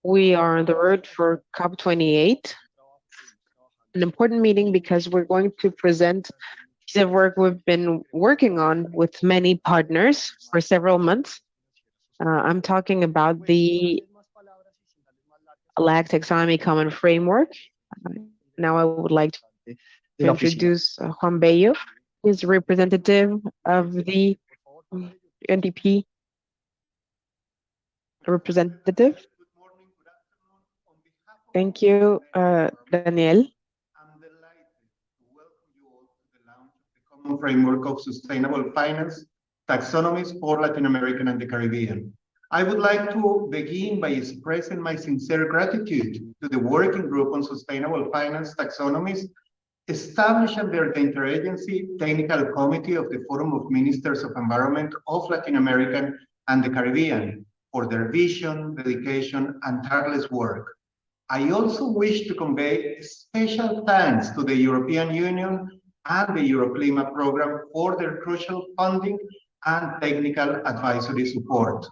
We are on the road for COP28, an important meeting because we're going to present piece of work we've been working on with many partners for several months. I'm talking about the Taxonomy Common Framework. Now I would like to introduce Juan Bello. He's representative of the NDP representative. Thank you, Daniel. I'm delighted to welcome you all to the launch of the Common Framework of Sustainable Finance Taxonomies for Latin America and the Caribbean. I would like to begin by expressing my sincere gratitude to the Working Group on Sustainable Finance Taxonomies established under the Interagency Technical Committee of the Forum of Ministers of Environment of Latin America and the Caribbean for their vision, dedication, and tireless work. I also wish to convey special thanks to the European Union and the Euroclima program for their crucial funding and technical advisory support.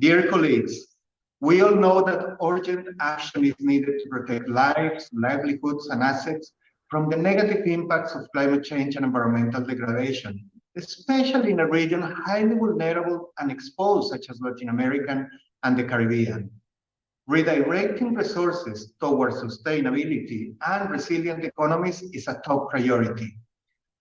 Dear colleagues, we all know that urgent action is needed to protect lives, livelihoods, and assets from the negative impacts of climate change and environmental degradation, especially in a region highly vulnerable and exposed, such as Latin America and the Caribbean. Redirecting resources towards sustainability and resilient economies is a top priority.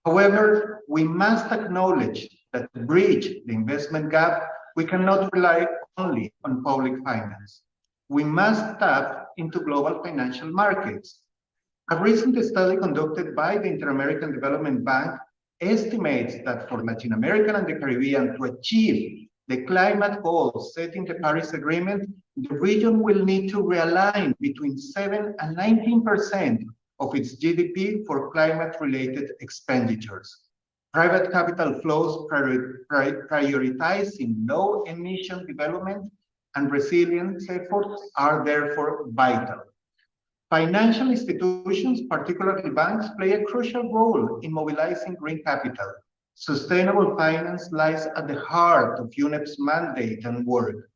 However, we must acknowledge that to bridge the investment gap, we cannot rely only on public finance. We must tap into global financial markets. A recent study conducted by the Inter-American Development Bank estimates that for Latin America and the Caribbean to achieve the climate goals set in the Paris Agreement, the region will need to realign between 7 and 19% of its GDP for climate-related expenditures. Private capital flows prioritizing low-emission development and resilience efforts are therefore vital. Financial institutions, particularly banks, play a crucial role in mobilizing green capital. Sustainable finance lies at the heart of UNEP's mandate and work.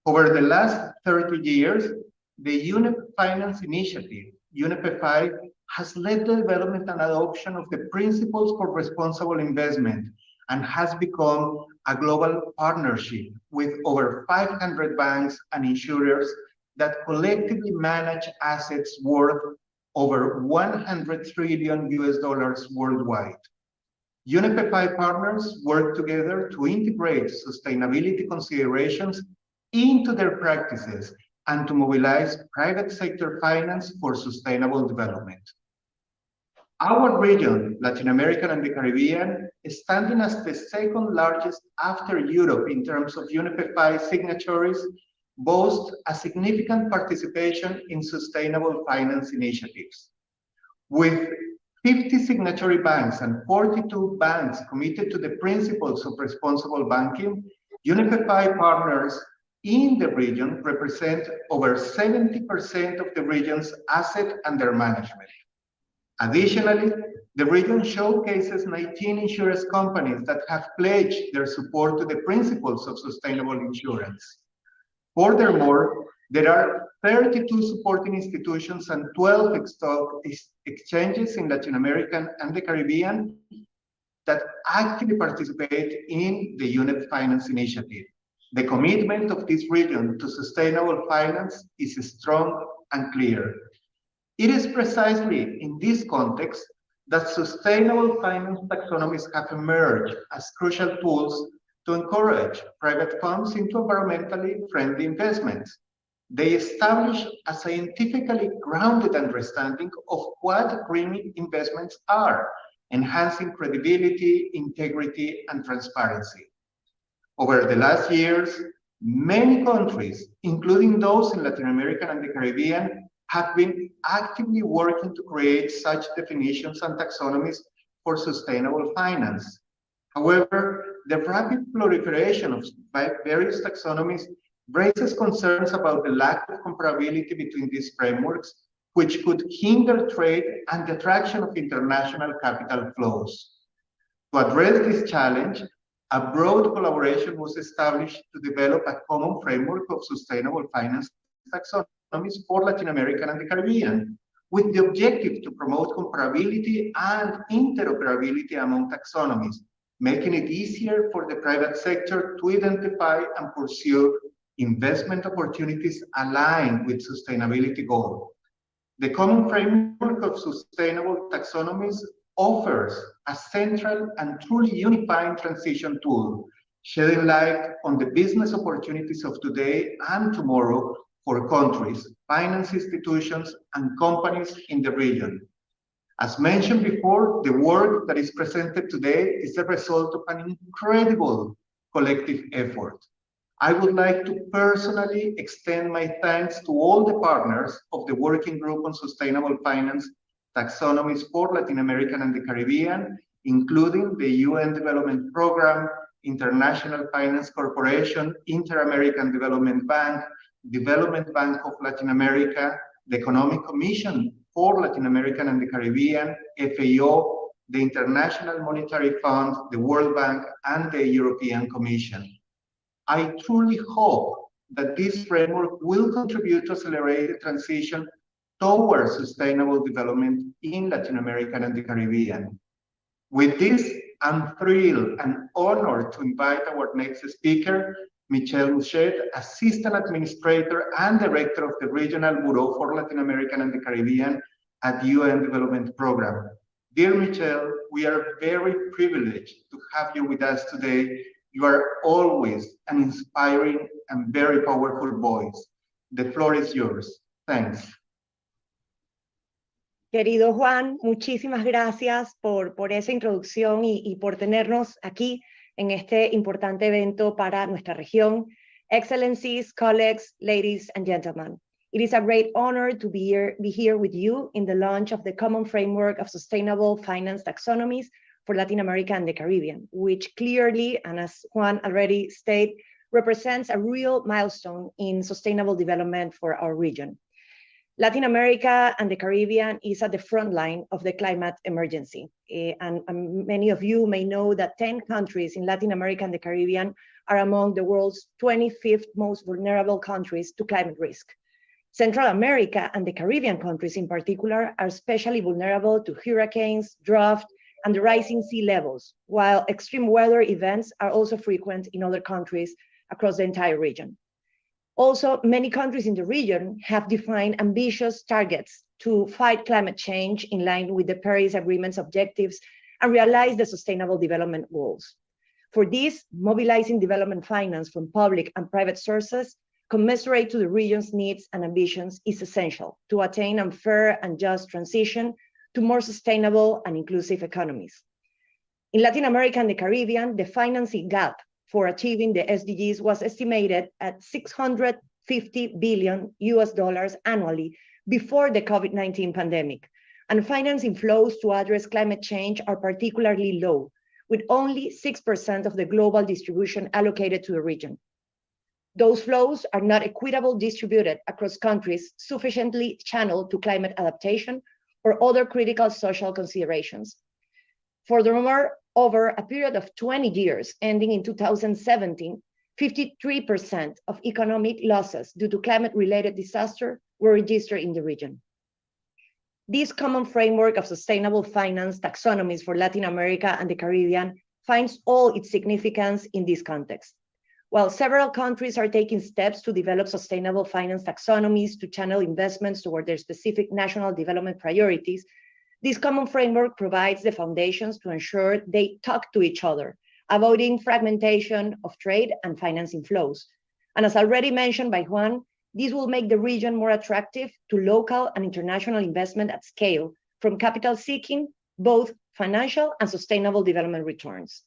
Over the last 30 years, the UNEP Finance Initiative, UNEP-FI, has led the development and adoption of the principles for responsible investment and has become a global partnership with over 500 banks and insurers that collectively manage assets worth over 100 trillion US dollars worldwide. UNEP-FI partners work together to integrate sustainability considerations into their practices and to mobilize private sector finance for sustainable development. Our region, Latin America and the Caribbean, is standing as the second largest after Europe in terms of UNEP-FI signatories, boasts a significant participation in sustainable finance initiatives. With 50 signatory banks and 42 banks committed to the principles of responsible banking, UNEP-FI partners in the region represent over 70% of the region's asset under management. Additionally, the region showcases 19 insurance companies that have pledged their support to the principles of sustainable insurance. Furthermore, there are 32 supporting institutions and 12 stock exchanges in Latin America and the Caribbean that actively participate in the UNEP Finance Initiative. The commitment of this region to sustainable finance is strong and clear. It is precisely in this context that sustainable finance taxonomies have emerged as crucial tools to encourage private funds into environmentally friendly investments. They establish a scientifically grounded understanding of what green investments are, enhancing credibility, integrity, and transparency. Over the last years, many countries, including those in Latin America and the Caribbean, have been actively working to create such definitions and taxonomies for sustainable finance. However, the rapid proliferation of various taxonomies raises concerns about the lack of comparability between these frameworks, which could hinder trade and the attraction of international capital flows. To address this challenge, a broad collaboration was established to develop a common framework of sustainable finance taxonomies for Latin America and the Caribbean, with the objective to promote comparability and interoperability among taxonomies, making it easier for the private sector to identify and pursue investment opportunities aligned with sustainability goals. The common framework of sustainable taxonomies offers a central and truly unifying transition tool, shedding light on the business opportunities of today and tomorrow for countries, finance institutions, and companies in the region. As mentioned before, the work that is presented today is the result of an incredible collective effort. I would like to personally extend my thanks to all the partners of the Working Group on Sustainable Finance Taxonomies for Latin America and the Caribbean, including the UN Development Program, International Finance Corporation, Inter-American Development Bank, Development Bank of Latin America, the Economic Commission for Latin America and the Caribbean, FAO, the International Monetary Fund, the World Bank, and the European Commission. I truly hope that this framework will contribute to accelerate the transition towards sustainable development in Latin America and the Caribbean. With this, I'm thrilled and honored to invite our next speaker, Michelle Bouchet, Assistant Administrator and Director of the Regional Bureau for Latin America and the Caribbean at UN Development Program. Dear Michelle, we are very privileged to have you with us today. You are always an inspiring and very powerful voice. The floor is yours. Thanks. Querido Juan, muchísimas gracias por esa introducción y por tenernos aquí en este importante evento para nuestra región. Excellencies, colleagues, ladies and gentlemen, it is a great honor to be here with you in the launch of the Common Framework of Sustainable Finance Taxonomies for Latin America and the Caribbean, which clearly, and as Juan already stated, represents a real milestone in sustainable development for our region. Latin America and the Caribbean is at the front line of the climate emergency. And many of you may know that 10 countries in Latin America and the Caribbean are among the world's 25th most vulnerable countries to climate risk. Central America and the Caribbean countries in particular are especially vulnerable to hurricanes, drought, and the rising sea levels, while extreme weather events are also frequent in other countries across the entire region. Also, many countries in the region have defined ambitious targets to fight climate change in line with the Paris Agreement's objectives and realize the Sustainable Development Goals. For this, mobilizing development finance from public and private sources commensurate to the region's needs and ambitions is essential to attain a fair and just transition to more sustainable and inclusive economies. In Latin America and the Caribbean, the financing gap for achieving the SDGs was estimated at $650 billion annually before the COVID-19 pandemic. And financing flows to address climate change are particularly low, with only 6% of the global distribution allocated to the region. Those flows are not equitably distributed across countries sufficiently channeled to climate adaptation or other critical social considerations. Furthermore, over a period of 20 years, ending in 2017, 53% of economic losses due to climate-related disaster were registered in the region. This common framework of sustainable finance taxonomies for Latin America and the Caribbean finds all its significance in this context. While several countries are taking steps to develop sustainable finance taxonomies to channel investments toward their specific national development priorities, this common framework provides the foundations to ensure they talk to each other, avoiding fragmentation of trade and financing flows. And as already mentioned by Juan, this will make the region more attractive to local and international investment at scale, from capital seeking both financial and sustainable development returns.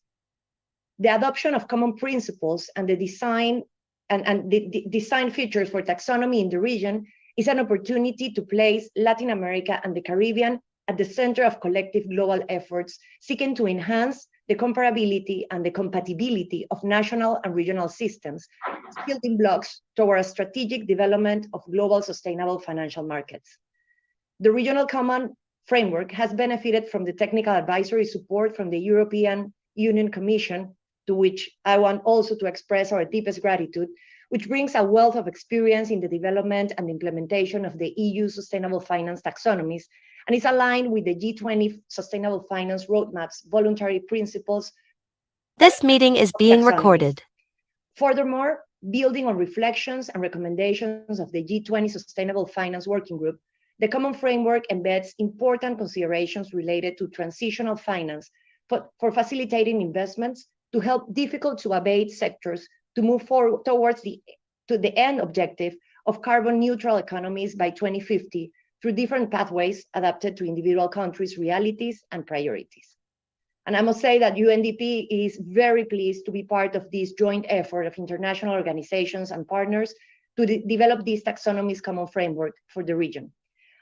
The adoption of common principles and the design design features for taxonomy in the region is an opportunity to place Latin America and the Caribbean at the center of collective global efforts seeking to enhance the comparability and the compatibility of national and regional systems, building blocks toward a strategic development of global sustainable financial markets. The Regional Common Framework has benefited from the technical advisory support from the European Union Commission, to which I want also to express our deepest gratitude, which brings a wealth of experience in the development and implementation of the EU Sustainable Finance Taxonomies, and is aligned with the G20 Sustainable Finance Roadmap's voluntary principles. This meeting is being recorded. Furthermore, building on reflections and recommendations of the G20 Sustainable Finance Working Group, the Common Framework embeds important considerations related to transitional finance for facilitating investments to help difficult-to-abate sectors to move forward towards the end objective of carbon-neutral economies by 2050 through different pathways adapted to individual countries' realities and priorities. And I must say that UNDP is very pleased to be part of this joint effort of international organizations and partners to develop this taxonomies common framework for the region.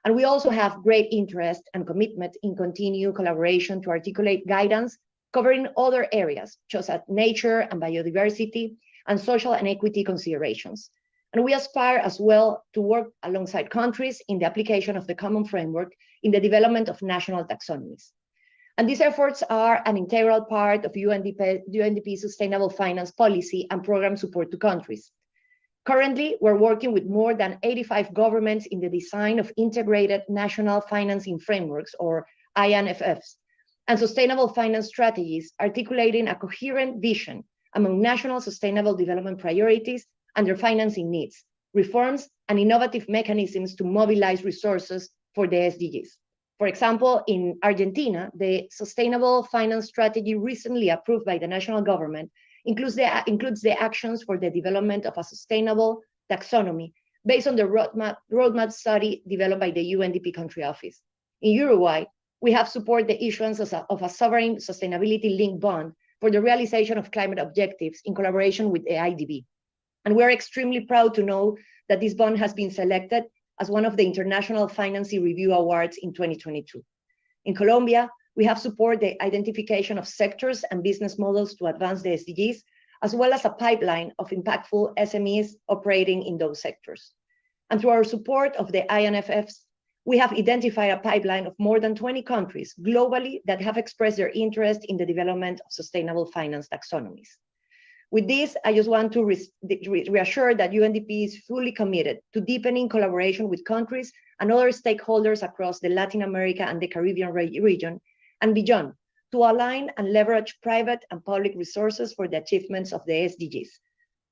And we also have great interest and commitment in continued collaboration to articulate guidance covering other areas, such as nature and biodiversity and social and equity considerations. And we aspire as well to work alongside countries in the application of the common framework in the development of national taxonomies. And these efforts are an integral part of UNDP's sustainable finance policy and program support to countries. Currently, we're working with more than 85 governments in the design of integrated national financing frameworks, or INFFs, and sustainable finance strategies, articulating a coherent vision among national sustainable development priorities and their financing needs, reforms, and innovative mechanisms to mobilize resources for the SDGs. For example, in Argentina, the Sustainable Finance Strategy recently approved by the national government includes the actions for the development of a sustainable taxonomy based on the roadmap study developed by the UNDP country office. In Uruguay, we have supported the issuance of a sovereign sustainability-linked bond for the realization of climate objectives in collaboration with the IDB. And we're extremely proud to know that this bond has been selected as one of the International Financing Review Awards in 2022. In Colombia, we have supported the identification of sectors and business models to advance the SDGs, as well as a pipeline of impactful SMEs operating in those sectors. And through our support of the INFFs, we have identified a pipeline of more than 20 countries globally that have expressed their interest in the development of sustainable finance taxonomies. With this, I just want to reassure that UNDP is fully committed to deepening collaboration with countries and other stakeholders across the Latin America and the Caribbean region and beyond to align and leverage private and public resources for the achievements of the SDGs.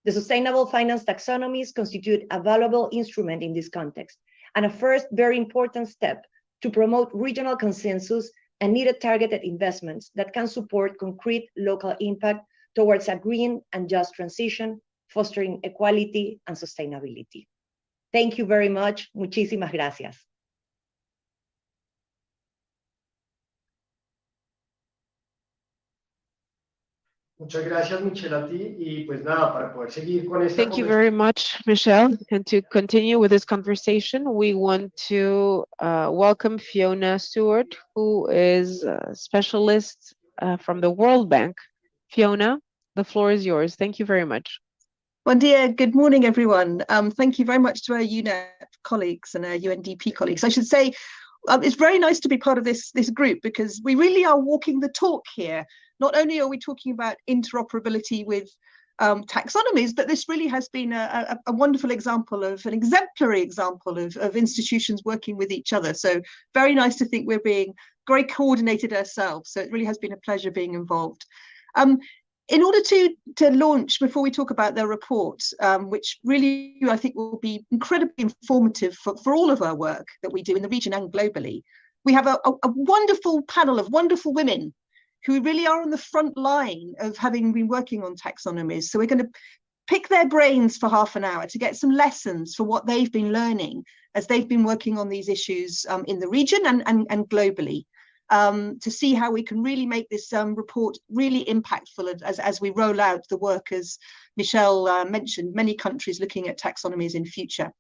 The Sustainable Finance Taxonomies constitute a valuable instrument in this context and a first very important step to promote regional consensus and needed targeted investments that can support concrete local impact towards a green and just transition, fostering equality and sustainability. Thank you very much. Muchísimas gracias. Muchas gracias, Michelle, a ti. Y pues nada, para poder seguir con esta Thank you very much, Michelle. And to continue with this conversation, we want to welcome Fiona Stewart, who is a specialist from the World Bank. Fiona, the floor is yours. Thank you very much. Bon dia, good morning, everyone. Thank you very much to our UNEP colleagues and our UNDP colleagues. I should say, it's very nice to be part of this group because we really are walking the talk here. Not only are we talking about interoperability with taxonomies, but this really has been a wonderful example of an exemplary example of institutions working with each other. So very nice to think we're being very coordinated ourselves. So it really has been a pleasure being involved. In order to launch, before we talk about their report, which really I think will be incredibly informative for all of our work that we do in the region and globally, we have a wonderful panel of wonderful women who really are on the front line of having been working on taxonomies. So we're going to pick their brains for half an hour to get some lessons for what they've been learning as they've been working on these issues in the region and globally. To see how we can really make this report really impactful as we roll out the work, as Michelle mentioned, many countries looking at taxonomies in future.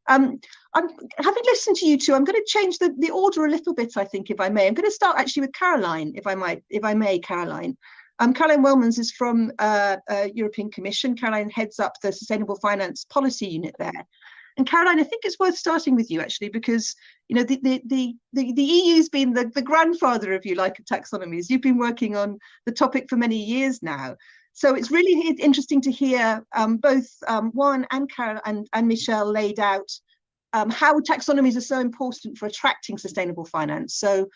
I'm having listened to you two, I'm going to change the order a little bit, I think, if I may. I'm going to start actually with Caroline, if I may, Caroline. Caroline Wellmans is from European Commission. Caroline heads up the Sustainable Finance Policy Unit there. And Caroline, I think it's worth starting with you actually, because you know the EU's been the grandfather, if you like, of taxonomies. You've been working on the topic for many years now. So it's really interesting to hear both Juan and Carol and Michelle laid out how taxonomies are so important for attracting sustainable finance. So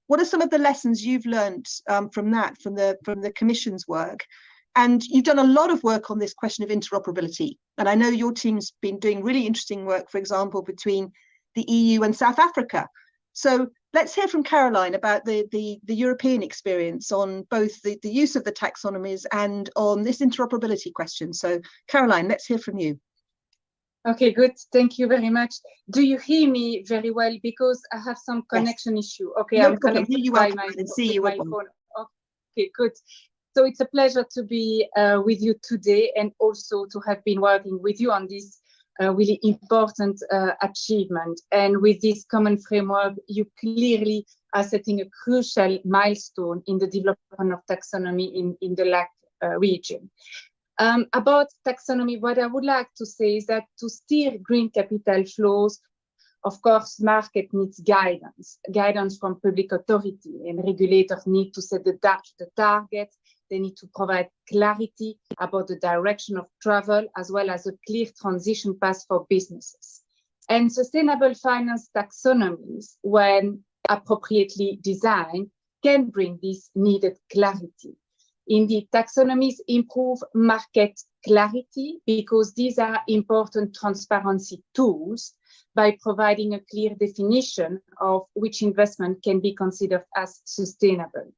what are some of the lessons you've learned from that, from the Commission's work? And you've done a lot of work on this question of interoperability. And I know your team's been doing really interesting work, for example, between the EU and South Africa. So let's hear from Caroline about the European experience on both the use of the taxonomies and on this interoperability question. So Caroline, let's hear from you. Okay, good. Thank you very much. Do you hear me very well? Because I have some connection issue. Okay, no I'm problem. connected You by my phone. Okay, good. So it's a pleasure to be with you today, and also to have been working with you on this really important achievement. And with this common framework, you clearly are setting a crucial milestone in the development of taxonomy in the LAC region. About taxonomy, what I would like to say is that to steer green capital flows, of course, market needs guidance from public authority, and regulators need to set the targets. They need to provide clarity about the direction of travel, as well as a clear transition path for businesses. And sustainable finance taxonomies, when appropriately designed, can bring this needed clarity. Indeed, taxonomies improve market clarity because these are important transparency tools by providing a clear definition of which investment can be considered as sustainable.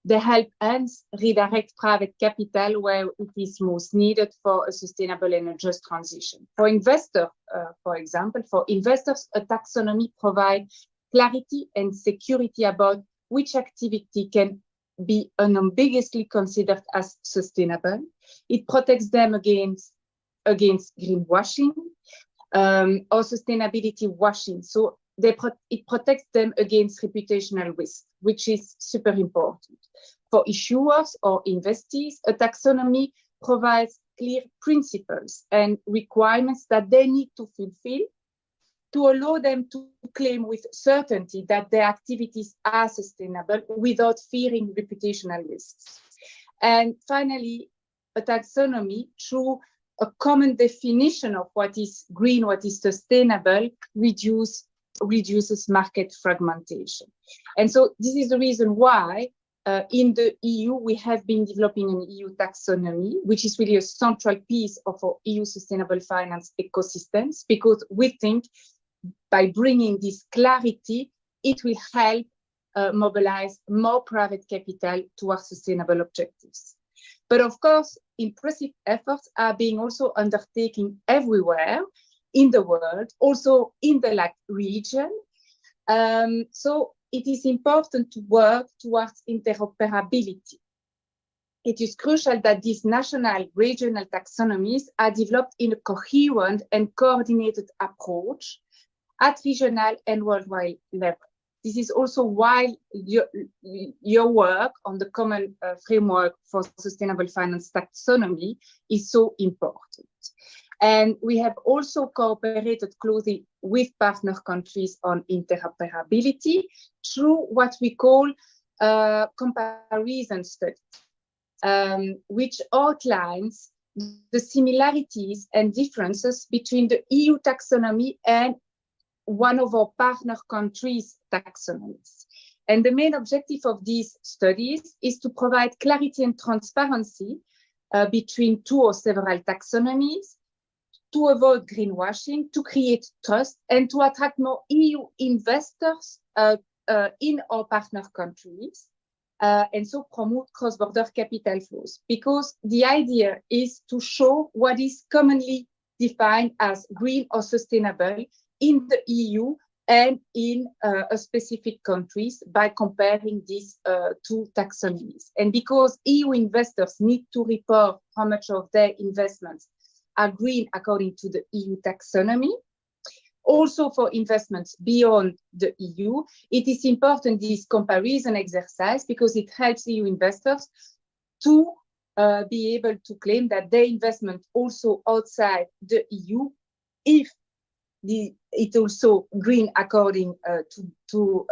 They help hence redirect private capital where it is most needed for a sustainable and a just transition. For investors, for example, a taxonomy provides clarity and security about which activity can be unambiguously considered as sustainable. It protects them against greenwashing or sustainability washing. So it protects them against reputational risk, which is super important. For issuers or investees, a taxonomy provides clear principles and requirements that they need to fulfill to allow them to claim with certainty that their activities are sustainable without fearing reputational risks. And finally, a taxonomy, through a common definition of what is green, what is sustainable, reduces market fragmentation. And so this is the reason why in the EU, we have been developing an EU taxonomy, which is really a central piece of our EU sustainable finance ecosystems, because we think by bringing this clarity, it will help mobilize more private capital towards sustainable objectives. But of course, impressive efforts are being also undertaken everywhere in the world, also in the LAC region. So it is important to work towards interoperability. It is crucial that these national regional taxonomies are developed in a coherent and coordinated approach at regional and worldwide level. This is also why your work on the common framework for sustainable finance taxonomy is so important. And we have also cooperated closely with partner countries on interoperability through what we call comparison studies, which outlines the similarities and differences between the EU taxonomy and one of our partner countries' taxonomies. And the main objective of these studies is to provide clarity and transparency between two or several taxonomies, to avoid greenwashing, to create trust, and to attract more EU investors in our partner countries, and so promote cross-border capital flows. Because the idea is to show what is commonly defined as green or sustainable in the EU and in a specific countries by comparing these two taxonomies. And because EU investors need to report how much of their investments are green according to the EU taxonomy, also for investments beyond the EU, it is important this comparison exercise because it helps EU investors to be able to claim that their investment also outside the EU, if it's also green according to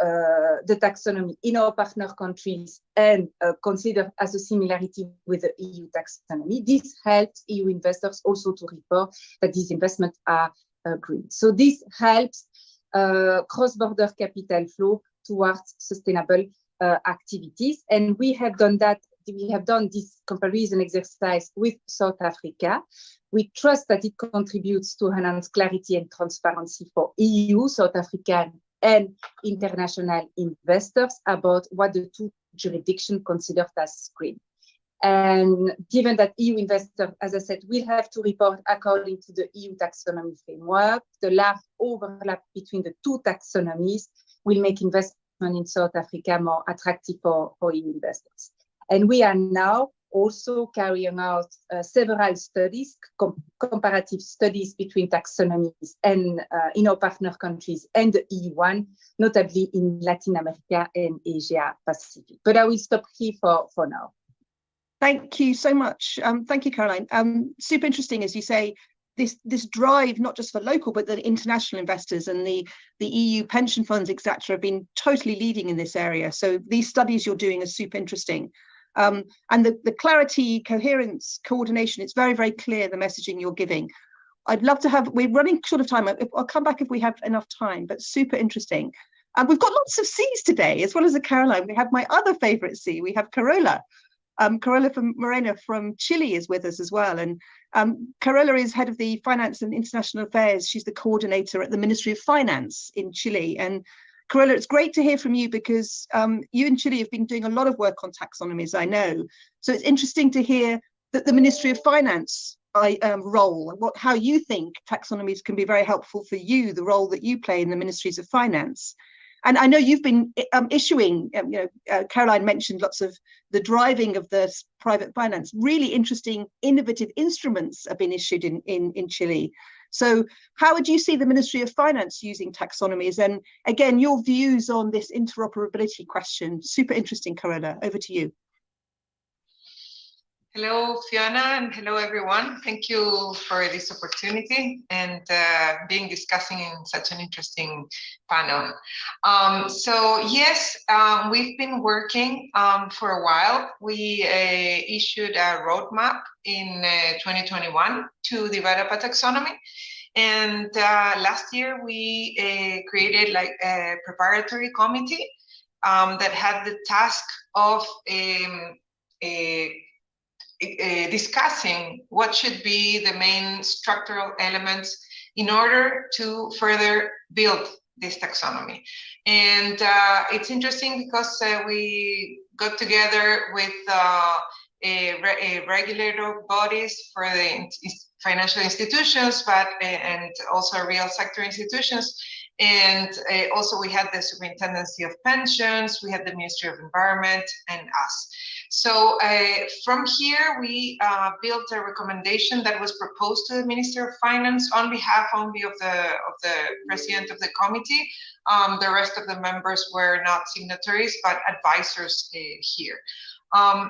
the taxonomy in our partner countries and considered as a similarity with the EU taxonomy. This helps EU investors also to report that these investments are green. So this helps cross-border capital flow towards sustainable activities. And we have done that. We have done this comparison exercise with South Africa. We trust that it contributes to enhance clarity and transparency for EU, South African, and international investors about what the two jurisdictions consider as green. And given that EU investors, as I said, will have to report according to the EU taxonomy framework, the large overlap between the two taxonomies will make investment in South Africa more attractive for EU investors. And we are now also carrying out several studies, comparative studies between taxonomies and in our partner countries and the EU one, notably in Latin America and Asia Pacific. But I will stop here for now. Thank you so much. Thank you, Caroline. Super interesting, as you say, this drive, not just for local, but the international investors and the EU pension funds, etc., have been totally leading in this area. So these studies you're doing are super interesting. And the clarity, coherence, coordination, it's very, very clear, the messaging you're giving. I'd love to have, we're running short of time. I'll come back if we have enough time, but super interesting. And we've got lots of C's today, as well as a Caroline. We have my other favorite C, we have Carola. Carola Moreno from Chile is with us as well. And Carola is head of the Finance and International Affairs. She's the coordinator at the Ministry of Finance in Chile. And Carola, it's great to hear from you because you in Chile have been doing a lot of work on taxonomies, I know. So it's interesting to hear that the Ministry of Finance role, how you think taxonomies can be very helpful for you, the role that you play in the Ministries of Finance. And I know you've been issuing, Caroline mentioned lots of the driving of the private finance, really interesting, innovative instruments have been issued in Chile. So how would you see the Ministry of Finance using taxonomies? And again, your views on this interoperability question, super interesting, Carola, over to you. Hello, Fiona, and hello, everyone. Thank you for this opportunity and being discussing in such an interesting panel. So yes, we've been working for a while. We issued a roadmap in 2021 to develop a taxonomy. And last year, we created like a preparatory committee that had the task of discussing what should be the main structural elements in order to further build this taxonomy. And it's interesting because we got together with regulator bodies for the financial institutions, and also real sector institutions. And also we had the Superintendency of Pensions, we had the Ministry of Environment, and us. So from here, we built a recommendation that was proposed to the Minister of Finance on behalf only of the president of the committee. The rest of the members were not signatories, but advisors here.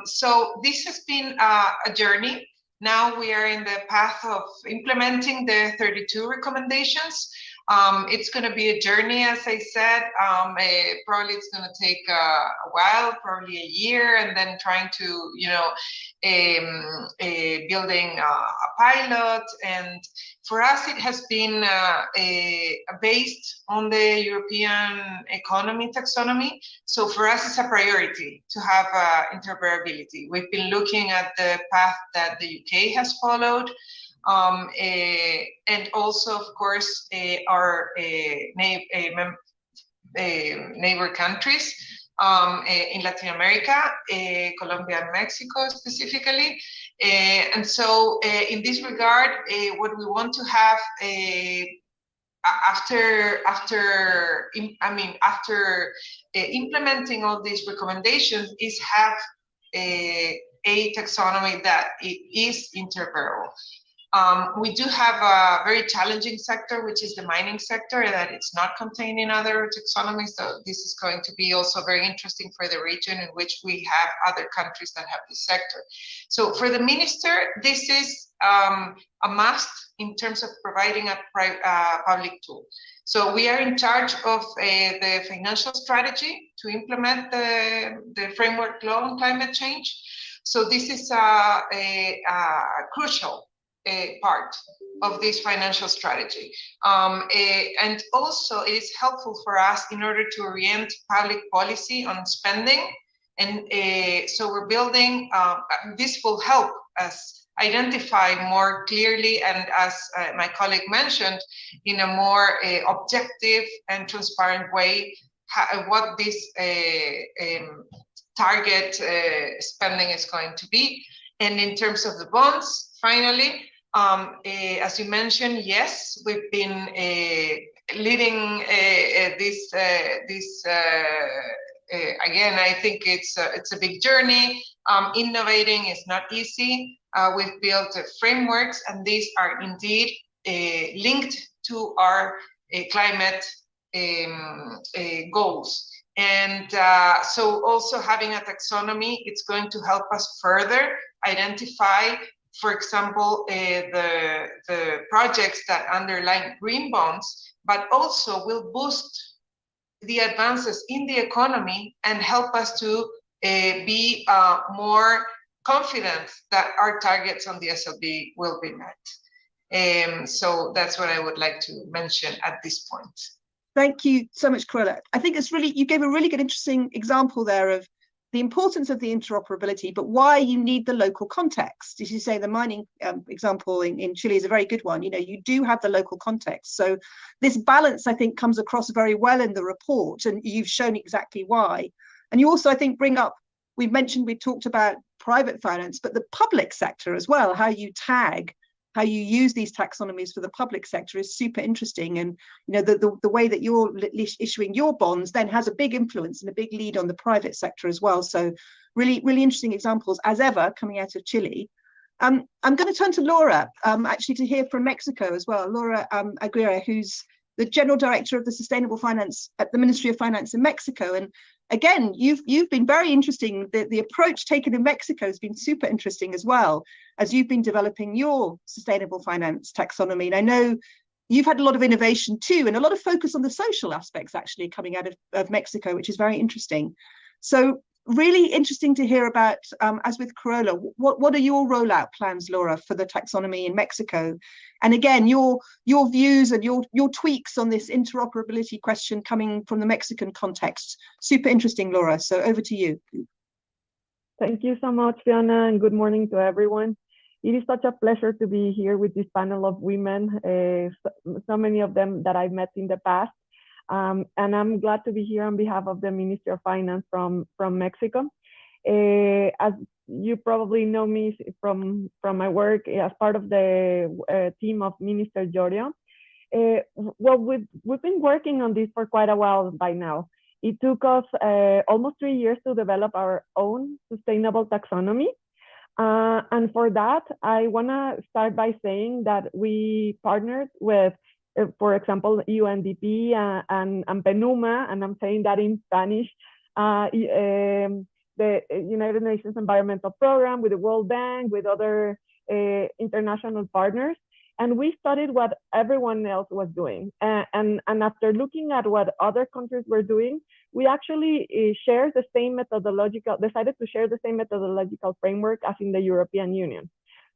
So this has been a journey. Now we are in the path of implementing the 32 recommendations. It's going to be a journey, as I said. Probably it's going to take a while, probably a year, and then trying to, building a pilot. And for us, it has been based on the European economy taxonomy. So for us, it's a priority to have interoperability. We've been looking at the path that the UK has followed. And also, of course, our neighbor countries in Latin America, Colombia and Mexico specifically. And so in this regard, what we want to have after implementing all these recommendations is have a taxonomy that it is interoperable. We do have a very challenging sector, which is the mining sector, that it's not contained in other taxonomies. So this is going to be also very interesting for the region in which we have other countries that have this sector. So for the minister, this is a must in terms of providing a public tool. So we are in charge of the financial strategy to implement the framework law on climate change. So this is a crucial part of this financial strategy. And also it is helpful for us in order to orient public policy on spending. And so we're building, this will help us identify more clearly, and as my colleague mentioned, in a more objective and transparent way, what this target spending is going to be. And in terms of the bonds, finally, as you mentioned, yes, we've been leading this. Again, I think it's a big journey. Innovating is not easy. We've built frameworks, and these are indeed linked to our climate goals. And so also having a taxonomy, it's going to help us further identify, for example, the projects that underline green bonds, but also will boost the advances in the economy and help us to be more confident that our targets on the SLB will be met. So that's what I would like to mention at this point. Thank you so much, Cruella. I think it's really, you gave a really good, interesting example there of the importance of the interoperability, but why you need the local context. As you say, the mining example in Chile is a very good one. You know, you do have the local context. So this balance, I think, comes across very well in the report, and you've shown exactly why. And you also, I think, bring up, we've talked about private finance, but the public sector as well, how you tag, how you use these taxonomies for the public sector is super interesting. And you know, the way that you're issuing your bonds then has a big influence and a big lead on the private sector as well. So really, really interesting examples as ever coming out of Chile. I'm going to turn to Laura, actually, to hear from Mexico as well. Laura Aguirre, who's the General Director of the Sustainable Finance at the Ministry of Finance in Mexico. And again, you've been very interesting. The approach taken in Mexico has been super interesting as well, as you've been developing your sustainable finance taxonomy. And I know you've had a lot of innovation too, and a lot of focus on the social aspects actually coming out of Mexico, which is very interesting. So really interesting to hear about, as with Corolla, what are your rollout plans, Laura, for the taxonomy in Mexico? And again, your views and your tweaks on this interoperability question coming from the Mexican context. Super interesting, Laura. So over to you. Thank you so much, Fiona, and good morning to everyone. It is such a pleasure to be here with this panel of women, so many of them that I've met in the past. And I'm glad to be here on behalf of the Ministry of Finance from Mexico. As you probably know me from my work as part of the team of Minister Llorio. Well, we've been working on this for quite a while by now. It took us almost 3 years to develop our own sustainable taxonomy. And for that, I want to start by saying that we partnered with, for example, UNDP and PENUMA, and I'm saying that in Spanish, the United Nations Environmental Program, with the World Bank, with other international partners. And we studied what everyone else was doing. And after looking at what other countries were doing, we actually decided to share the same methodological framework as in the European Union.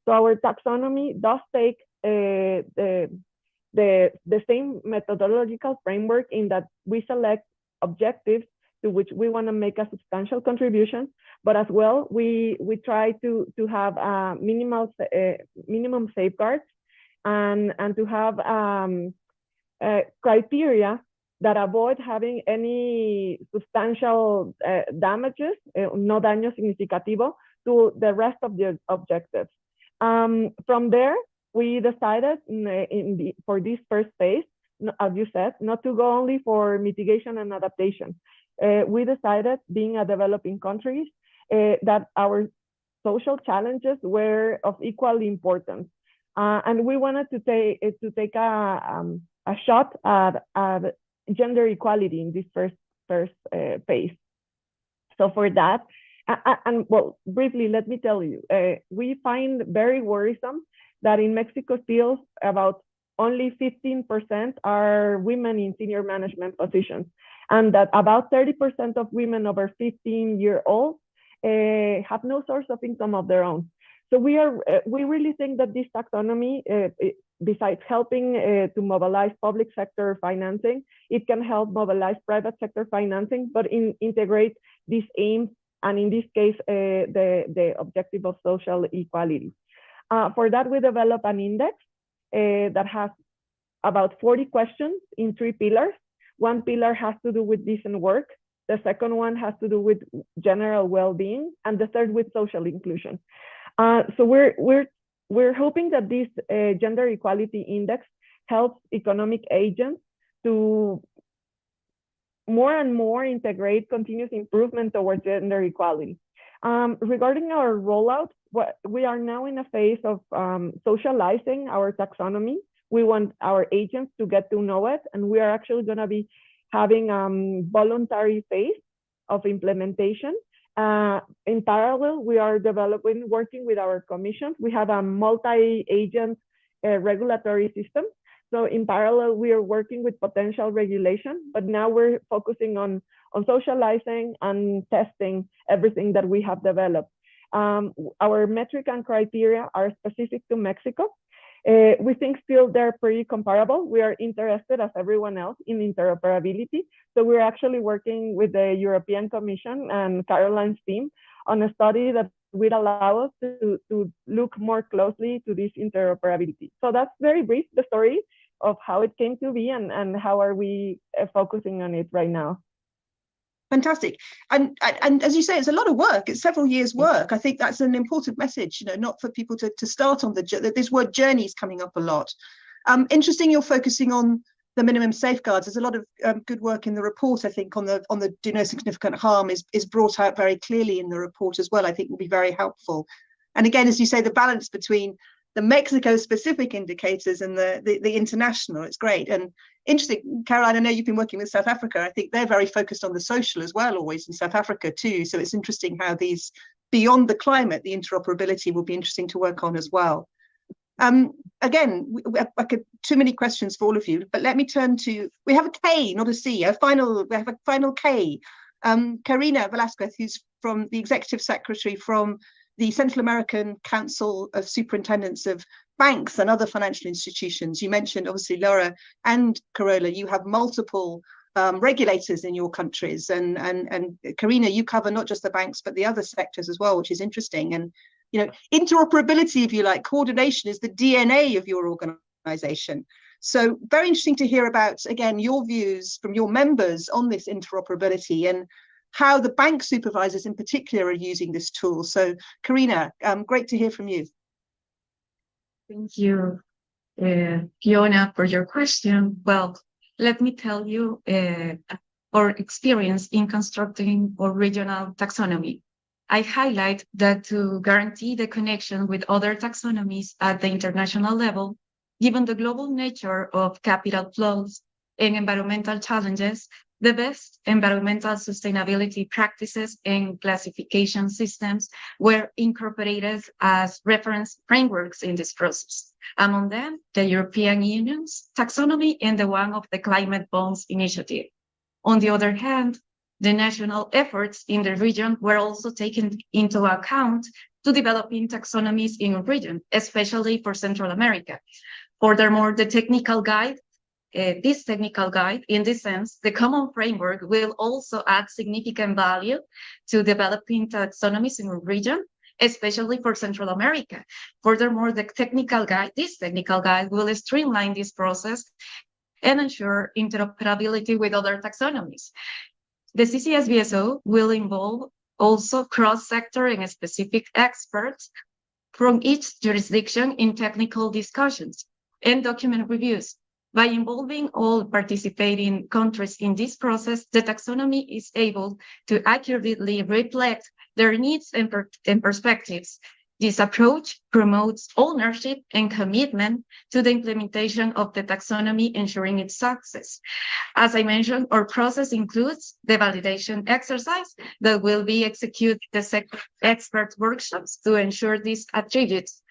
So our taxonomy does take the same methodological framework in that we select objectives to which we want to make a substantial contribution, but as well, we try to have minimum safeguards and to have criteria that avoid having any substantial damages, no daño significativo, to the rest of the objectives. From there, we decided for this first phase, as you said, not to go only for mitigation and adaptation. We decided, being a developing countries, that our social challenges were of equal importance. And we wanted to take a shot at gender equality in this first phase. So for that, and well, briefly, let me tell you, we find very worrisome that in Mexico still about only 15% are women in senior management positions, and that about 30% of women over 15-year-olds have no source of income of their own. So we really think that this taxonomy, besides helping to mobilize public sector financing, it can help mobilize private sector financing, but integrate these aims, and in this case, the objective of social equality. For that, we develop an index that has about 40 questions in 3 pillars. One pillar has to do with decent work. The second one has to do with general well-being, and the third with social inclusion. So we're hoping that this gender equality index helps economic agents to more and more integrate continuous improvement towards gender equality. Regarding our rollout, we are now in a phase of socializing our taxonomy. We want our agents to get to know it, and we are actually going to be having voluntary phase of implementation. In parallel, we are working with our commissions. We have a multi-agent regulatory system. So in parallel, we are working with potential regulation, but now we're focusing on socializing and testing everything that we have developed. Our metric and criteria are specific to Mexico. We think still they're pretty comparable. We are interested, as everyone else, in interoperability. So we're actually working with the European Commission and Caroline's team on a study that would allow us to look more closely to this interoperability. So that's very brief, the story of how it came to be and how are we focusing on it right now. Fantastic. And as you say, it's a lot of work. It's several years' work. I think that's an important message, not for people to start on this word journey is coming up a lot. Interesting, you're focusing on the minimum safeguards. There's a lot of good work in the report, I think, on the do no significant harm is brought out very clearly in the report as well. I think will be very helpful. And again, as you say, the balance between the Mexico-specific indicators and the international, it's great. And interesting, Caroline, I know you've been working with South Africa. I think they're very focused on the social as well, always in South Africa too. So it's interesting how these, beyond the climate, the interoperability will be interesting to work on as well. Again, I could too many questions for all of you, but let me turn to, we have a K, not a C, we have a final K. Karina Velasquez, who's from the Executive Secretary from the Central American Council of Superintendents of Banks and other financial institutions. You mentioned, obviously, Laura and Carola, you have multiple regulators in your countries. And Karina, you cover not just the banks, but the other sectors as well, which is interesting. And, interoperability, if you like, coordination is the DNA of your organization. So very interesting to hear about, again, your views from your members on this interoperability and how the bank supervisors in particular are using this tool. So Karina, great to hear from you. Thank you, Fiona, for your question. Well, let me tell you our experience in constructing our regional taxonomy. I highlight that to guarantee the connection with other taxonomies at the international level, given the global nature of capital flows and environmental challenges, the best environmental sustainability practices and classification systems were incorporated as reference frameworks in this process. Among them, the European Union's taxonomy and the one of the Climate Bonds Initiative. On the other hand, the national efforts in the region were also taken into account to developing taxonomies in a region, especially for Central America. Furthermore, the technical guide, this technical guide, in this sense, the common framework will also add significant value to developing taxonomies in a region, especially for Central America. Furthermore, this technical guide will streamline this process and ensure interoperability with other taxonomies. The CCSBSO will involve also cross-sector and specific experts from each jurisdiction in technical discussions and document reviews. By involving all participating countries in this process, the taxonomy is able to accurately reflect their needs and perspectives. This approach promotes ownership and commitment to the implementation of the taxonomy, ensuring its success. As I mentioned, our process includes the validation exercise that will be executed the expert workshops to ensure these attributes.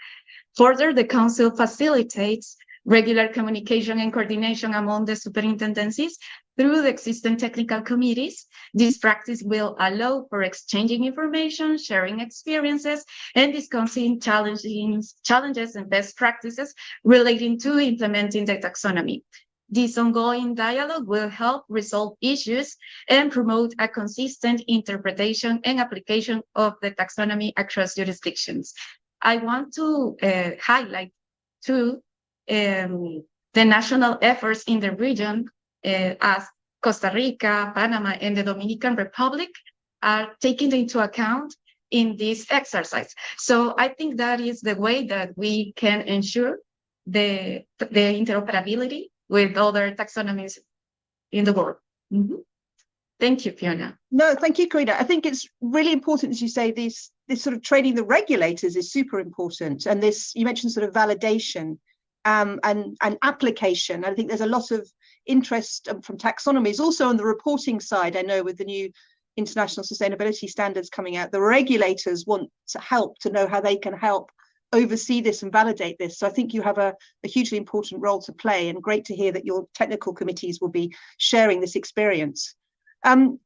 Further, the Council facilitates regular communication and coordination among the superintendencies through the existing technical committees. This practice will allow for exchanging information, sharing experiences, and discussing challenges and best practices relating to implementing the taxonomy. This ongoing dialogue will help resolve issues and promote a consistent interpretation and application of the taxonomy across jurisdictions. I want to highlight too the national efforts in the region as Costa Rica, Panama, and the Dominican Republic are taken into account in this exercise. So I think that is the way that we can ensure the interoperability with other taxonomies in the world. Thank you, Fiona. No, thank you, Karina. I think it's really important, as you say, this sort of training the regulators is super important. And this, you mentioned sort of validation and application. I think there's a lot of interest from taxonomies. Also on the reporting side, I know with the new international sustainability standards coming out, the regulators want to help to know how they can help oversee this and validate this. So I think you have a hugely important role to play, and great to hear that your technical committees will be sharing this experience. In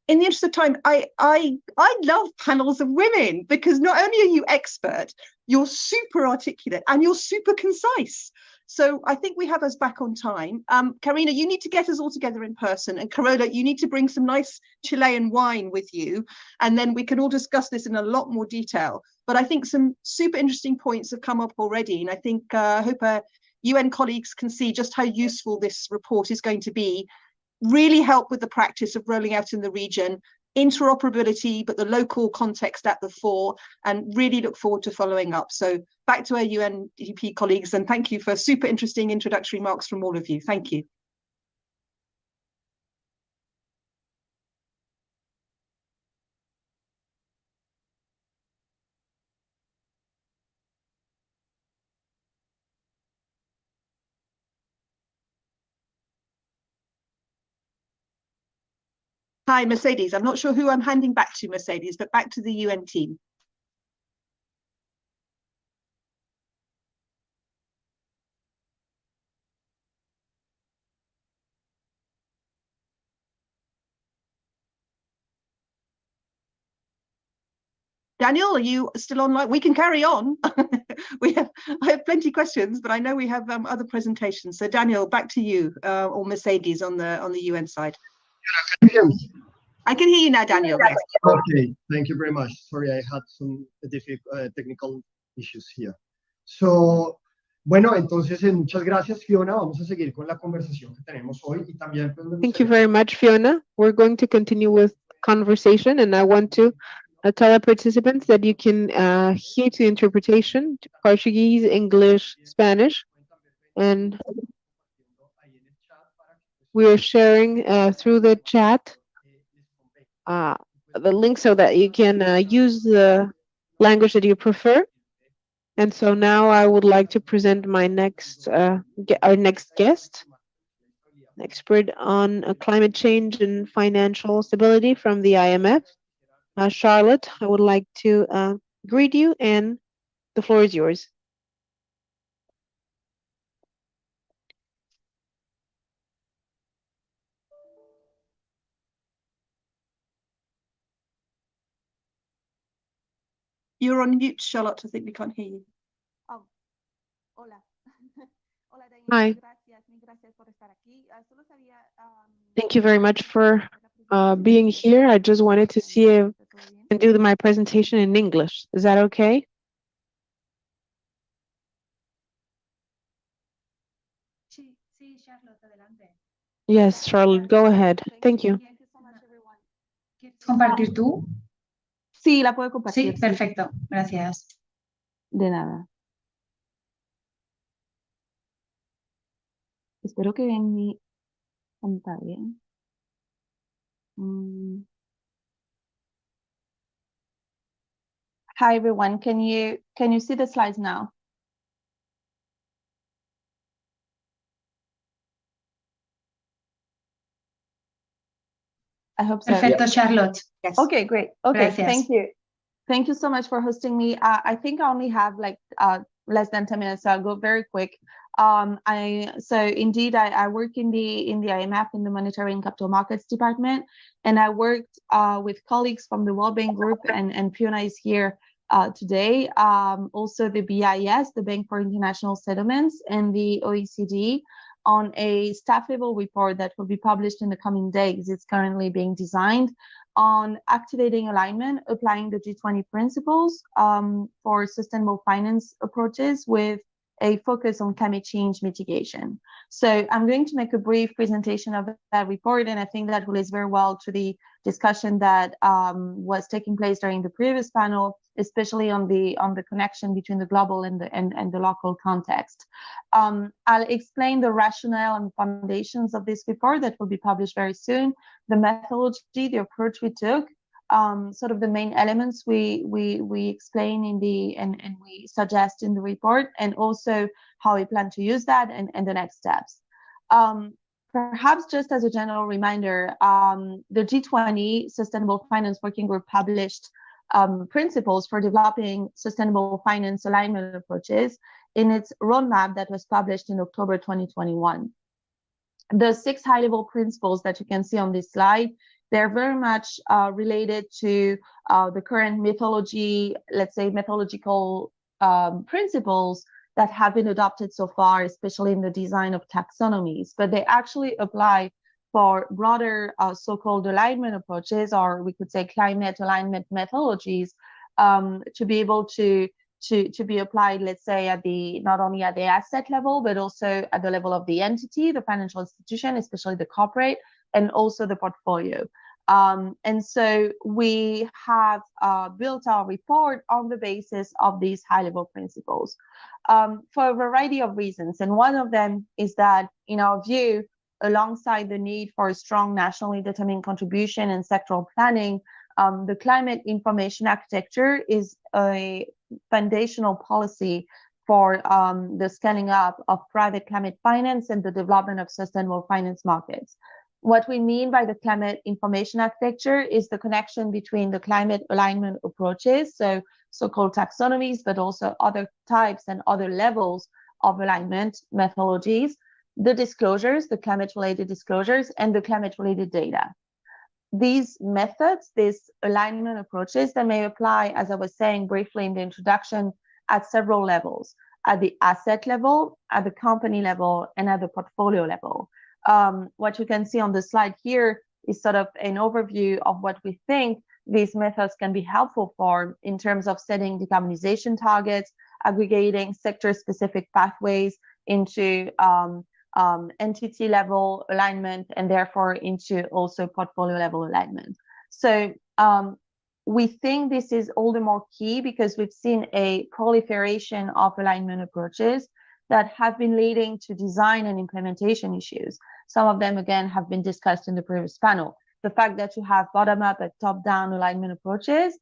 the interest of time, I love panels of women, because not only are you expert, you're super articulate and you're super concise. So I think we have us back on time. Karina, you need to get us all together in person, and Carola, you need to bring some nice Chilean wine with you, and then we can all discuss this in a lot more detail. But I think some super interesting points have come up already, and I think I hope UN colleagues can see just how useful this report is going to be. Really help with the practice of rolling out in the region, interoperability, but the local context at the fore, and really look forward to following up. So back to our UNDP colleagues, and thank you for super interesting introductory remarks from all of you. Thank you. Hi, Mercedes. I'm not sure who I'm handing back to, Mercedes, but back to the UN team. Daniel, are you still online? We can carry on. I have plenty of questions, but I know we have other presentations. So Daniel, back to you, or Mercedes on the UN side. Can you hear me? I can hear you now, Daniel. Yes. Okay, thank you very much. Sorry, I had some technical issues here. So, bueno, entonces muchas gracias, Fiona. Vamos a seguir con la conversación que tenemos hoy y también. Thank you very much, Fiona. We're going to continue with conversation, and I want to tell our participants that you can hear to interpretation to Portuguese, English, Spanish, and we are sharing through the chat the link so that you can use the language that you prefer. And so now I would like to present my our next guest, an expert on climate change and financial stability from the IMF. Charlotte, I would like to greet you, and the floor is yours. You're on mute, Charlotte. I think we can't hear you. Oh, hola. Hola, Hi. Thank you very much for being here. I just wanted to see if I can do my presentation in English. Is that okay? Yes, Charlotte, go ahead. Thank you. ¿Quieres compartir tú? Sí, la puedo compartir. Sí, perfecto. Gracias. De nada. Espero que vean mi pantalla. Hi everyone, can you see the slides now? I hope so. Perfecto, Charlotte. Yes. Okay, great. Okay, Gracias. thank you. Thank you so much for hosting me. I think I only have like less than 10 minutes, so I'll go very quick. Indeed, I work in the IMF in the Monetary and Capital Markets Department, and I worked with colleagues from the World Bank Group, and Fiona is here today. Also the BIS, the Bank for International Settlements, and the OECD on a staff level report that will be published in the coming days. It's currently being designed on activating alignment, applying the G20 principles for sustainable finance approaches with a focus on climate change mitigation. So I'm going to make a brief presentation of that report, and I think that relates very well to the discussion that was taking place during the previous panel, especially on the connection between the global and the local context. I'll explain the rationale and foundations of this report that will be published very soon, the methodology, the approach we took, sort of the main elements we explain in the and we suggest in the report, and also how we plan to use that and the next steps. Perhaps just as a general reminder, the G20 Sustainable Finance Working Group published principles for developing sustainable finance alignment approaches in its roadmap that was published in October 2021. The 6 high-level principles that you can see on this slide, they're very much related to the current methodology, let's say methodological principles that have been adopted so far, especially in the design of taxonomies, but they actually apply for broader so-called alignment approaches, or we could say climate alignment methodologies, to be able to be applied, let's say, at the not only at the asset level, but also at the level of the entity, the financial institution, especially the corporate, and also the portfolio. And so we have built our report on the basis of these high-level principles for a variety of reasons. And one of them is that, in our view, alongside the need for a strong nationally determined contribution and sectoral planning, the climate information architecture is a foundational policy for the scaling up of private climate finance and the development of sustainable finance markets. What we mean by the climate information architecture is the connection between the climate alignment approaches, so-called taxonomies, but also other types and other levels of alignment methodologies, the disclosures, the climate-related disclosures, and the climate-related data. These methods, these alignment approaches, that may apply, as I was saying briefly in the introduction, at several levels, at the asset level, at the company level, and at the portfolio level. What you can see on the slide here is sort of an overview of what we think these methods can be helpful for in terms of setting decarbonization targets, aggregating sector-specific pathways into entity level alignment, and therefore into also portfolio level alignment. So we think this is all the more key because we've seen a proliferation of alignment approaches that have been leading to design and implementation issues. Some of them, again, have been discussed in the previous panel. The fact that you have bottom-up and top-down alignment approaches,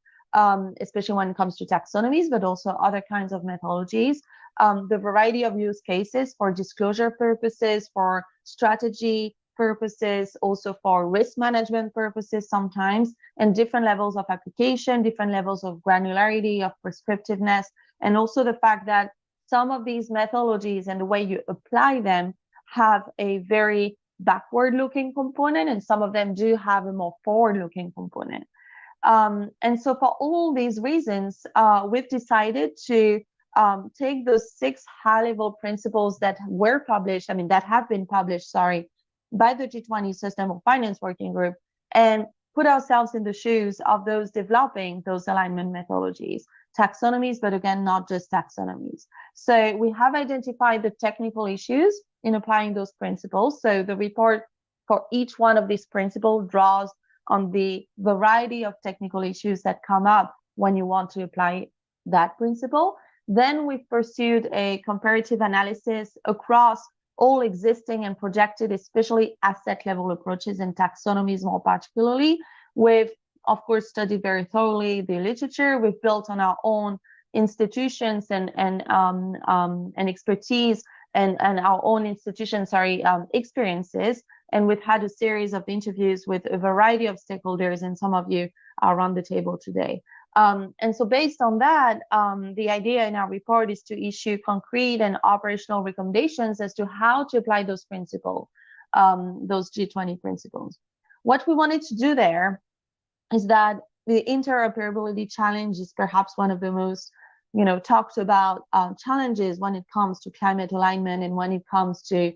especially when it comes to taxonomies, but also other kinds of methodologies, the variety of use cases for disclosure purposes, for strategy purposes, also for risk management purposes sometimes, and different levels of application, different levels of granularity, of prescriptiveness, and also the fact that some of these methodologies and the way you apply them have a very backward-looking component, and some of them do have a more forward-looking component. And so for all these reasons, we've decided to take those 6 high-level principles that were published, that have been published, by the G20 Sustainable Finance Working Group, and put ourselves in the shoes of those developing those alignment methodologies, taxonomies, but again, not just taxonomies. So we have identified the technical issues in applying those principles. So the report for each one of these principles draws on the variety of technical issues that come up when you want to apply that principle. Then we've pursued a comparative analysis across all existing and projected, especially asset level approaches and taxonomies more particularly, with of course, studied very thoroughly the literature. We've built on our own institutions and expertise and our own institutions, experiences. And we've had a series of interviews with a variety of stakeholders, and some of you are around the table today. And so based on that, the idea in our report is to issue concrete and operational recommendations as to how to apply those principles, those G20 principles. What we wanted to do there is that the interoperability challenge is perhaps one of the most, talked about challenges when it comes to climate alignment and when it comes to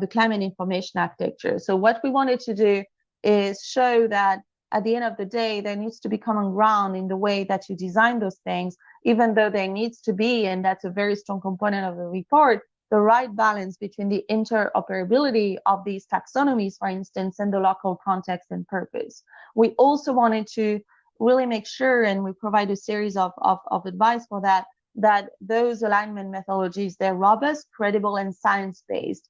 the climate information architecture. So what we wanted to do is show that at the end of the day, there needs to be common ground in the way that you design those things, even though there needs to be, and that's a very strong component of the report, the right balance between the interoperability of these taxonomies, for instance, and the local context and purpose. We also wanted to really make sure, and we provide a series of advice for that, that those alignment methodologies, they're robust, credible, and science-based,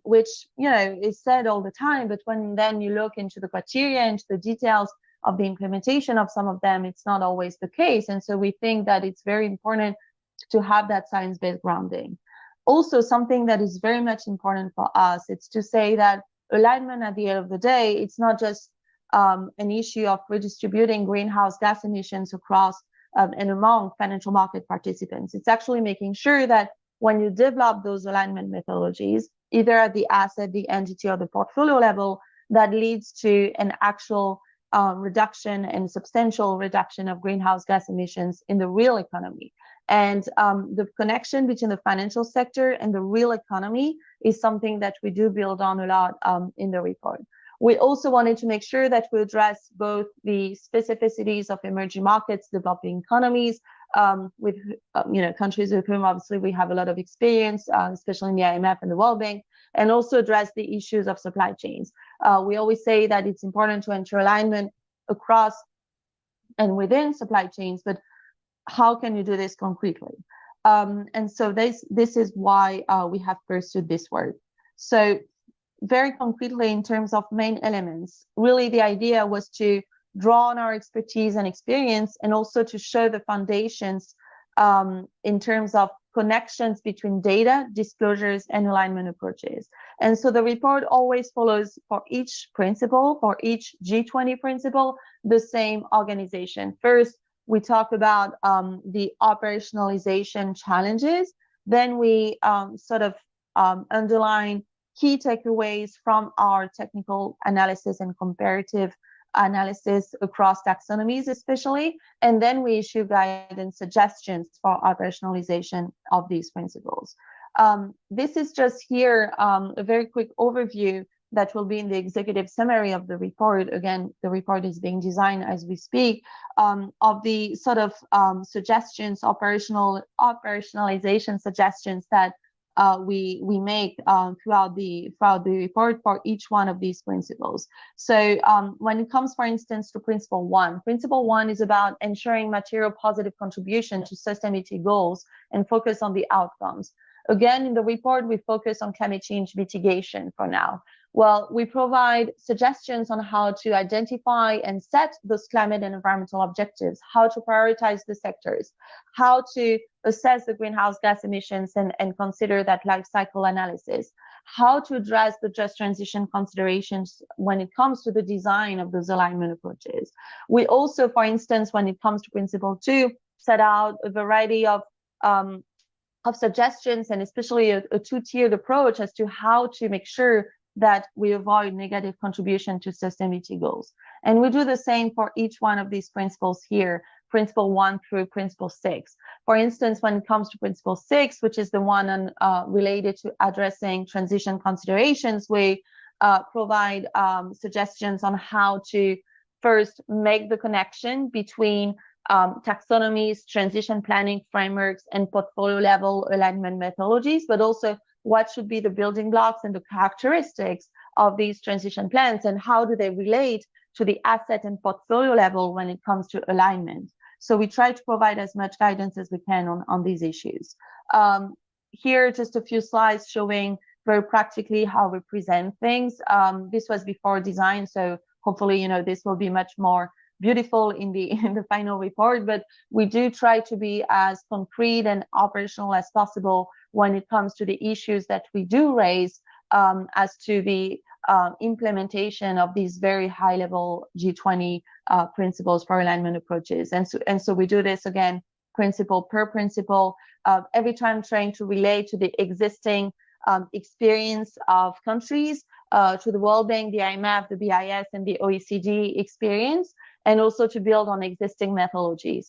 which, is said all the time, but when then you look into the criteria, into the details of the implementation of some of them, it's not always the case. And so we think that it's very important to have that science-based grounding. Also, something that is very much important for us, it's to say that alignment at the end of the day, it's not just an issue of redistributing greenhouse gas emissions across and among financial market participants. It's actually making sure that when you develop those alignment methodologies, either at the asset, the entity, or the portfolio level, that leads to an actual reduction and substantial reduction of greenhouse gas emissions in the real economy. And the connection between the financial sector and the real economy is something that we do build on a lot in the report. We also wanted to make sure that we address both the specificities of emerging markets, developing economies, with countries with whom obviously we have a lot of experience, especially in the IMF and the World Bank, and also address the issues of supply chains. We always say that it's important to ensure alignment across and within supply chains, but how can you do this concretely? And so this is why we have pursued this work. So very concretely, in terms of main elements, really the idea was to draw on our expertise and experience, and also to show the foundations in terms of connections between data, disclosures, and alignment approaches. And so the report always follows, for each principle, for each G20 principle, the same organization. First, we talk about the operationalization challenges. Then we underline key takeaways from our technical analysis and comparative analysis across taxonomies especially, and then we issue guidance suggestions for operationalization of these principles. This is just here a very quick overview that will be in the executive summary of the report. Again, the report is being designed as we speak, of the suggestions, operationalization suggestions that we make throughout the report for each one of these principles. So when it comes, for instance, to principle one is about ensuring material positive contribution to sustainability goals and focus on the outcomes. Again, in the report, we focus on climate change mitigation for now. Well, we provide suggestions on how to identify and set those climate and environmental objectives, how to prioritize the sectors, how to assess the greenhouse gas emissions and consider that life cycle analysis, how to address the just transition considerations when it comes to the design of those alignment approaches. We also, for instance, when it comes to principle 2, set out a variety of suggestions, and especially a two-tiered approach as to how to make sure that we avoid negative contribution to sustainability goals. And we do the same for each one of these principles here, principle 1 through principle 6. For instance, when it comes to principle 6, which is the one related to addressing transition considerations, we provide suggestions on how to first make the connection between taxonomies, transition planning frameworks, and portfolio level alignment methodologies, but also what should be the building blocks and the characteristics of these transition plans, and how do they relate to the asset and portfolio level when it comes to alignment. So we try to provide as much guidance as we can on these issues. Here, just a few slides showing very practically how we present things. This was before design, so hopefully, this will be much more beautiful in the in the final report, but we do try to be as concrete and operational as possible when it comes to the issues that we do raise, as to the implementation of these very high-level G20 principles for alignment approaches. And so we do this again, principle per principle, every time trying to relate to the existing experience of countries, to the World Bank, the IMF, the BIS, and the OECD experience, and also to build on existing methodologies.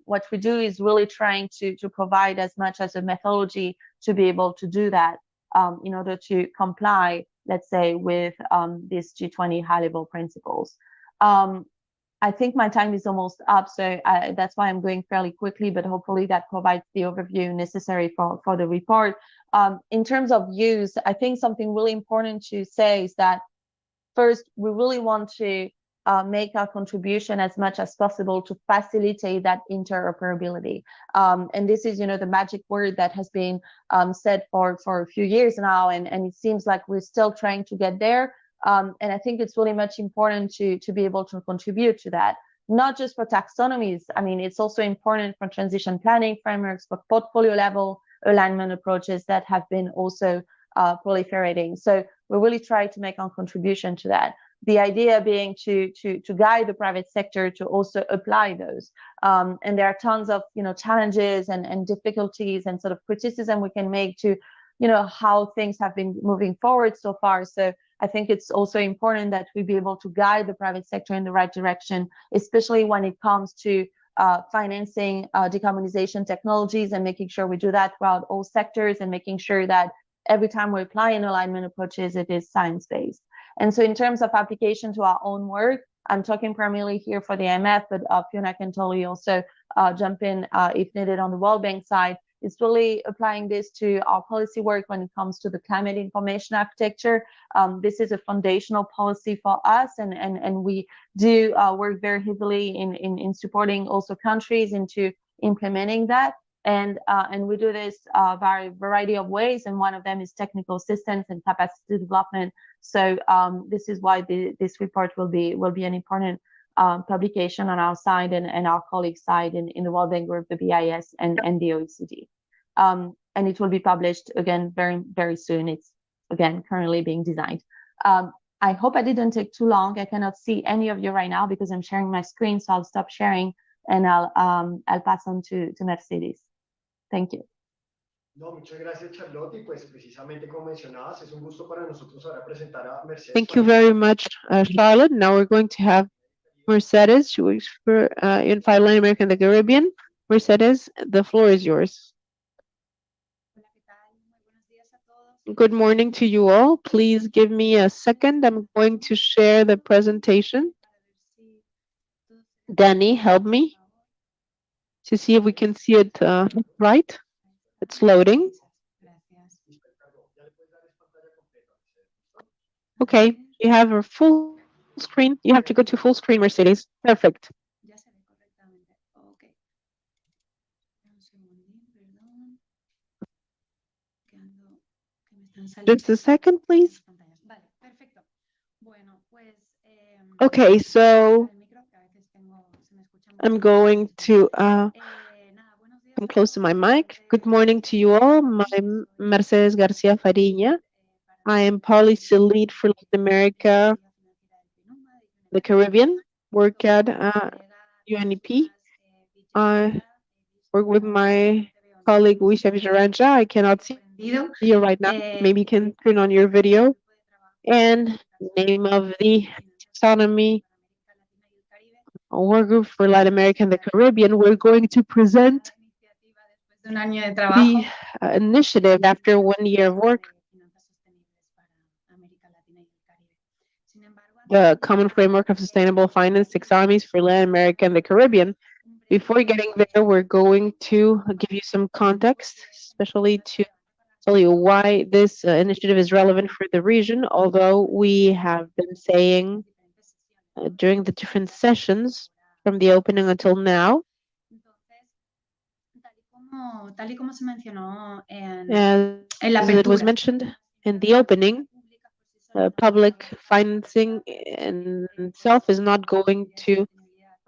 What we do is really trying to provide as much as a methodology to be able to do that, in order to comply, let's say, with these G20 high-level principles. I think my time is almost up, so that's why I'm going fairly quickly, but hopefully that provides the overview necessary for the report. In terms of use, I think something really important to say is that, first, we really want to make our contribution as much as possible to facilitate that interoperability. And this is, the magic word that has been said for a few years now, and it seems like we're still trying to get there. And I think it's really much important to be able to contribute to that, not just for taxonomies. I mean, it's also important for transition planning frameworks, for portfolio level alignment approaches that have been also proliferating. So we really try to make our contribution to that. The idea being to guide the private sector to also apply those. And there are tons of challenges and difficulties and sort of criticism we can make to how things have been moving forward so far. So I think it's also important that we be able to guide the private sector in the right direction, especially when it comes to financing decarbonization technologies, and making sure we do that throughout all sectors, and making sure that every time we apply an alignment approaches, it is science-based. And so in terms of application to our own work, I'm talking primarily here for the IMF, but Fiona can totally also jump in if needed on the World Bank side. It's really applying this to our policy work when it comes to the climate information architecture. This is a foundational policy for us, and we do work very heavily in supporting also countries into implementing that. And we do this by a variety of ways, and one of them is technical assistance and capacity development. So this is why this report will be an important publication on our side and our colleagues' side in the World Bank Group, the BIS, and the OECD. And it will be published again very, very soon. It's again currently being designed. I hope I didn't take too long. I cannot see any of you right now because I'm sharing my screen, so I'll stop sharing and I'll pass on to Mercedes. Thank you. No, muchas gracias, Charlotte. Y pues precisamente como mencionabas, es un gusto para nosotros ahora presentar a Mercedes. Thank you very much, Charlotte. Now we're going to have Mercedes. She works for in Latin America and the Caribbean. Mercedes, the floor is yours. Good morning to you all. Please give me a second. I'm going to share the presentation. Danny, help me to see if we can see it right. It's loading. Okay, you have a full screen. You have to go to full screen, Mercedes. Perfect. Just a second, please. Okay, so I'm going to come close to my mic. Good morning to you all. I'm Mercedes Garcia Fariña. I am policy lead for Latin America, the Caribbean, work at UNEP. I work with my colleague Wisha Villaranja. I cannot see you right now. Maybe you can turn on your video. And name of the taxonomy work group for Latin America and the Caribbean. We're going to present the initiative after 1 year of work. The Common Framework of Sustainable Finance Taxonomies for Latin America and the Caribbean. Before getting there, we're going to give you some context, especially to tell you why this initiative is relevant for the region, although we have been saying during the different sessions from the opening until now. As it was mentioned in the opening, public financing in itself is not going to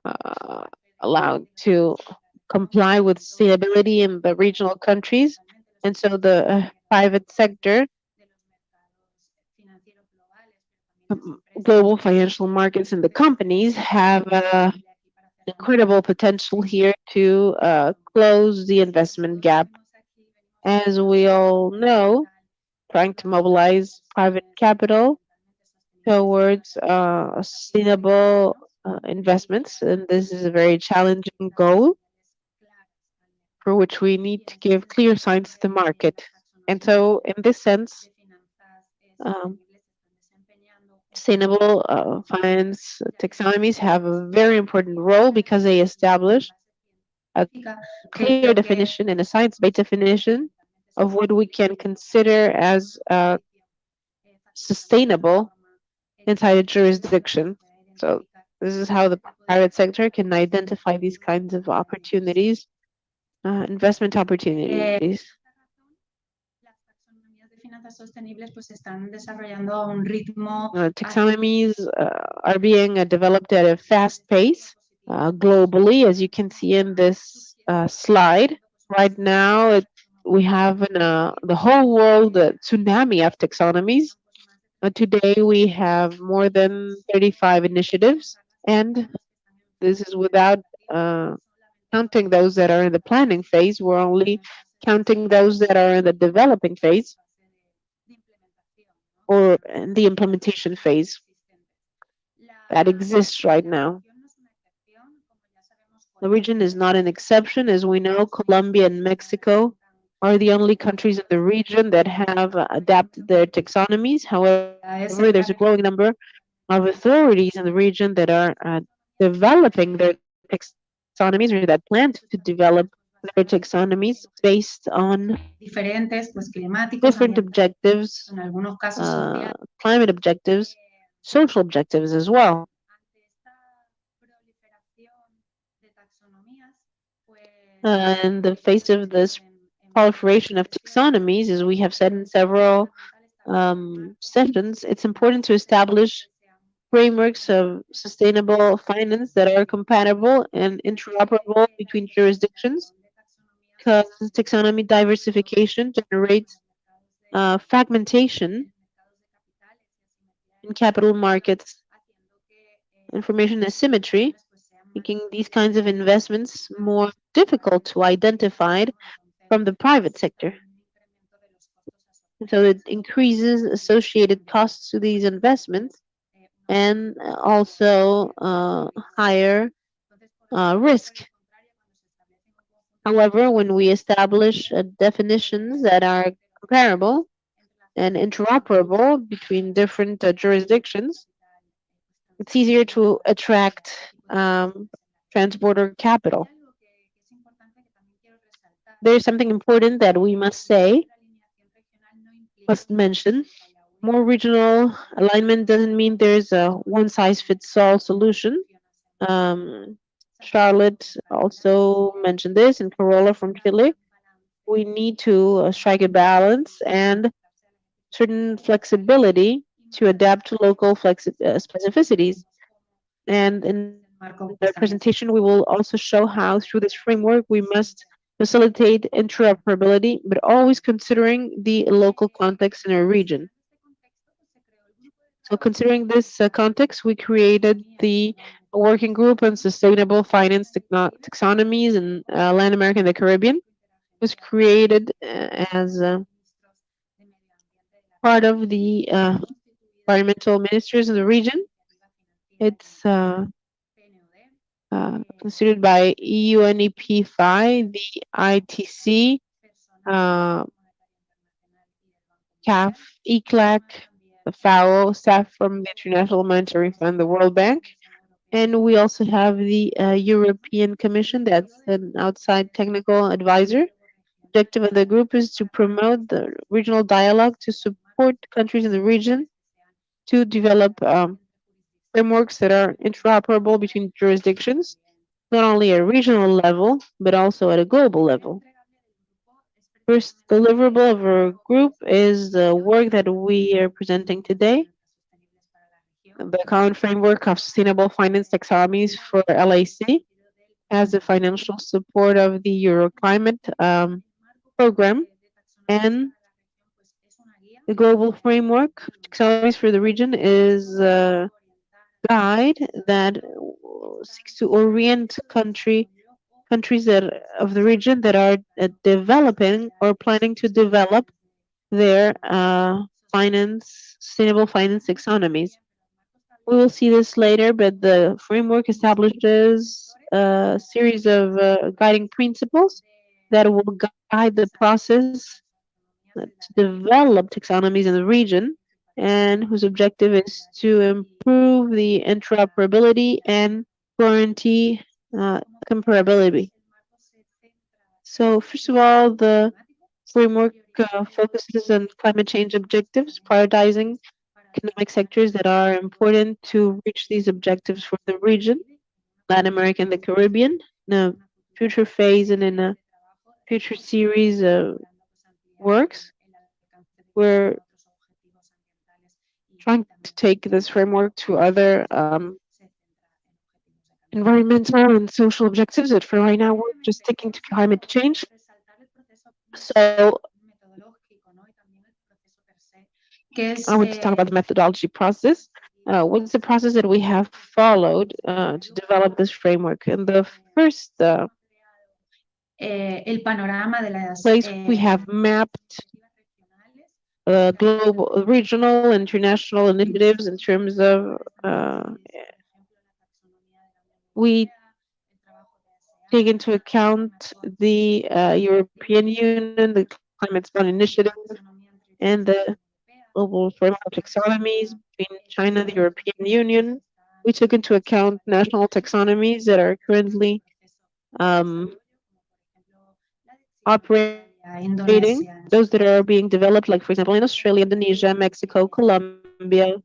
uh, allowed to comply with sustainability in the regional countries. And so the private sector, global financial markets, and the companies have incredible potential here to close the investment gap. As we all know, trying to mobilize private capital towards sustainable investments, and this is a very challenging goal for which we need to give clear signs to the market. And so, in this sense, um, sustainable finance taxonomies have a very important role because they establish a clear definition and a science-based definition of what we can consider as sustainable inside a jurisdiction. So this is how the private sector can identify these kinds of opportunities, investment opportunities. Taxonomies are being developed at a fast pace globally, as you can see in this slide. Right now, we have the whole world tsunami of taxonomies. Today, we have more than 35 initiatives, and this is without uh, counting those that are in the planning phase. We're only counting those that are in the developing phase or in the implementation phase that exists right now. The region is not an exception. As we know, Colombia and Mexico are the only countries in the region that have adapted their taxonomies. However, there's a growing number of authorities in the region that are developing their taxonomies or that plan to develop their taxonomies based on different objectives, climate objectives, social objectives as well. In the face of this proliferation of taxonomies, as we have said in several sessions, it's important to establish frameworks of sustainable finance that are compatible and interoperable between jurisdictions, because taxonomy diversification generates fragmentation in capital markets, information asymmetry, making these kinds of investments more difficult to identify from the private sector. And so it increases associated costs to these investments and also higher risk. However, when we establish definitions that are comparable and interoperable between different jurisdictions, it's easier to attract transborder capital. There's something important that we must say, must mention. More regional alignment doesn't mean there's a one size fits all solution. Um, Charlotte also mentioned this, and Corolla from Chile. We need to strike a balance and certain flexibility to adapt to local specificities. And in the presentation, we will also show how, through this framework, we must facilitate interoperability, but always considering the local context in our region. So, considering this context, we created the working group on sustainable finance taxonomies in Latin America and the Caribbean. It was created as part of the environmental ministers in the region. It's considered by UNEP5, the ITC, uh, CAF, ECLAC, the FAO, staff from the International Monetary Fund, the World Bank. And we also have the European Commission, that's an outside technical advisor. Objective of the group is to promote the regional dialogue to support countries in the region to develop frameworks that are interoperable between jurisdictions, not only at a regional level, but also at a global level. First deliverable of our group is the work that we are presenting today. the common framework of sustainable finance taxonomies for LAC has the financial support of the Euro Climate program and the global framework taxonomies for the region is a guide that seeks to orient countries that of the region that are developing or planning to develop their sustainable finance taxonomies. We will see this later, but the framework establishes a series of guiding principles that will guide the process to develop taxonomies in the region, and whose objective is to improve the interoperability and guarantee comparability. So, first of all, the framework focuses on climate change objectives, prioritizing economic sectors that are important to reach these objectives for the region, Latin America and the Caribbean, in a future phase and in a future series of works. We're trying to take this framework to other environmental and social objectives, but for right now, we're just sticking to climate change. So I want to talk about the methodology process. What's the process that we have followed to develop this framework? In the first place, we have mapped global, regional, international initiatives in terms of we take into account the European Union, the Climate Smart Initiative, and the global framework taxonomies between China and the European Union. We took into account national taxonomies that are currently um, operating, those that are being developed, like, for example, in Australia, Indonesia, Mexico, Colombia,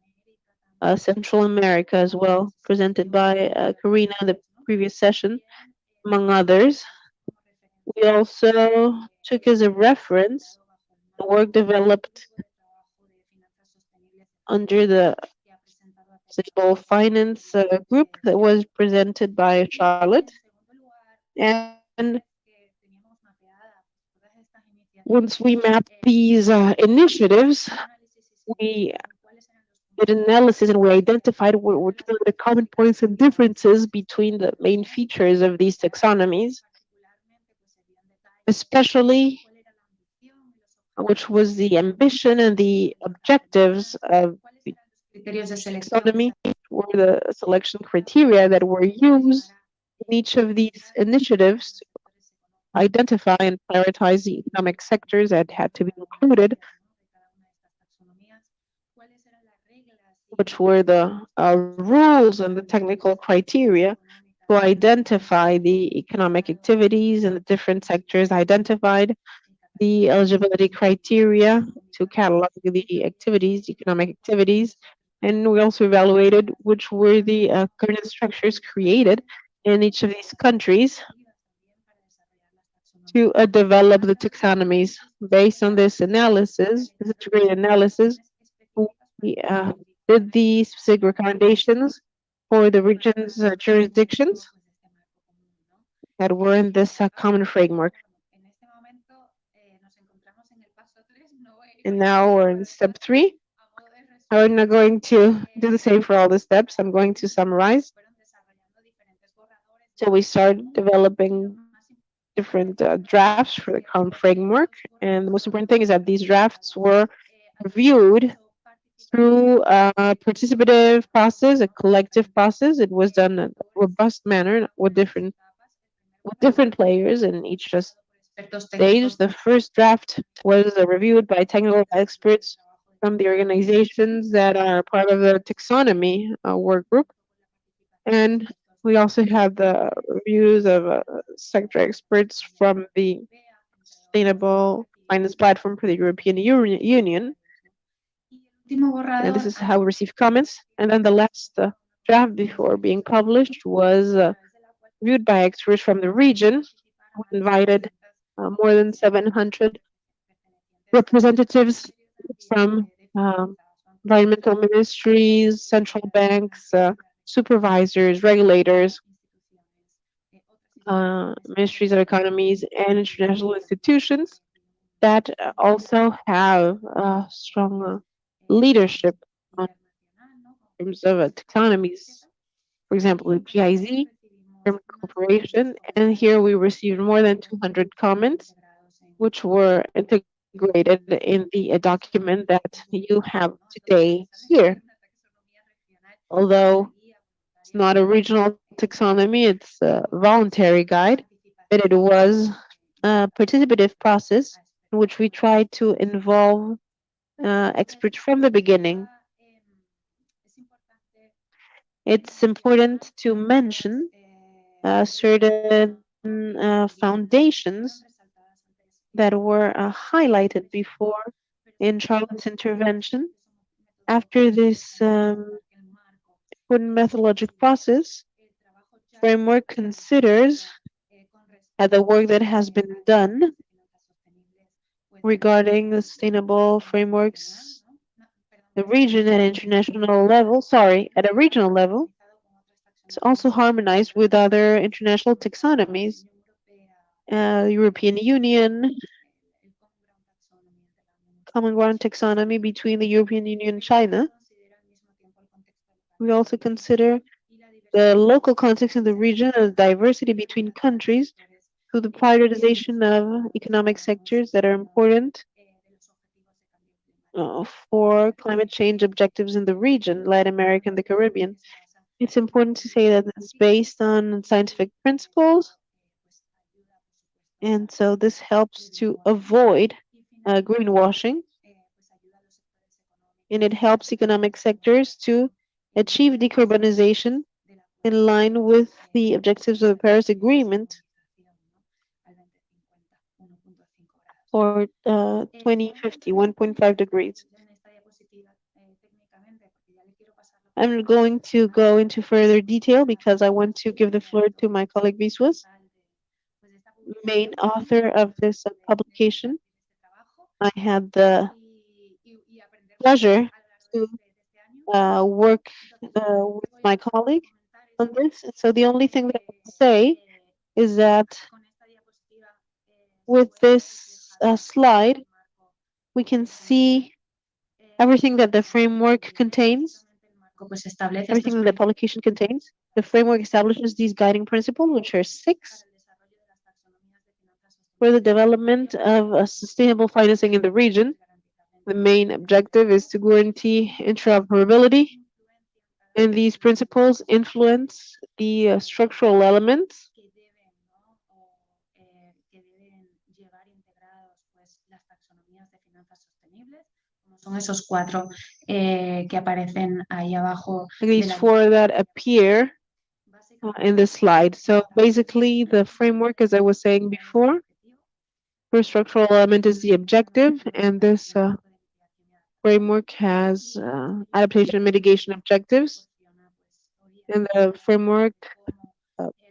Central America as well, presented by Karina in the previous session, among others. We also took as a reference the work developed under the Sustainable Finance group that was presented by Charlotte. And once we mapped these initiatives, we did an analysis and we identified what were the common points and differences between the main features of these taxonomies, especially which was the ambition and the objectives of the taxonomy, were the selection criteria that were used in each of these initiatives to identify and prioritize the economic sectors that had to be included, which were the rules and the technical criteria to identify the economic activities in the different sectors, identified the eligibility criteria to catalog the activities, economic activities, and we also evaluated which were the governance structures created in each of these countries to develop the taxonomies. Based on this analysis, this integrated analysis, we did the specific recommendations for the region's jurisdictions that were in this common framework. And now we're in step 3. I'm not going to do the same for all the steps. I'm going to summarize. So we started developing different drafts for the common framework. And the most important thing is that these drafts were reviewed through a participative process, a collective process. It was done in a robust manner with different players in each stage. The first draft was reviewed by technical experts from the organizations that are part of the taxonomy work group. And we also have the reviews of sector experts from the Sustainable Finance Platform for the European Union. And this is how we receive comments. And then the last draft before being published was reviewed by experts from the region. We invited more than 700 representatives from environmental ministries, central banks, supervisors, regulators, ministries of economies, and international institutions that also have strong leadership on terms of taxonomies. For example, the GIZ, German Corporation, and here we received more than 200 comments, which were integrated in the document that you have today here. Although it's not a regional taxonomy, it's a voluntary guide, but it was a participative process in which we tried to involve experts from the beginning. It's important to mention certain foundations that were highlighted before in Charlotte's intervention. After this important methodologic process, framework considers the work that has been done regarding the sustainable frameworks, the region at international level, sorry, at a regional level. It's also harmonized with other international taxonomies, European Union, common ground taxonomy between the European Union and China. We also consider the local context in the region and the diversity between countries through the prioritization of economic sectors that are important for climate change objectives in the region, Latin America and the Caribbean. It's important to say that it's based on scientific principles, and so this helps to avoid greenwashing, and it helps economic sectors to achieve decarbonization in line with the objectives of the Paris Agreement for 2050, 1.5 degrees. I'm going to go into further detail because I want to give the floor to my colleague Viswas, main author of this publication. I had the pleasure to work with my colleague on this. So the only thing that I can say is that with this slide, we can see everything that the framework contains, everything that the publication contains. The framework establishes these guiding principles, which are 6 for the development of sustainable financing in the region. The main objective is to guarantee interoperability, and these principles influence the structural elements Son esos cuatro que aparecen ahí abajo. these 4 that appear in this slide. So basically, the framework, as I was saying before, first structural element is the objective, and this framework has adaptation and mitigation objectives. And the framework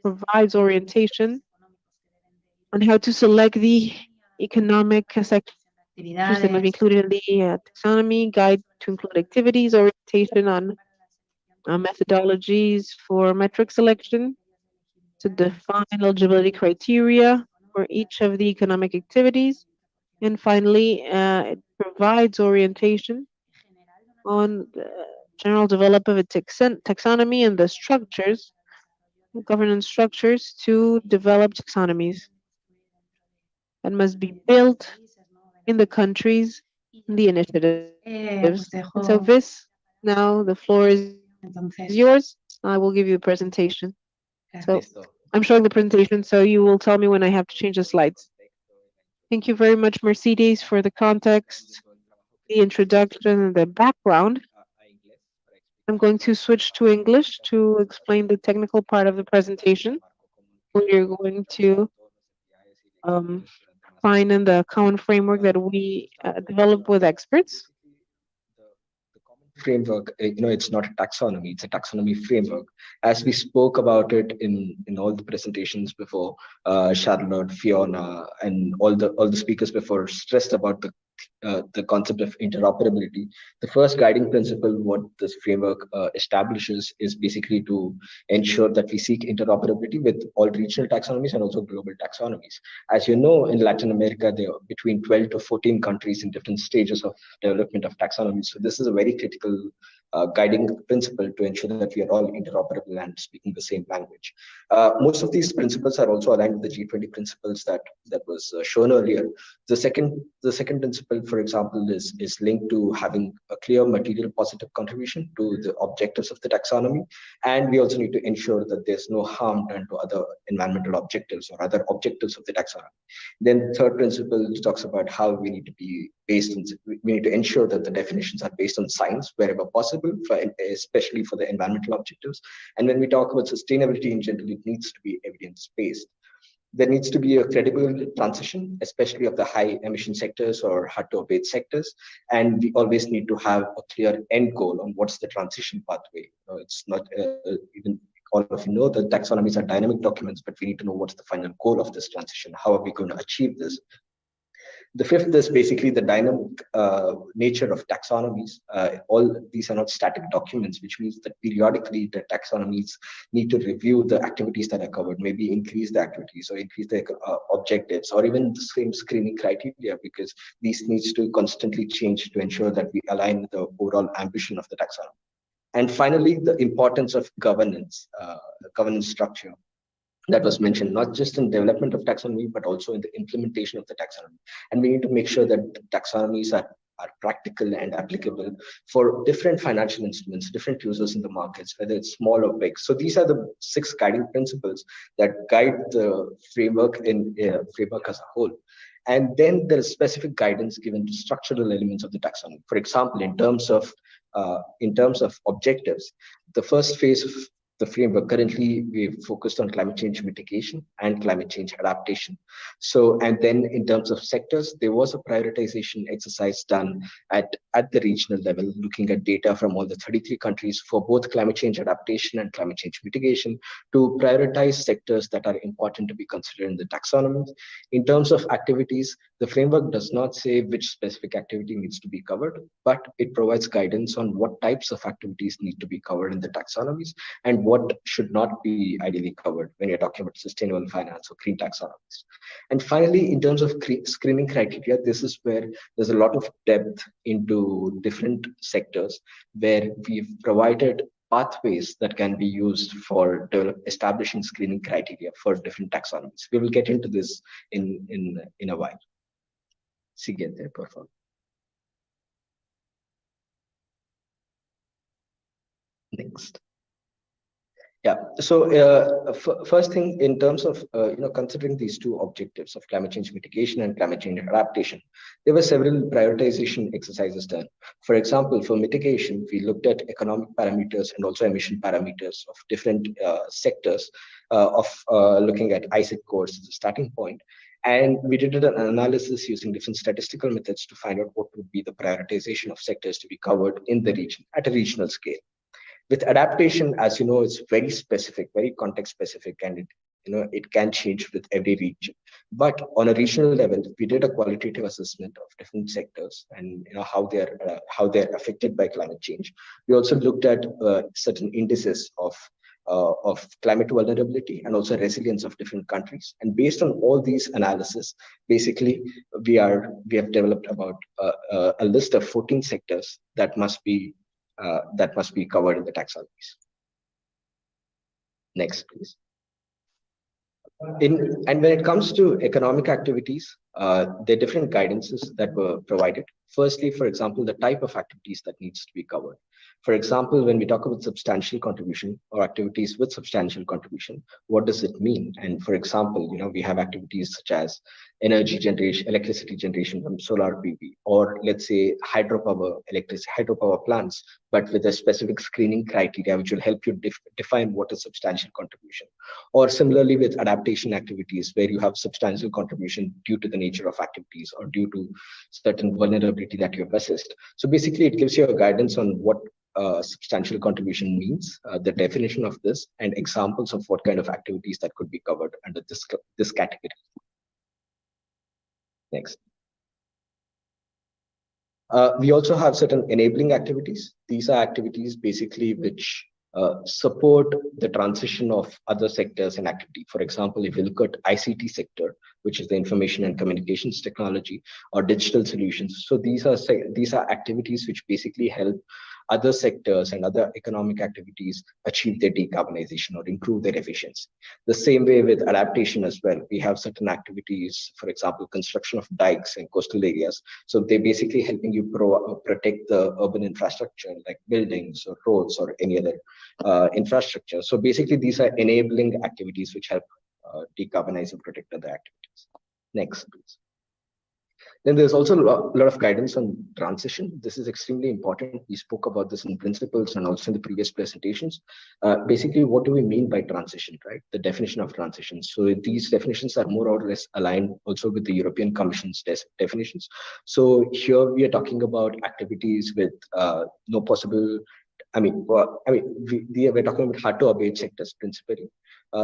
provides orientation on how to select the economic sectors that must be included in the taxonomy, guide to include activities, orientation on methodologies for metric selection, to define eligibility criteria for each of the economic activities, and finally, it provides orientation on the general development of a taxonomy and the structures, the governance structures to develop taxonomies that must be built in the countries and the initiatives. And so this, now the floor is yours. I will give you the presentation. So I'm showing the presentation, so you will tell me when I have to change the slides. Thank you very much, Mercedes, for the context, the introduction, and the background. I'm going to switch to English to explain the technical part of the presentation. We're going to find in the common framework that we develop with experts. Framework, it's not a taxonomy, it's a taxonomy framework. As we spoke about it in all the presentations before, Charlotte, Fiona, and all the speakers before stressed about the the concept of interoperability. The first guiding principle, what this framework establishes, is basically to ensure that we seek interoperability with all regional taxonomies and also global taxonomies. As you know, in Latin America, there are between 12 to 14 countries in different stages of development of taxonomies. So this is a very critical guiding principle to ensure that we are all interoperable and speaking the same language. Most of these principles are also aligned with the G20 principles that was shown earlier. The second principle, for example, is linked to having a clear material positive contribution to the objectives of the taxonomy, and we also need to ensure that there's no harm done to other environmental objectives or other objectives of the taxonomy. Then third principle talks about how we need to be based on, we need to ensure that the definitions are based on science wherever possible, especially for the environmental objectives. And when we talk about sustainability in general, it needs to be evidence-based. There needs to be a credible transition, especially of the high emission sectors or hard to abate sectors. And we always need to have a clear end goal on what's the transition pathway. It's not even all of you know that taxonomies are dynamic documents, but we need to know what's the final goal of this transition. How are we going to achieve this? The fifth is basically the dynamic nature of taxonomies. All these are not static documents, which means that periodically the taxonomies need to review the activities that are covered, maybe increase the activities or increase the objectives or even the same screening criteria, because these needs to constantly change to ensure that we align with the overall ambition of the taxonomy. And finally, the importance of governance, governance structure that was mentioned, not just in development of taxonomy, but also in the implementation of the taxonomy. And we need to make sure that taxonomies are practical and applicable for different financial instruments, different users in the markets, whether it's small or big. So these are the 6 guiding principles that guide the framework framework as a whole. And then there is specific guidance given to structural elements of the taxonomy. For example, in terms of objectives, the first phase of the framework, currently we've focused on climate change mitigation and climate change adaptation. So, and then in terms of sectors, there was a prioritization exercise done at the regional level, looking at data from all the 33 countries for both climate change adaptation and climate change mitigation to prioritize sectors that are important to be considered in the taxonomy. In terms of activities, the framework does not say which specific activity needs to be covered, but it provides guidance on what types of activities need to be covered in the taxonomies and what should not be ideally covered when you're talking about sustainable finance or green taxonomies. And finally, in terms of screening criteria, this is where there's a lot of depth into different sectors where we've provided pathways that can be used for establishing screening criteria for different taxonomies. We will get into this in a while. Siguiente, por favor. Next. Yeah. So first thing, in terms of considering these 2 objectives of climate change mitigation and climate change adaptation, there were several prioritization exercises done. For example, for mitigation, we looked at economic parameters and also emission parameters of different sectors looking at ISIC cores as a starting point. And we did an analysis using different statistical methods to find out what would be the prioritization of sectors to be covered in the region at a regional scale. With adaptation, as you know, it's very specific, very context specific, and it can change with every region. But on a regional level, we did a qualitative assessment of different sectors and how they're affected by climate change. We also looked at certain indices of climate vulnerability and also resilience of different countries. And based on all these analysis, basically we have developed about a list of 14 sectors that must be covered in the taxonomies. Next, please. And when it comes to economic activities, there are different guidances that were provided. Firstly, for example, the type of activities that needs to be covered. For example, when we talk about substantial contribution or activities with substantial contribution, what does it mean? And for example, we have activities such as energy generation, electricity generation from solar PV, or let's say hydropower plants, but with a specific screening criteria, which will help you define what is substantial contribution. Or similarly with adaptation activities, where you have substantial contribution due to the nature of activities or due to certain vulnerability that you have assessed. So basically, it gives you a guidance on what substantial contribution means, the definition of this, and examples of what kind of activities that could be covered under this category. Next. We also have certain enabling activities. These are activities basically which support the transition of other sectors and activity. For example, if you look at ICT sector, which is the information and communications technology, or digital solutions. So these are activities which basically help other sectors and other economic activities achieve their decarbonization or improve their efficiency. The same way with adaptation as well. We have certain activities, for example, construction of dikes in coastal areas. So they're basically helping you protect the urban infrastructure like buildings or roads or any other infrastructure. So basically, these are enabling activities which help decarbonize and protect other activities. Next, please. Then there's also a lot of guidance on transition. This is extremely important. We spoke about this in principles and also in the previous presentations. Basically, what do we mean by transition, right? The definition of transition. So these definitions are more or less aligned also with the European Commission's definitions. So here we are talking about activities with no possible, we're talking about hard to abate sectors principally.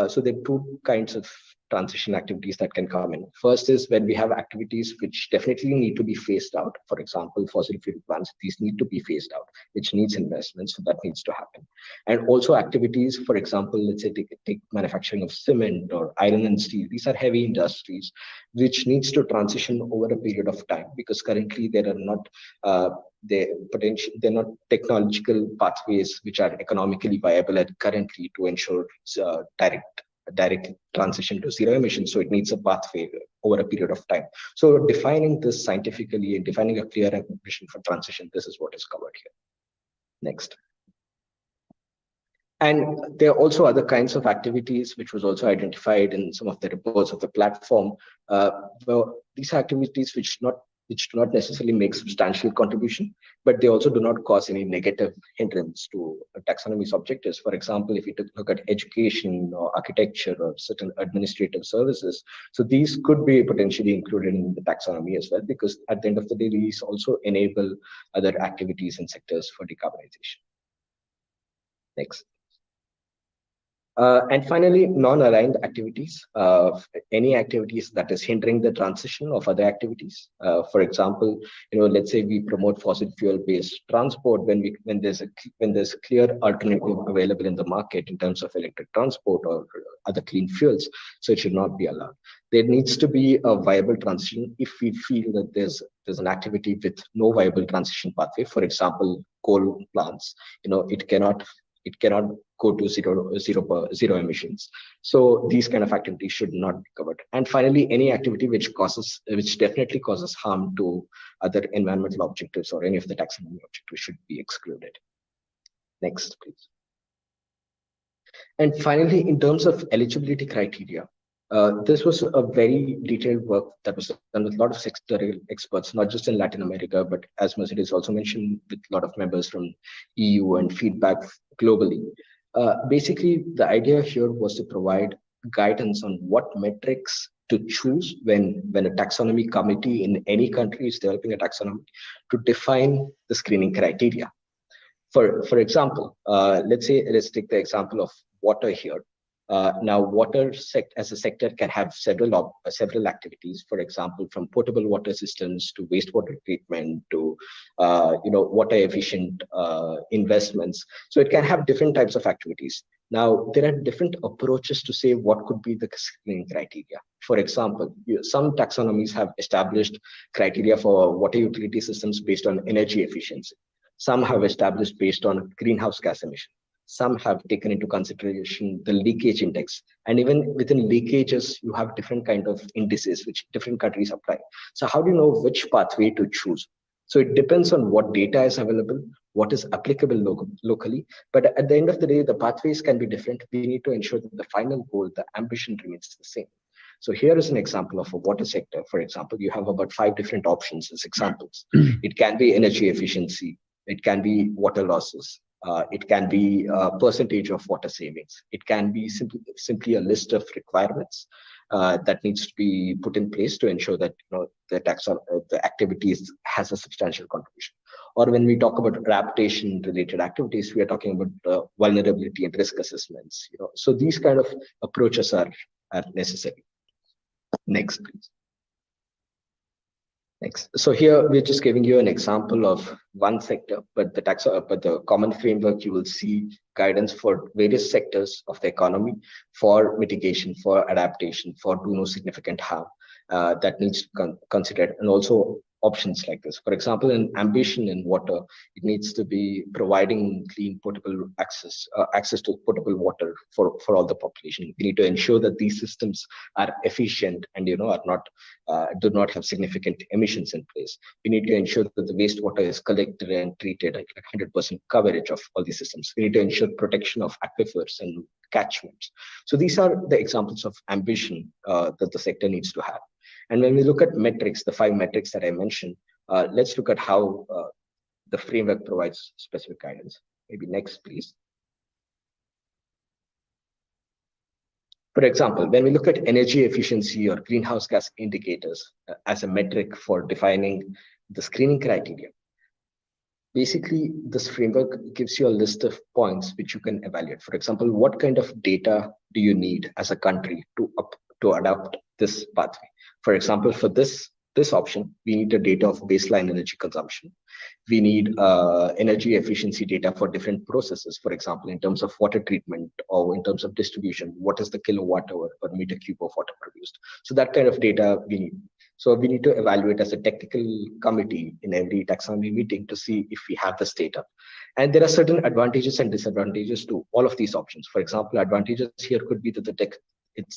So there are two kinds of transition activities that can come in. First is when we have activities which definitely need to be phased out. For example, fossil fuel plants, these need to be phased out, which needs investments, so that needs to happen. And also activities, for example, let's say take manufacturing of cement or iron and steel. These are heavy industries, which needs to transition over a period of time, because currently there are not they're not technological pathways which are economically viable at currently to ensure direct transition to zero emissions. So it needs a pathway over a period of time. So defining this scientifically and defining a clear vision for transition, this is what is covered here. Next. And there are also other kinds of activities which was also identified in some of the reports of the platform. Well, these are activities which do not necessarily make substantial contribution, but they also do not cause any negative hindrance to taxonomy's objectives. For example, if you look at education or architecture or certain administrative services, so these could be potentially included in the taxonomy as well, because at the end of the day, these also enable other activities and sectors for decarbonization. Next. And finally, non-aligned activities, any activities that is hindering the transition of other activities. For example, let's say we promote fossil fuel-based transport when there's a clear alternative available in the market in terms of electric transport or other clean fuels, so it should not be allowed. There needs to be a viable transition if we feel that there's an activity with no viable transition pathway. For example, coal plants, it cannot go to zero emissions. So these kind of activities should not be covered. And finally, any activity which definitely causes harm to other environmental objectives or any of the taxonomy objectives should be excluded. Next, please. And finally, in terms of eligibility criteria, this was a very detailed work that was done with a lot of sectoral experts, not just in Latin America, but as Mercedes also mentioned, with a lot of members from EU and feedback globally. Basically, the idea here was to provide guidance on what metrics to choose when a taxonomy committee in any country is developing a taxonomy to define the screening criteria. For example, let's take the example of water here. Now, water as a sector can have several activities. For example, from potable water systems to wastewater treatment to water efficient investments. So it can have different types of activities. Now, there are different approaches to say what could be the screening criteria. For example, some taxonomies have established criteria for water utility systems based on energy efficiency. Some have established based on greenhouse gas emission. Some have taken into consideration the leakage index. And even within leakages, you have different kind of indices which different countries apply. So how do you know which pathway to choose? So it depends on what data is available, what is applicable locally. But at the end of the day, the pathways can be different. We need to ensure that the final goal, the ambition remains the same. So here is an example of a water sector. For example, you have about 5 different options as examples. It can be energy efficiency. It can be water losses. It can be a percentage of water savings. It can be simply a list of requirements that needs to be put in place to ensure that the activities has a substantial contribution. Or when we talk about adaptation related activities, we are talking about vulnerability and risk assessments. So these kind of approaches are necessary. Next, please. Next. So here we're just giving you an example of one sector, but the common framework, you will see guidance for various sectors of the economy for mitigation, for adaptation, for do no significant harm that needs to be considered, and also options like this. For example, in ambition in water, it needs to be providing clean potable access to potable water for all the population. We need to ensure that these systems are efficient and are not do not have significant emissions in place. We need to ensure that the wastewater is collected and treated at 100% coverage of all these systems. We need to ensure protection of aquifers and catchments. So these are the examples of ambition that the sector needs to have. And when we look at metrics, the 5 metrics that I mentioned, let's look at how the framework provides specific guidance. Maybe next, please. For example, when we look at energy efficiency or greenhouse gas indicators as a metric for defining the screening criteria, basically this framework gives you a list of points which you can evaluate. For example, what kind of data do you need as a country to adopt this pathway? For example, for this option, we need the data of baseline energy consumption. We need energy efficiency data for different processes. For example, in terms of water treatment or in terms of distribution, what is the kilowatt hour per meter cube of water produced? So that kind of data we need. So we need to evaluate as a technical committee in every taxonomy meeting to see if we have this data. And there are certain advantages and disadvantages to all of these options. For example, advantages here could be that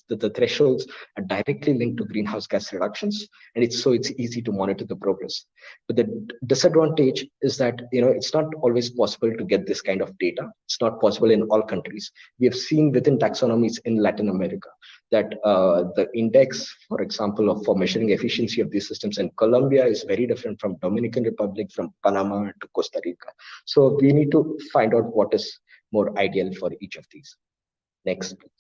the thresholds are directly linked to greenhouse gas reductions, and it's easy to monitor the progress. But the disadvantage is that it's not always possible to get this kind of data. It's not possible in all countries. We have seen within taxonomies in Latin America that the index, for example, for measuring efficiency of these systems in Colombia is very different from Dominican Republic, from Panama to Costa Rica. So we need to find out what is more ideal for each of these. Next, please.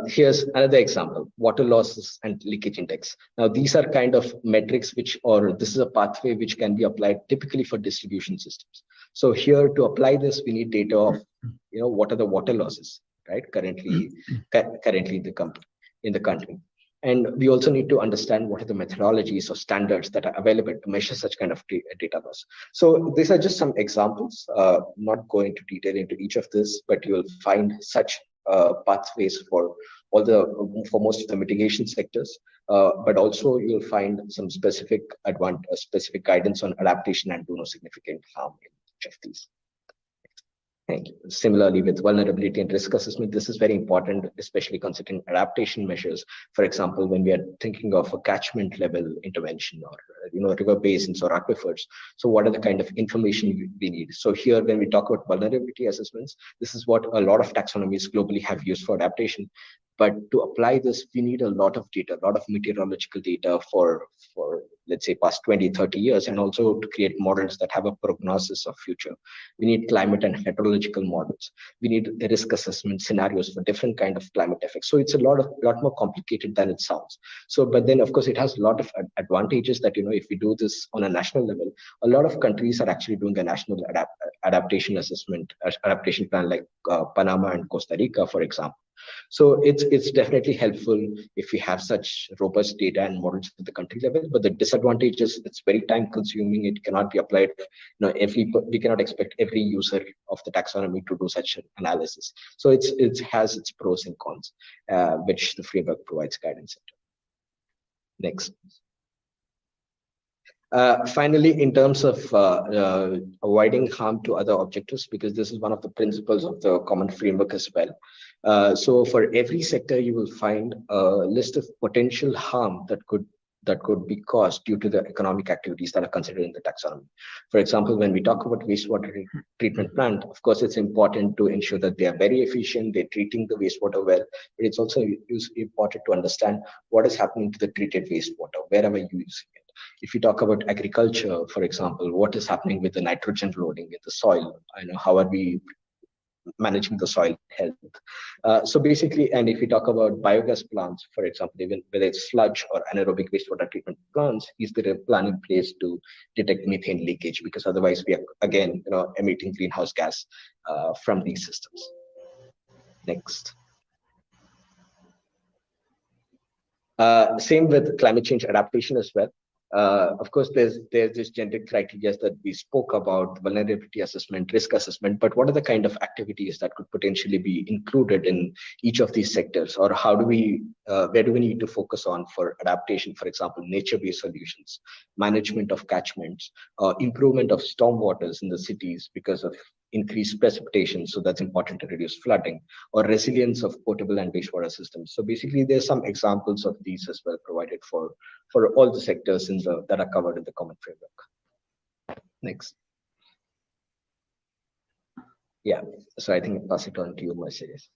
Here's another example, water losses and leakage index. Now, these are kind of metrics this is a pathway which can be applied typically for distribution systems. So here to apply this, we need data of, what are the water losses, right? Currently in the country. And we also need to understand what are the methodologies or standards that are available to measure such kind of data loss. So these are just some examples, not going into detail into each of this, but you will find such pathways for most of the mitigation sectors, but also you'll find some specific guidance on adaptation and do no significant harm in each of these. Thank you. Similarly, with vulnerability and risk assessment, this is very important, especially considering adaptation measures. For example, when we are thinking of a catchment level intervention or river basins or aquifers. So what are the kind of information we need? So here, when we talk about vulnerability assessments, this is what a lot of taxonomies globally have used for adaptation. But to apply this, we need a lot of data, a lot of meteorological data for let's say past 20, 30 years, and also to create models that have a prognosis of future. We need climate and hydrological models. We need risk assessment scenarios for different kind of climate effects. So it's a lot more complicated than it sounds. So, but then of course it has a lot of advantages that, if we do this on a national level, a lot of countries are actually doing a national adaptation plan like Panama and Costa Rica, for example. So it's definitely helpful if we have such robust data and models at the country level. But the disadvantage is it's very time consuming. It cannot be applied. We cannot expect every user of the taxonomy to do such an analysis. So it has its pros and cons, which the framework provides guidance into. Next. Finally, in terms of avoiding harm to other objectives, because this is one of the principles of the common framework as well. So for every sector, you will find a list of potential harm that could be caused due to the economic activities that are considered in the taxonomy. For example, when we talk about wastewater treatment plant, of course, it's important to ensure that they are very efficient, they're treating the wastewater well, but it's also important to understand what is happening to the treated wastewater, wherever you use it. If you talk about agriculture, for example, what is happening with the nitrogen loading in the soil? How are we managing the soil health? So basically, and if we talk about biogas plants, for example, even whether it's sludge or anaerobic wastewater treatment plants, is there a plan in place to detect methane leakage? Because otherwise we are again, emitting greenhouse gas from these systems. Next. Same with climate change adaptation as well. Of course, there's this generic criteria that we spoke about, vulnerability assessment, risk assessment, but what are the kind of activities that could potentially be included in each of these sectors, or how do we, where do we need to focus on for adaptation? For example, nature-based solutions, management of catchments, improvement of stormwaters in the cities because of increased precipitation, so that's important to reduce flooding, or resilience of potable and wastewater systems. So basically, there's some examples of these as well provided for all the sectors in the that are covered in the common framework. Next. Yeah, so I think I'll pass it on to you, Mercedes.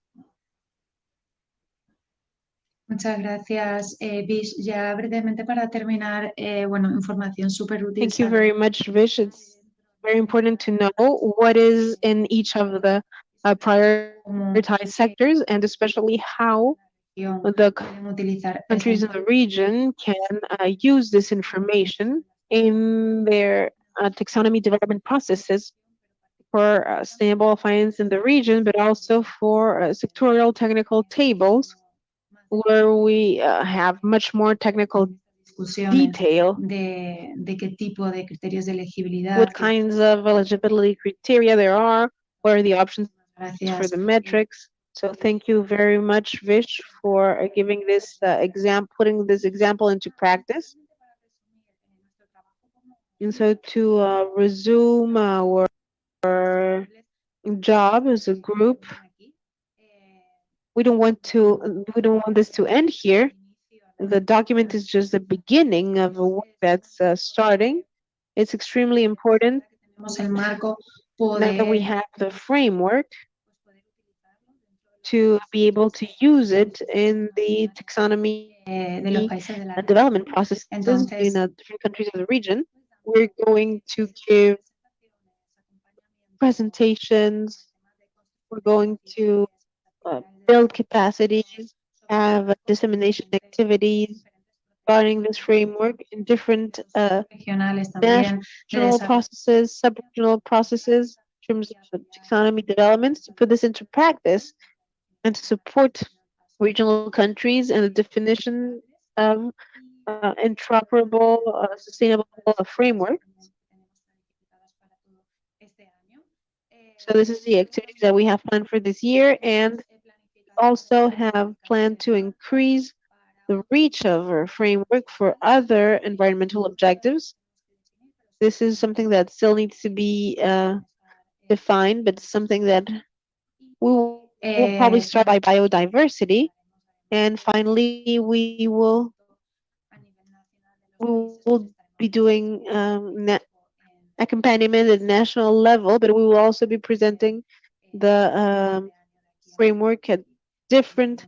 Muchas gracias, Vish. Ya brevemente para terminar, bueno, información súper útil. Thank you very much, Vish. It's very important to know what is in each of the prioritized sectors, and especially how the countries in the region can use this information in their taxonomy development processes for sustainable finance in the region, but also for sectorial technical tables where we have much more technical detail. De qué tipo de criterios de elegibilidad. What kinds of eligibility criteria there are, what are the options for the metrics. So thank you very much, Vish, for giving this example, putting this example into practice. And so to resume our job as a group, we don't want this to end here. The document is just the beginning of a work that's starting. It's extremely important now that we have the framework to be able to use it in the taxonomy development processes in different countries of the region. We're going to give presentations. We're going to build capacities, have dissemination activities regarding this framework in different national processes, sub-regional processes, in terms of taxonomy developments, to put this into practice and to support regional countries and the definition of interoperable, sustainable framework. So this is the activities that we have planned for this year, and also have planned to increase the reach of our framework for other environmental objectives. This is something that still needs to be defined, but something that we will probably start by biodiversity, and finally we will be doing accompaniment at national level, but we will also be presenting the framework at different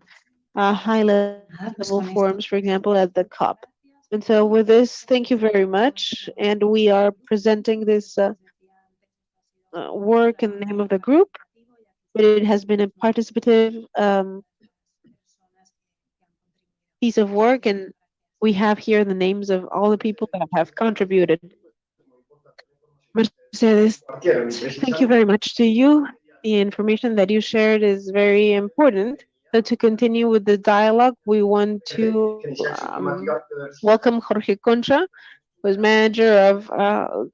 high-level forums, for example, at the COP. And so with this, thank you very much, and we are presenting this work in the name of the group, but it has been a participative piece of work, and we have here the names of all the people that have contributed. Mercedes, thank you very much to you. The information that you shared is very important. So to continue with the dialogue, we want to welcome Jorge Concha, who is manager of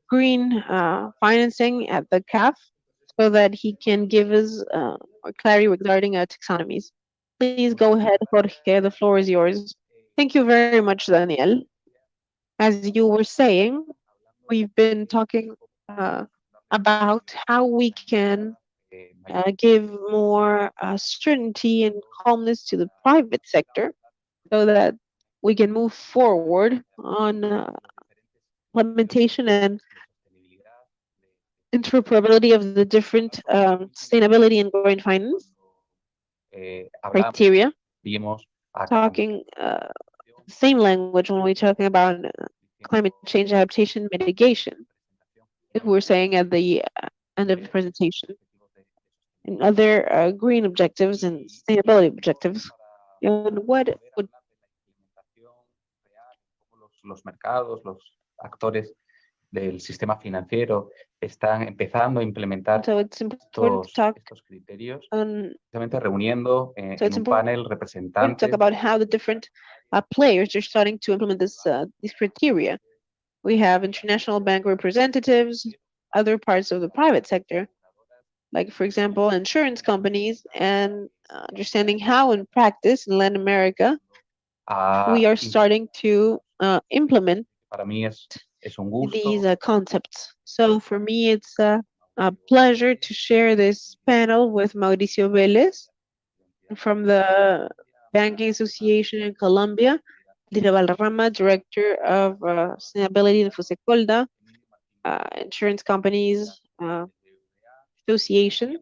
green financing at the CAF, so that he can give us clarity regarding taxonomies. Please go ahead, Jorge. The floor is yours. Thank you very much, Daniel. As you were saying, we've been talking about how we can give more certainty and calmness to the private sector so that we can move forward on implementation and interoperability of the different sustainability and green finance criteria. Talking same language when we're talking about climate change adaptation mitigation, as we were saying at the end of the presentation, and other green objectives and sustainability objectives. And what would del sistema financiero están empezando a implementar So it's important to talk estos criterios, on, precisamente reuniendo so en it's un panel important to talk representantes about how the different players are starting to implement these criteria. We have international bank representatives, other parts of the private sector, like, for example, insurance companies, and understanding how in practice in Latin America we are starting to implement para mí es un gusto. these concepts. So for me, it's a pleasure to share this panel with Mauricio Vélez from the Banking Association in Colombia, Lina Valderrama, Director of Sustainability in Fusecolda, Insurance Companies Association,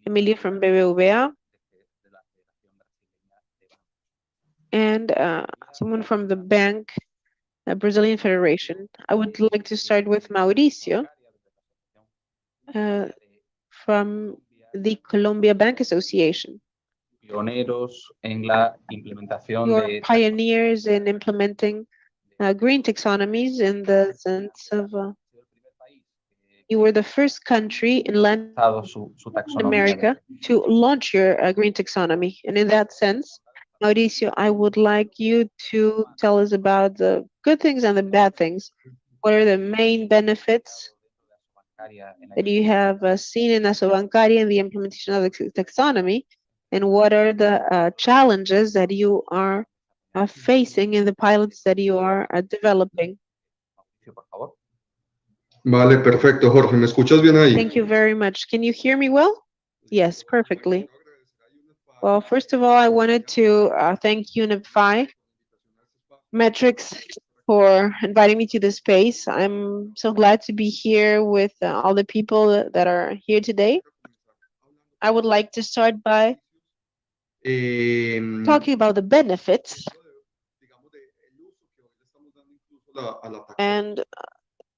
Emilio from BBVA, and someone from the bank, Brazilian Federation. I would like to start with Mauricio from the Colombia Bank Association. Pioneros en la implementación You're de pioneers in implementing green taxonomies in the sense of you were the first country in Latin su taxonomía. America to launch your green taxonomy. And in that sense, Mauricio, I would like you to tell us about the good things and the bad things. What are the main benefits that you have seen in Asobancaria in the implementation of the taxonomy? And what are the challenges that you are facing in the pilots that you are developing? Vale, perfecto, Jorge. ¿Me escuchas bien ahí? Thank you very much. Can you hear me well? Yes, perfectly. Well, first of all, I wanted to thank Unify Metrics for inviting me to this space. I'm so glad to be here with all the people that are here today. I would like to start by talking about the benefits and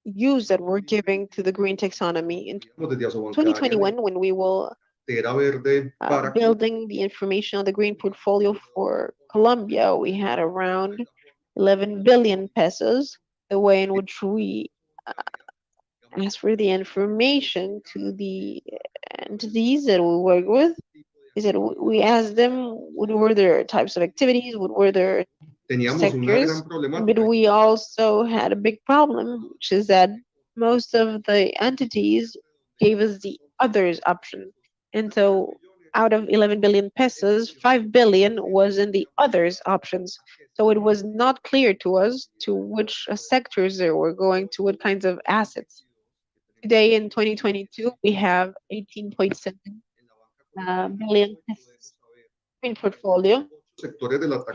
use that we're giving to the green taxonomy. In 2021, when we will building the information on the green portfolio for Colombia, we had around 11 billion pesos. The way in which we ask for the information to the entities that we work with is that we ask them what were their types of activities, what were their sectors, but we also had a big problem, which is that most of the entities gave us the others option. And so out of 11 billion pesos, 5 billion was in the others options. So it was not clear to us to which sectors they were going to, what kinds of assets. Today in 2022, we have 18.7 billion pesos in portfolio.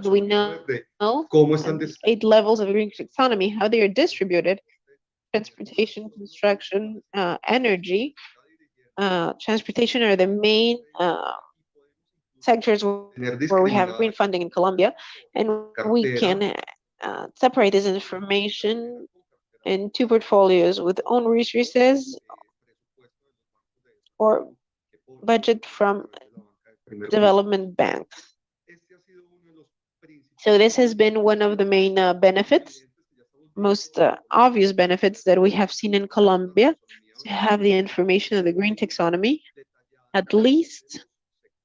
We know the 8 levels of green taxonomy, how they are distributed: transportation, construction, energy. Transportation are the main sectors where we have green funding in Colombia, and we can separate this information in 2 portfolios with own resources or budget from development banks. So this has been one of the main benefits, most obvious benefits that we have seen in Colombia, to have the information of the green taxonomy, at least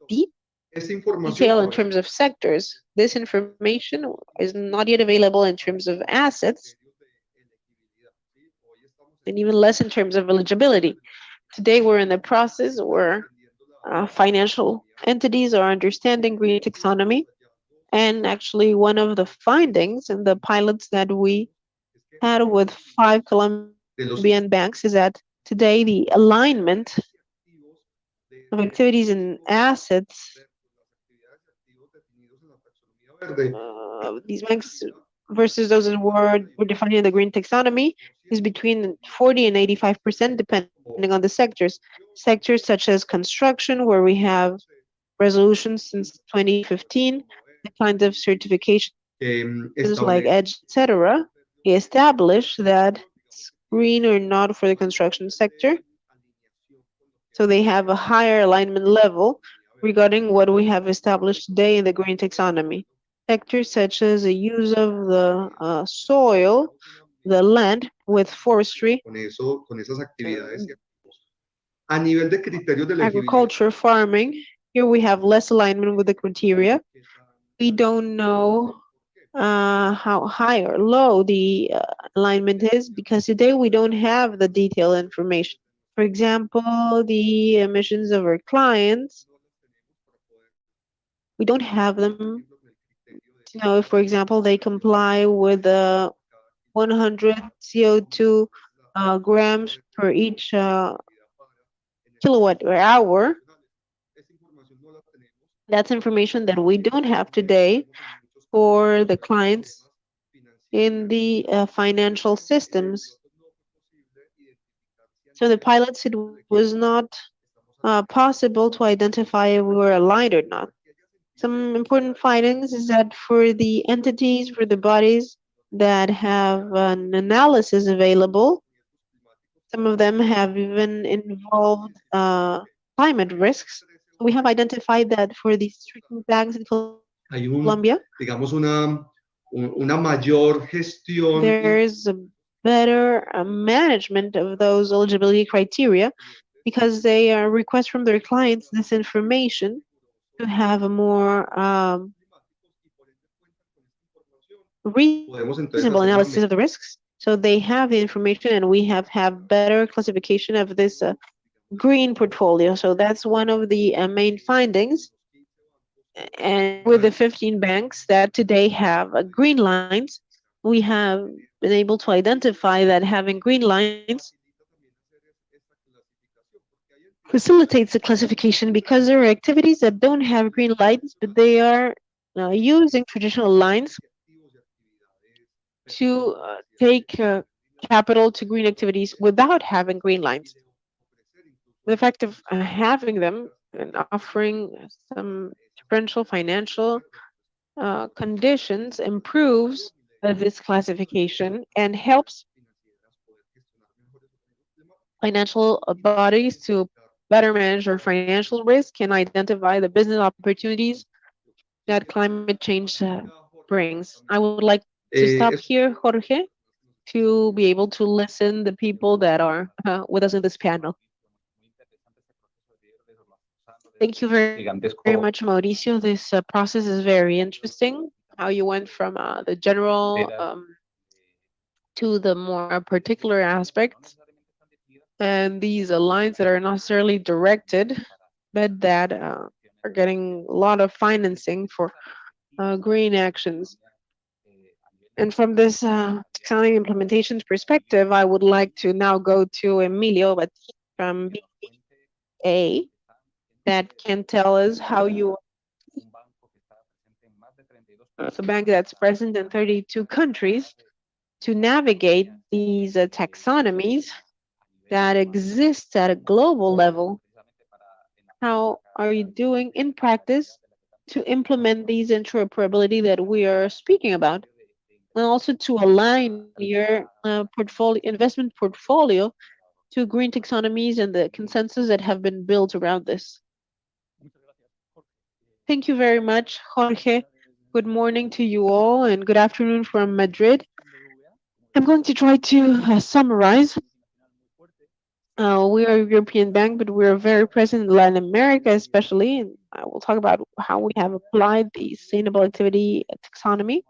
deep detail in terms of sectors. This information is not yet available in terms of assets, and even less in terms of eligibility. Today, we're in the process where financial entities are understanding green taxonomy. And actually, one of the findings in the pilots that we had with 5 Colombian banks is that today the alignment of activities and assets these banks versus those that were defined in the green taxonomy is between 40 and 85%, depending on the sectors. Sectors such as construction, where we have resolutions since 2015, the kinds of certifications like EDGE, etc., establish that it's green or not for the construction sector. So they have a higher alignment level regarding what we have established today in the green taxonomy. Sectors such as the use of the soil, the land, with forestry, con esas actividades. A nivel de criterios de elegibilidad, agriculture, farming. Here we have less alignment with the criteria. We don't know how high or low the alignment is because today we don't have the detailed information. For example, the emissions of our clients, we don't have them to know if, for example, they comply with the 100 CO2 grams per each kilowatt per hour. That's information that we don't have today for the clients in the financial systems. So the pilots, it was not possible to identify if we were aligned or not. Some important findings is that for the entities, for the bodies that have an analysis available, some of them have even involved climate risks. We have identified that for these certain banks in hay Colombia, digamos, una mayor gestión. there's a better management of those eligibility criteria because they request from their clients this information to have a more reasonable analysis of the risks. So they have the information, and we have better classification of this green portfolio. So that's one of the main findings. And with the 15 banks that today have green lines, we have been able to identify that having green lines facilitates the classification because there are activities that don't have green lines, but they are using traditional lines to take capital to green activities without having green lines. The fact of having them and offering some differential financial conditions improves this classification and helps financial bodies to better manage their financial risk and identify the business opportunities that climate change brings. I would like to stop here, Jorge, to be able to listen the people that are with us in this panel. Thank you very much, Mauricio. This process is very interesting. How you went from the general to the more particular aspects, and these lines that are not necessarily directed, but that are getting a lot of financing for green actions. And from this taxonomy implementations perspective, I would like to now go to Emilio from BA that can tell us how you, a bank that's present in 32 countries, to navigate these taxonomies that exist at a global level. How are you doing in practice to implement these interoperability that we are speaking about? And also to align your portfolio, investment portfolio to green taxonomies and the consensus that have been built around this. Thank you very much, Jorge. Good morning to you all, and good afternoon from Madrid. I'm going to try to summarize. We are a European bank, but we're very present in Latin America, especially. And I will talk about how we have applied the sustainable activity taxonomy.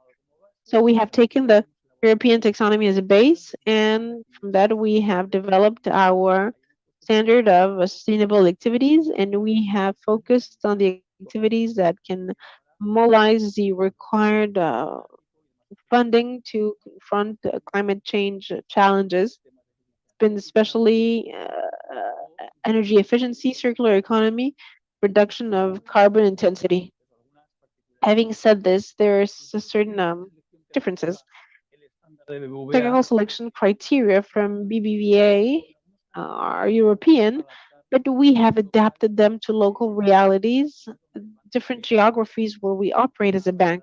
So we have taken the European taxonomy as a base, and from that we have developed our standard of sustainable activities, and we have focused on the activities that can mobilize the required funding to confront climate change challenges. It's been especially energy efficiency, circular economy, reduction of carbon intensity. Having said this, there's a certain differences. Technical selection criteria from BBVA are European, but we have adapted them to local realities, different geographies where we operate as a bank.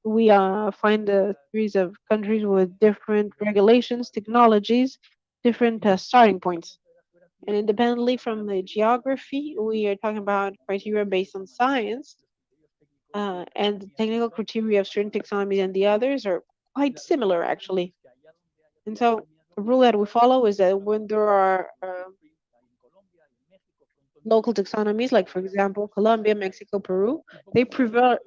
We find a series of countries with different regulations, technologies, different starting points. And independently from the geography, we are talking about criteria based on science, and the technical criteria of certain taxonomies and the others are quite similar, actually. And so rule that we follow is that when there are local taxonomies, like for example, Colombia, Mexico, Peru, they prevail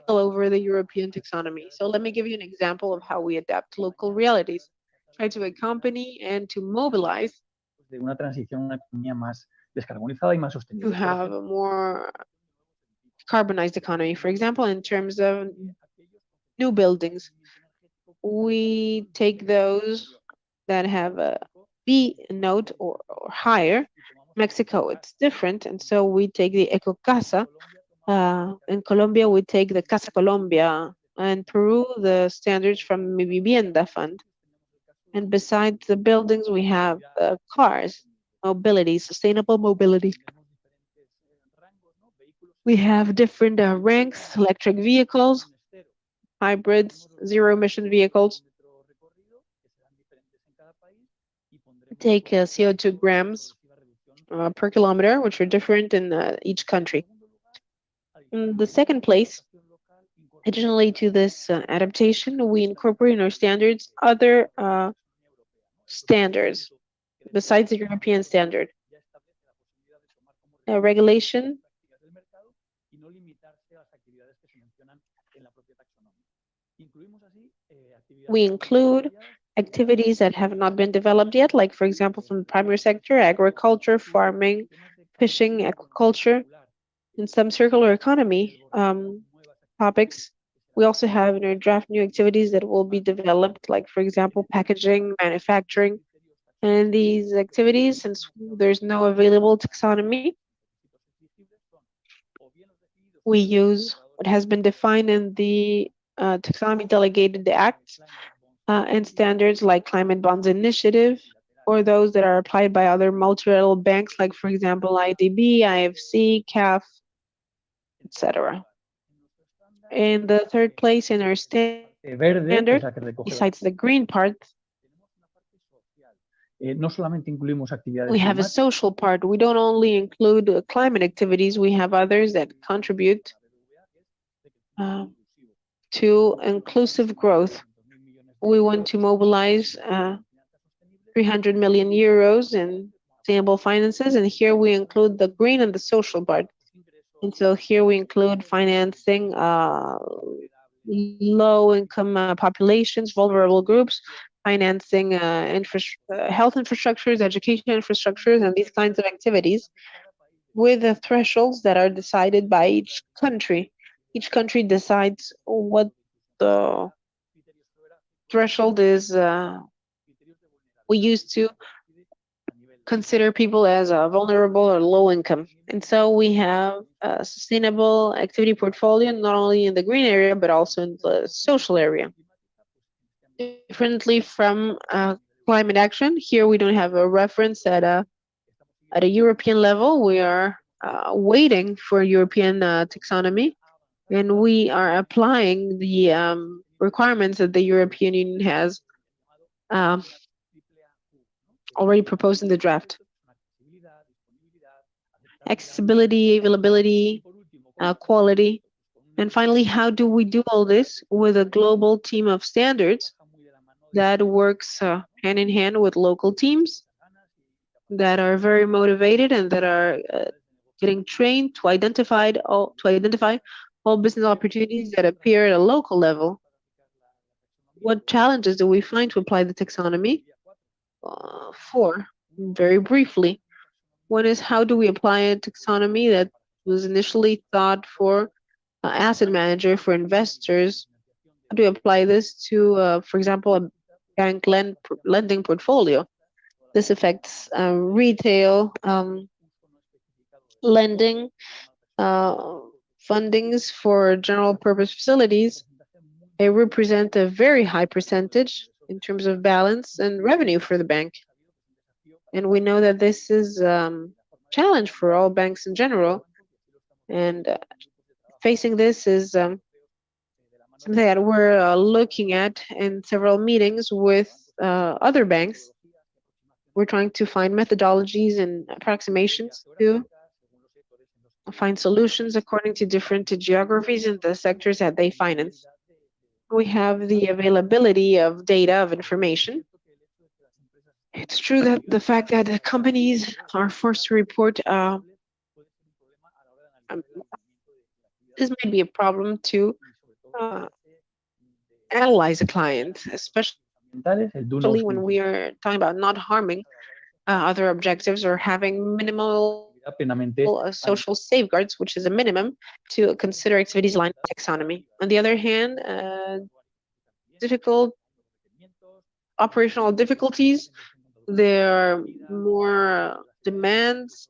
over the European taxonomy. So let me give you an example of how we adapt to local realities. Try to accompany and to mobilize de una transición a una economía más descarbonizada y más to sostenible. have a more carbonized economy. For example, in terms of new buildings, we take those that have a B note or higher. Mexico, it's different, and so we take the Eco Casa. In Colombia, we take the Casa Colombia, and Peru, the standards from Mi Vivienda Fund. And besides the buildings, we have cars, mobility, sustainable mobility. We have different ranks, electric vehicles, hybrids, zero-emission vehicles. Take CO2 grams per kilometer, which are different in each country. In the second place, additionally to this adaptation, we incorporate in our standards other standards besides the European standard. Regulation we include activities that have not been developed yet, like, for example, from the primary sector, agriculture, farming, fishing, aquaculture, and some circular economy topics. We also have in our draft new activities that will be developed, like, for example, packaging, manufacturing. And these activities, since there's no available taxonomy, we use what has been defined in the taxonomy delegated acts and standards like climate bonds initiative, or those that are applied by other multilateral banks, like, for example, IDB, IFC, CAF, etc. In the third place in our standard, besides the green part, No solamente incluimos actividades we have a social part. We don't only include climate activities, we have others that contribute to inclusive growth. We want to mobilize 300 million euros in sustainable finances, and here we include the green and the social part. And so here we include financing low-income populations, vulnerable groups, financing health infrastructures, education infrastructures, and these kinds of activities with the thresholds that are decided by each country. Each country decides what the threshold is we used to consider people as vulnerable or low income. And so we have a sustainable activity portfolio, not only in the green area, but also in the social area. Differently from climate action, here we don't have a reference at a European level. We are waiting for European taxonomy, and we are applying the requirements that the European Union has already proposed in the draft. Accessibility, availability, quality. And finally, how do we do all this with a global team of standards that works hand in hand with local teams that are very motivated and that are getting trained to identify all business opportunities that appear at a local level? What challenges do we find to apply the taxonomy? Four, very briefly. One is, how do we apply a taxonomy that was initially thought for asset manager, for investors? How do we apply this to, for example, a bank lending portfolio? This affects retail lending, fundings for general purpose facilities. They represent a very high percentage in terms of balance and revenue for the bank. And we know that this is a challenge for all banks in general. And facing this is something that we're looking at in several meetings with other banks. We're trying to find methodologies and approximations to find solutions according to different geographies and the sectors that they finance. We have the availability of data, of information. It's true that the fact that the companies are forced to report um, this might be a problem to uh, analyze a client, especially el do no when we are talking about not harming other objectives or having minimal plenamente social safeguards, which is a minimum to consider activities aligned with taxonomy. On the other hand, difficult operational difficulties, there are more demands.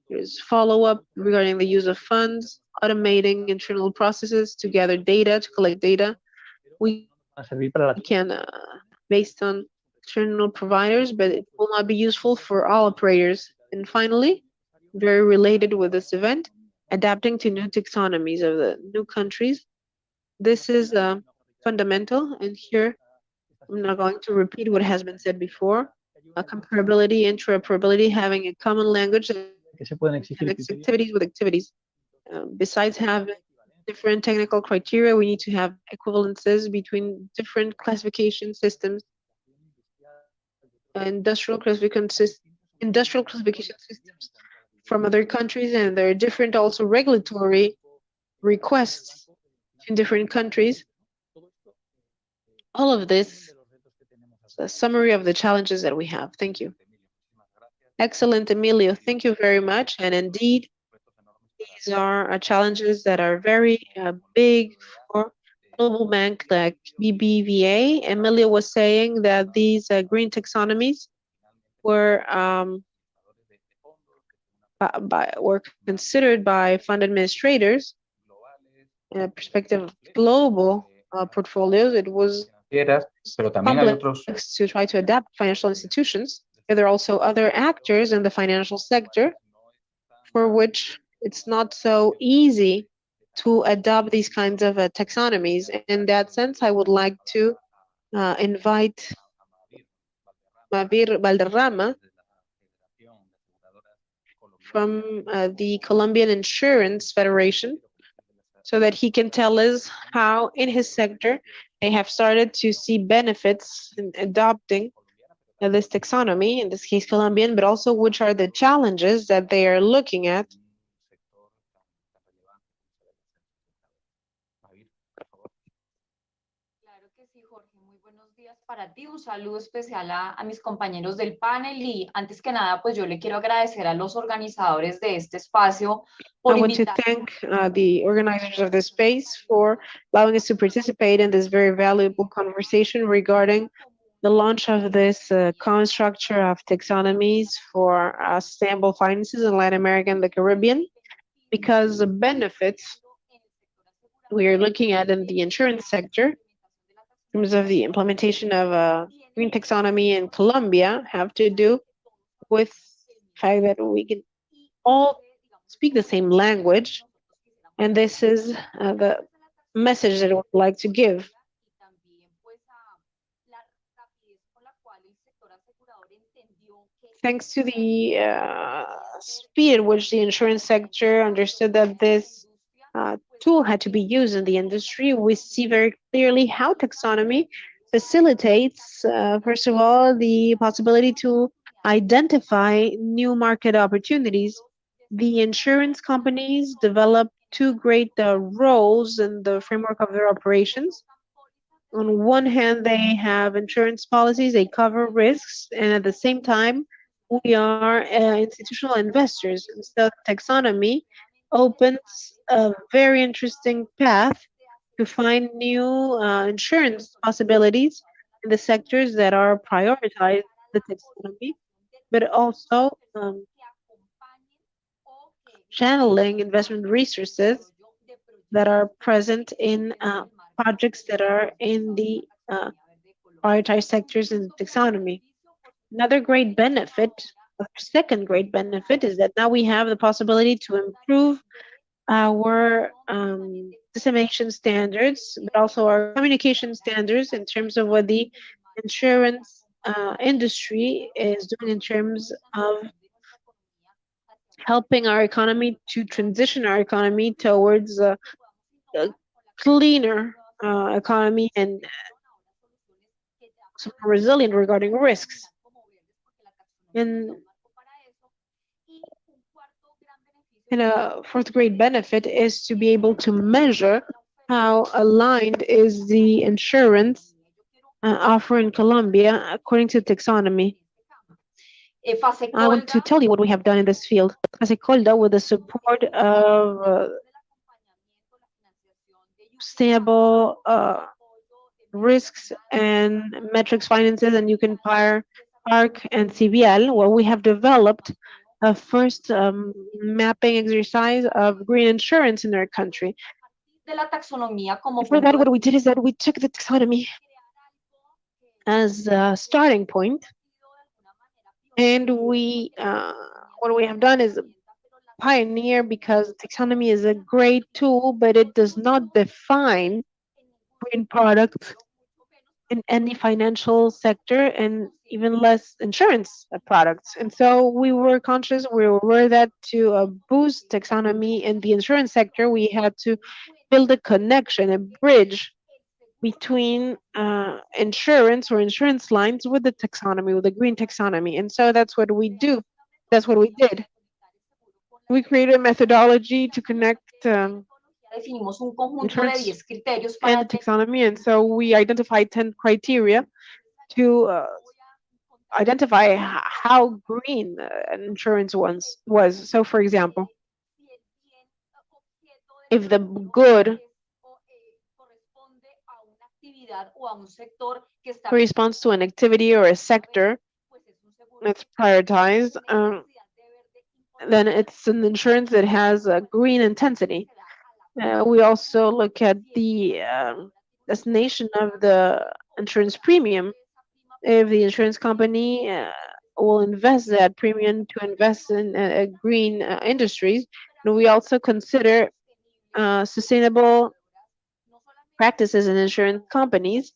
There's follow-up regarding the use of funds, automating internal processes to gather data, to collect data. We a servir para la can, based on external providers, but it will not be useful for all operators. And finally, very related with this event, adapting to new taxonomies of the new countries. This is fundamental, and here I'm not going to repeat what has been said before. Comparability, interoperability, having a common language that que se pueden exigir connects criterios activities with activities. Besides having different technical criteria, we need to have equivalences between different classification systems, industrial classification systems from other countries, and there are different also regulatory requests in different countries. All of this is a summary of the challenges that we have. Thank you. Excellent, Emilio. Thank you very much. And indeed, these are challenges that are very big for global bank like BBVA. Emilio was saying that these green taxonomies were were considered by fund administrators in a perspective of global portfolios. It was Pero también hay otros complex to try to adapt financial institutions. There are also other actors in the financial sector for which it's not so easy to adopt these kinds of taxonomies. In that sense, I would like to invite Mavir Valderrama from the Colombian Insurance Federation so that he can tell us how in his sector they have started to see benefits in adopting this taxonomy, in this case Colombian, but also which are the challenges that they are looking at. Para ti, un saludo especial a mis compañeros del panel y antes que nada, pues yo le quiero agradecer a los organizadores de este espacio I por want to invitar. thank the organizers of this space for allowing us to participate in this very valuable conversation regarding the launch of this common structure of taxonomies for sustainable finances in Latin America and the Caribbean, because the benefits we are looking at in the insurance sector in terms of the implementation of green taxonomy in Colombia have to do with the fact that we can all speak the same language, and this is the message that I would like to give. Thanks to the speed at which the insurance sector understood that this tool had to be used in the industry, we see very clearly how taxonomy facilitates, first of all, the possibility to identify new market opportunities. The insurance companies develop two great roles in the framework of their operations. On one hand, they have insurance policies, they cover risks, and at the same time, we are institutional investors. And so taxonomy opens a very interesting path to find new insurance possibilities in the sectors that are prioritized in the taxonomy, but also channeling investment resources that are present in projects that are in the prioritized sectors in taxonomy. Another great benefit, a second great benefit, is that now we have the possibility to improve our dissemination standards, but also our communication standards in terms of what the insurance industry is doing in terms of helping our economy to transition our economy towards a cleaner economy and more resilient regarding risks. And a fourth great benefit is to be able to measure how aligned is the insurance offer in Colombia according to taxonomy. I want to tell you what we have done in this field. As a Colda, with the support of sustainable risks and metrics finances, and you can pair ARC and CBL, where we have developed a first mapping exercise of green insurance in our country. For that, what we did is that we took the taxonomy as a starting point, and what we have done is pioneer, because taxonomy is a great tool, but it does not define green products in any financial sector, and even less insurance products. And so we were conscious, we were aware that to boost taxonomy in the insurance sector, we had to build a connection, a bridge between insurance or insurance lines with the taxonomy, with the green taxonomy. And so that's what we do. That's what we did. We created a methodology to connect insurance and the taxonomy. And so we identified 10 criteria to identify how green an insurance was. So, for example, if the good corresponds to an activity or a sector that's prioritized, then it's an insurance that has a green intensity. We also look at the destination of the insurance premium. If the insurance company will invest that premium to invest in green industries, and we also consider sustainable practices in insurance companies,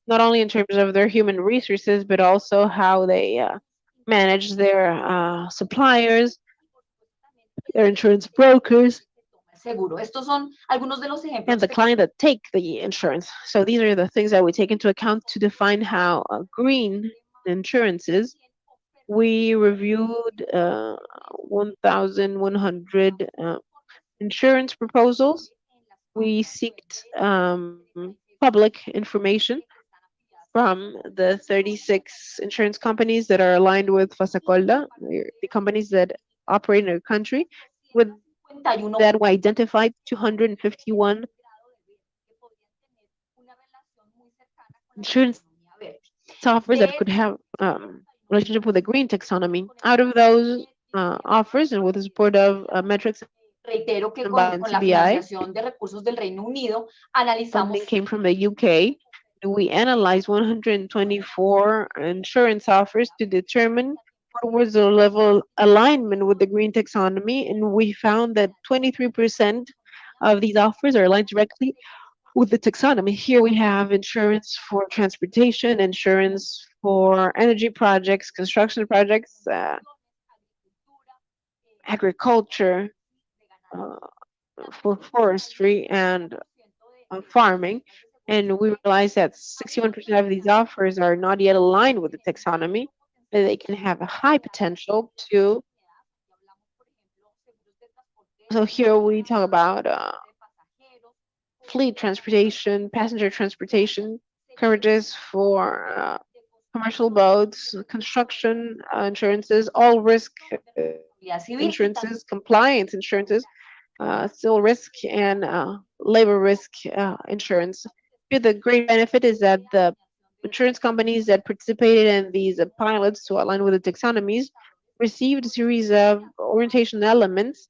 not only in terms of their human resources, but also how they manage their suppliers, their insurance brokers, and the client that take the insurance. So these are the things that we take into account to define how green insurance is. We reviewed 1,100 insurance proposals. We seeked public information from the 36 insurance companies that are aligned with Fasacolda, the companies that operate in our country. With that, we identified 251 insurance offers that could have relationship with the green taxonomy. Out of those offers, and with the support of metrics and CBI, funding came from the UK. We analyzed 124 insurance offers to determine what was the level alignment with the green taxonomy, and we found that 23% of these offers are aligned directly with the taxonomy. Here we have insurance for transportation, insurance for energy projects, construction projects, agriculture, for forestry, and farming. And we realized that 61% of these offers are not yet aligned with the taxonomy, but they can have a high potential to. So here we talk about fleet transportation, passenger transportation, coverages for commercial boats, construction insurances, all risk insurances, compliance insurances, still risk, and labor risk insurance. Here, the great benefit is that the insurance companies that participated in these pilots to align with the taxonomies received a series of orientation elements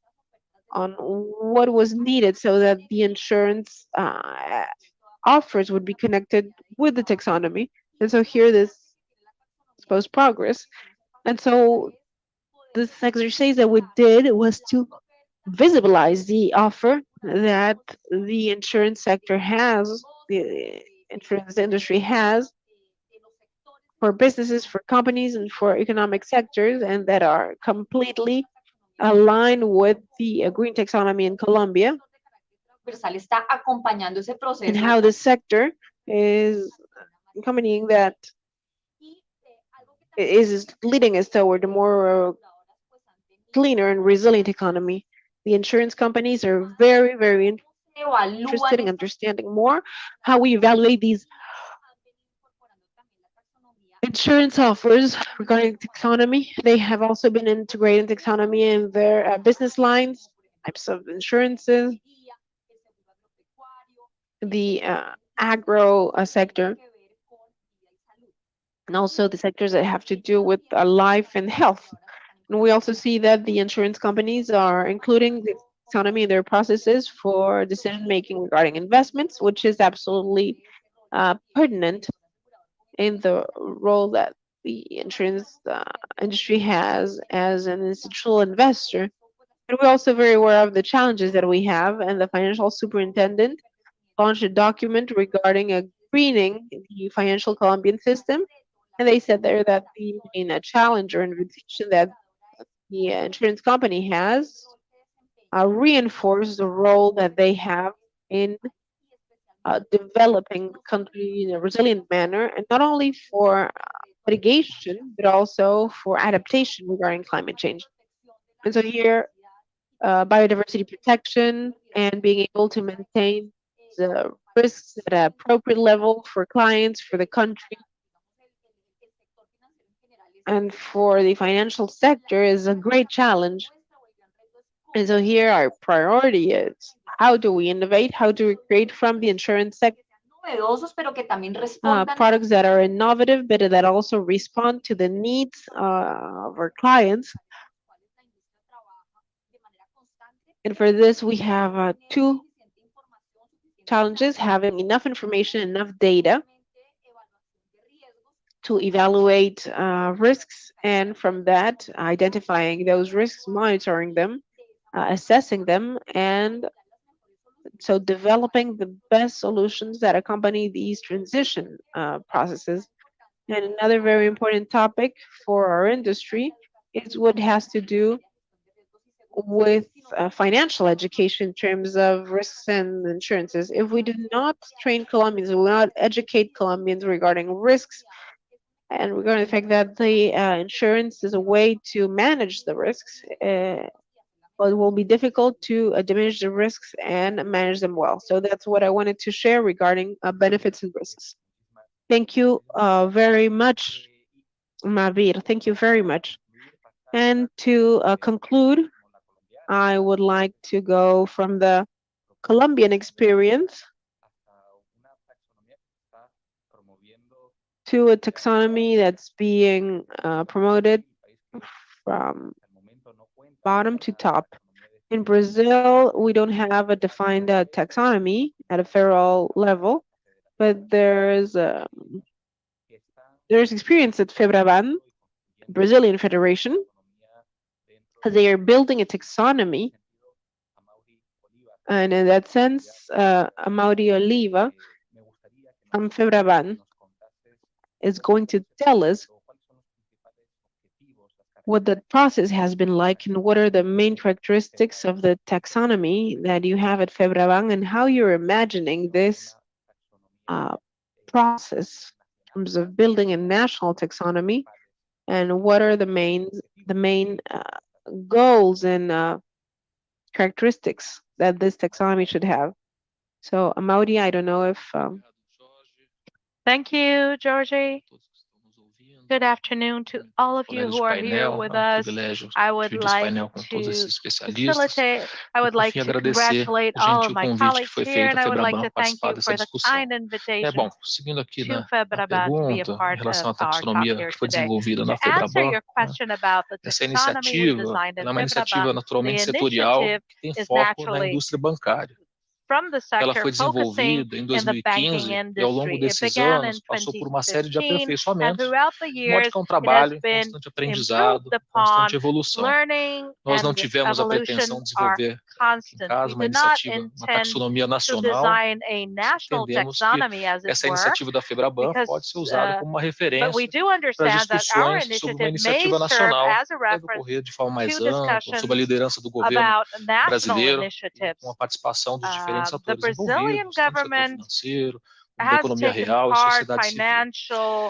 on what was needed so that the insurance offers would be connected with the taxonomy. And so here this exposed progress. And so this exercise that we did was to visualize the offer that the insurance sector has, the insurance industry has, for businesses, for companies, and for economic sectors, and that are completely aligned with the green taxonomy in Colombia, and how the sector is accompanying that is leading us toward a more cleaner and resilient economy. The insurance companies are very, very interested in understanding more how we evaluate these insurance offers regarding taxonomy. They have also been integrating taxonomy in their business lines, types of insurances, the agro sector, and also the sectors that have to do with life and health. And we also see that the insurance companies are including the taxonomy in their processes for decision making regarding investments, which is absolutely pertinent in the role that the insurance industry has as an institutional investor. And we're also very aware of the challenges that we have, and the financial superintendent launched a document regarding a greening the financial Colombian system. And they said there that the main challenge or invitation that the insurance company has reinforced the role that they have in developing the country in a resilient manner, and not only for mitigation, but also for adaptation regarding climate change. And so here, biodiversity protection and being able to maintain the risks at an appropriate level for clients, for the country, and for the financial sector is a great challenge. And so here our priority is how do we innovate? How do we create from the insurance sector products that are innovative, but that also respond to the needs of our clients? And for this, we have two challenges: having enough information, enough data to evaluate risks, and from that, identifying those risks, monitoring them, assessing them, and so developing the best solutions that accompany these transition processes. And another very important topic for our industry is what has to do with financial education in terms of risks and insurances. If we do not train Colombians, we will not educate Colombians regarding risks and regarding the fact that the insurance is a way to manage the risks, but it will be difficult to diminish the risks and manage them well. So that's what I wanted to share regarding benefits and risks. Thank you very much, Mavir. Thank you very much. And to conclude, I would like to go from the Colombian experience to a taxonomy that's being promoted from bottom to top. In Brazil, we don't have a defined taxonomy at a federal level, but there's experience at FEBRABAN, Brazilian Federation. They are building a taxonomy, and in that sense, Amaury Oliva from FEBRABAN is going to tell us what that process has been like and what are the main characteristics of the taxonomy that you have at FEBRABAN and how you're imagining this process in terms of building a national taxonomy and what are the main goals and characteristics that this taxonomy should have. So, Amaury, I don't know if Thank you, Georgie. Good afternoon to all of you who are here with us. I would like to facilitate, I would like to congratulate all of my colleagues here, and I would like to thank you for the kind invitation to FEBRABAN to be a part of our talk here today. To answer your question about the taxonomy we designed in FEBRABAN, the initiative is naturally from the sector focusing in the banking industry. It began in 2015, and throughout the years, it has been improved upon. Learning and evolution are constant. We do not intend to design a national taxonomy, as it were, because, but we do understand that our initiative may serve as a reference to discussions about national initiatives. The Brazilian government has taken part financial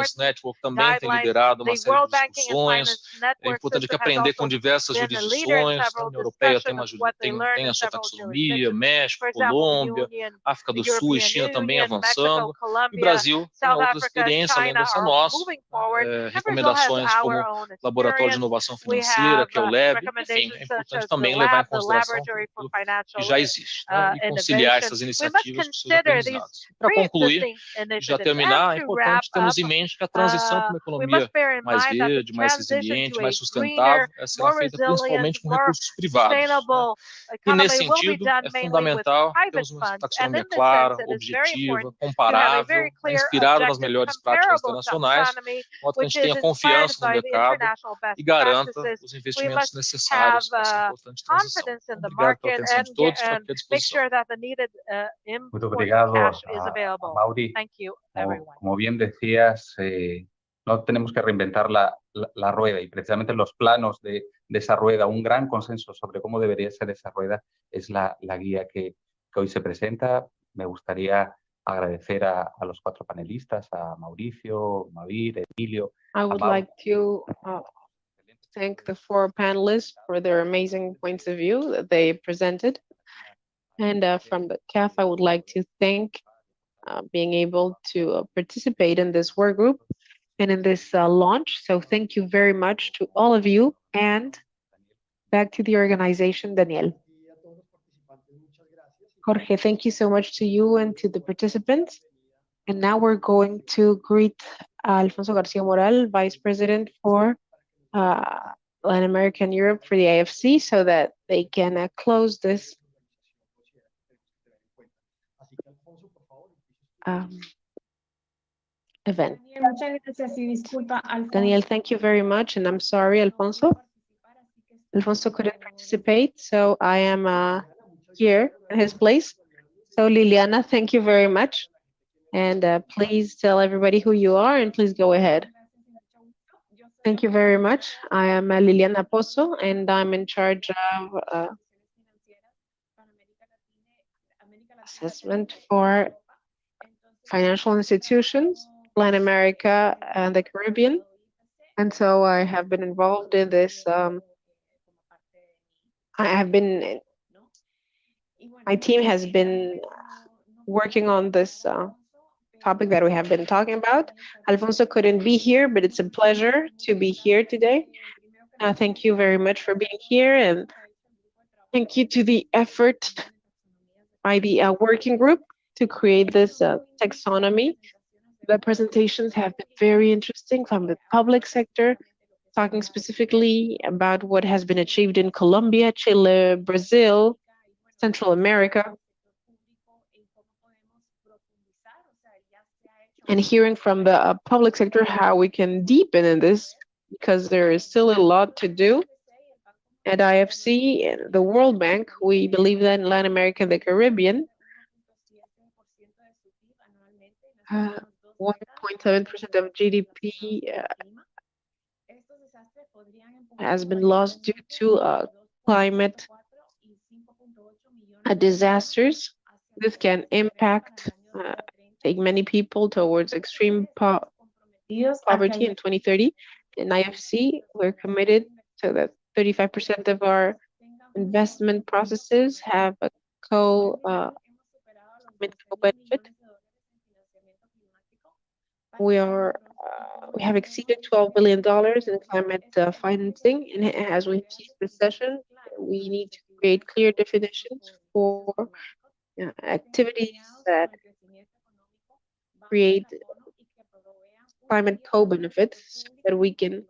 Finance Network também tem liderado uma série de discussões. É importante que aprender com diversas jurisdições. A União Europeia tem a sua taxonomia, México, Colômbia, África do Sul e China também avançando. E o Brasil tem outra experiência além dessa nossa. Recomendações como Laboratório de Inovação Financeira, que é o LEB. Enfim, é importante também levar em consideração tudo que já existe, né? E conciliar essas iniciativas com seus aprendizados. Para concluir, já initiatives. terminar, é And to wrap importante termos up, em mente que a transição para uma we must economia bear in mais mind that the verde, mais transition resiliente, to mais a greener, sustentável, será more feita resilient, principalmente com more recursos privados, né? sustainable E nesse economy will be sentido, done é mainly with fundamental private termos uma funds. And taxonomia in this sense, clara, it is very objetiva, important to have a comparável, very né, clear, inspirada nas objective, melhores práticas comparable internacionais, taxonomy, de modo que a which gente is tenha inspired confiança no by the mercado international best e garanta practices. os We investimentos must have necessários para essa importante transição. confidence in the Obrigado pela market atenção de todos, estou and aqui à make disposição. sure that the needed Muito important obrigado cash is a available. Mauri. Thank you, Como, everyone. como bien decías, no tenemos que reinventar la rueda y precisamente los planos de esa rueda, un gran consenso sobre cómo debería ser esa rueda es la guía que hoy se presenta. Me gustaría agradecer a los cuatro panelistas, a Mauricio, Mavir, Emilio. I would like to thank the four panelists for their amazing points of view that they presented. And from the CAF, I would like to thank being able to participate in this work group and in this launch. So thank you very much to all of you. And back to the organization, Daniel. Jorge, thank you so much to you and to the participants. And now we're going to greet Alfonso Garcia Moral, Vice President for Latin America and Europe for the IFC, so that they can close this event. Daniel, thank you very much, and I'm sorry, Alfonso. Alfonso couldn't participate, so I am here in his place. So Liliana, thank you very much. And please tell everybody who you are, and please go ahead. Thank you very much. I am Liliana Pozo, and I'm in charge of assessment for financial institutions, Latin America, and the Caribbean. And so I have been involved in this. My team has been working on this topic that we have been talking about. Alfonso couldn't be here, but it's a pleasure to be here today. Thank you very much for being here, and thank you to the effort by the working group to create this taxonomy. The presentations have been very interesting from the public sector, talking specifically about what has been achieved in Colombia, Chile, Brazil, Central America. And hearing from the public sector how we can deepen in this, because there is still a lot to do. At IFC and the World Bank, we believe that in Latin America and the Caribbean, 1.7% of GDP has been lost due to climate disasters. This can impact, take many people towards extreme poverty in 2030. In IFC, we're committed to that 35% of our investment processes have a co-benefit. We have exceeded $12 billion in climate financing, and as we see this session, we need to create clear definitions for activities that create climate co-benefits so that we can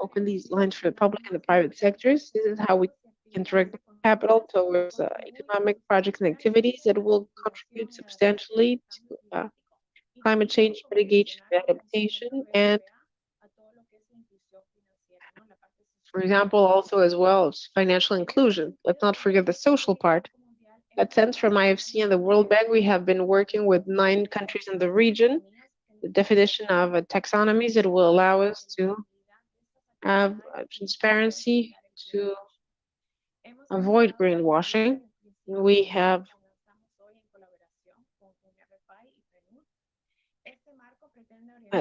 open these lines for the public and the private sectors. This is how we can direct capital towards economic projects and activities that will contribute substantially to climate change mitigation and adaptation, and for example, also as well as financial inclusion. Let's not forget the social part. That sense from IFC and the World Bank, we have been working with 9 countries in the region. The definition of taxonomies that will allow us to have transparency to avoid greenwashing. We have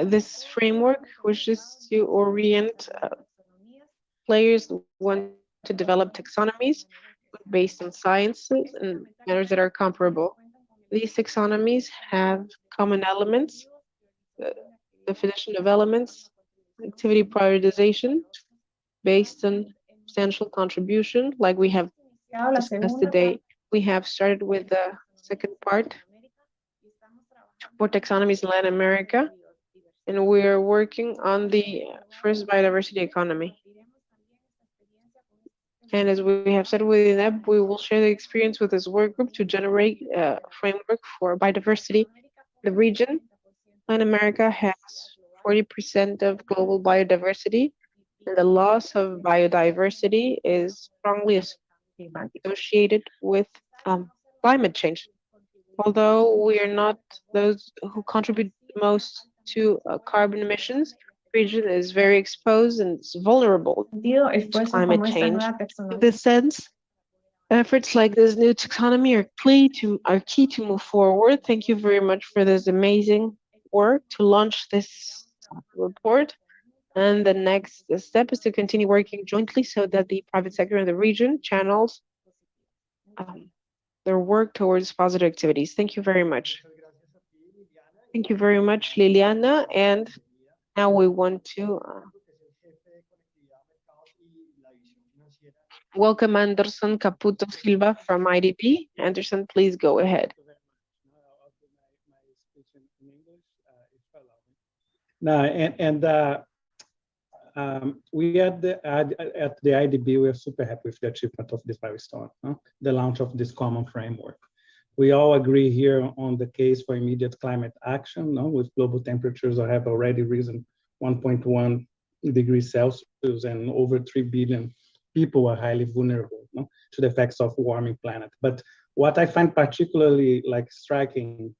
this framework, which is to orient players who want to develop taxonomies based on sciences and matters that are comparable. These taxonomies have common elements, the definition of elements, activity prioritization based on substantial contribution, like we have discussed today. We have started with the second part, for taxonomies in Latin America, and we are working on the first biodiversity economy. And as we have said within that, we will share the experience with this work group to generate a framework for biodiversity. The region, Latin America, has 40% of global biodiversity, and the loss of biodiversity is strongly associated with climate change. Although we are not those who contribute most to carbon emissions, the region is very exposed and it's vulnerable to climate change. In this sense, efforts like this new taxonomy are key to move forward. Thank you very much for this amazing work to launch this report. And the next step is to continue working jointly so that the private sector in the region channels their work towards positive activities. Thank you very much. Thank you very much, Liliana. And now we want to welcome Anderson Caputo Silva from IDP. Anderson, please go ahead. No, we at the IDB, we are super happy with the achievement of this milestone, the launch of this common framework. We all agree here on the case for immediate climate action, with global temperatures that have already risen 1.1 degrees Celsius and over 3 billion people are highly vulnerable to the effects of warming planet. But what I find particularly striking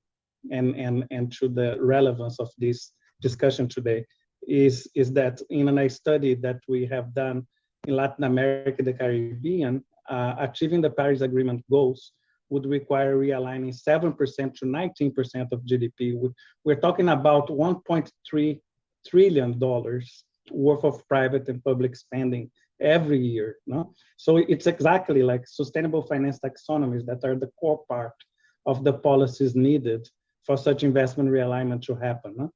and to the relevance of this discussion today is that in a study that we have done in Latin America and the Caribbean, achieving the Paris Agreement goals would require realigning 7% to 19% of GDP. We're talking about $1.3 trillion worth of private and public spending every year. So it's exactly like sustainable finance taxonomies that are the core part of the policies needed for such investment realignment to happen.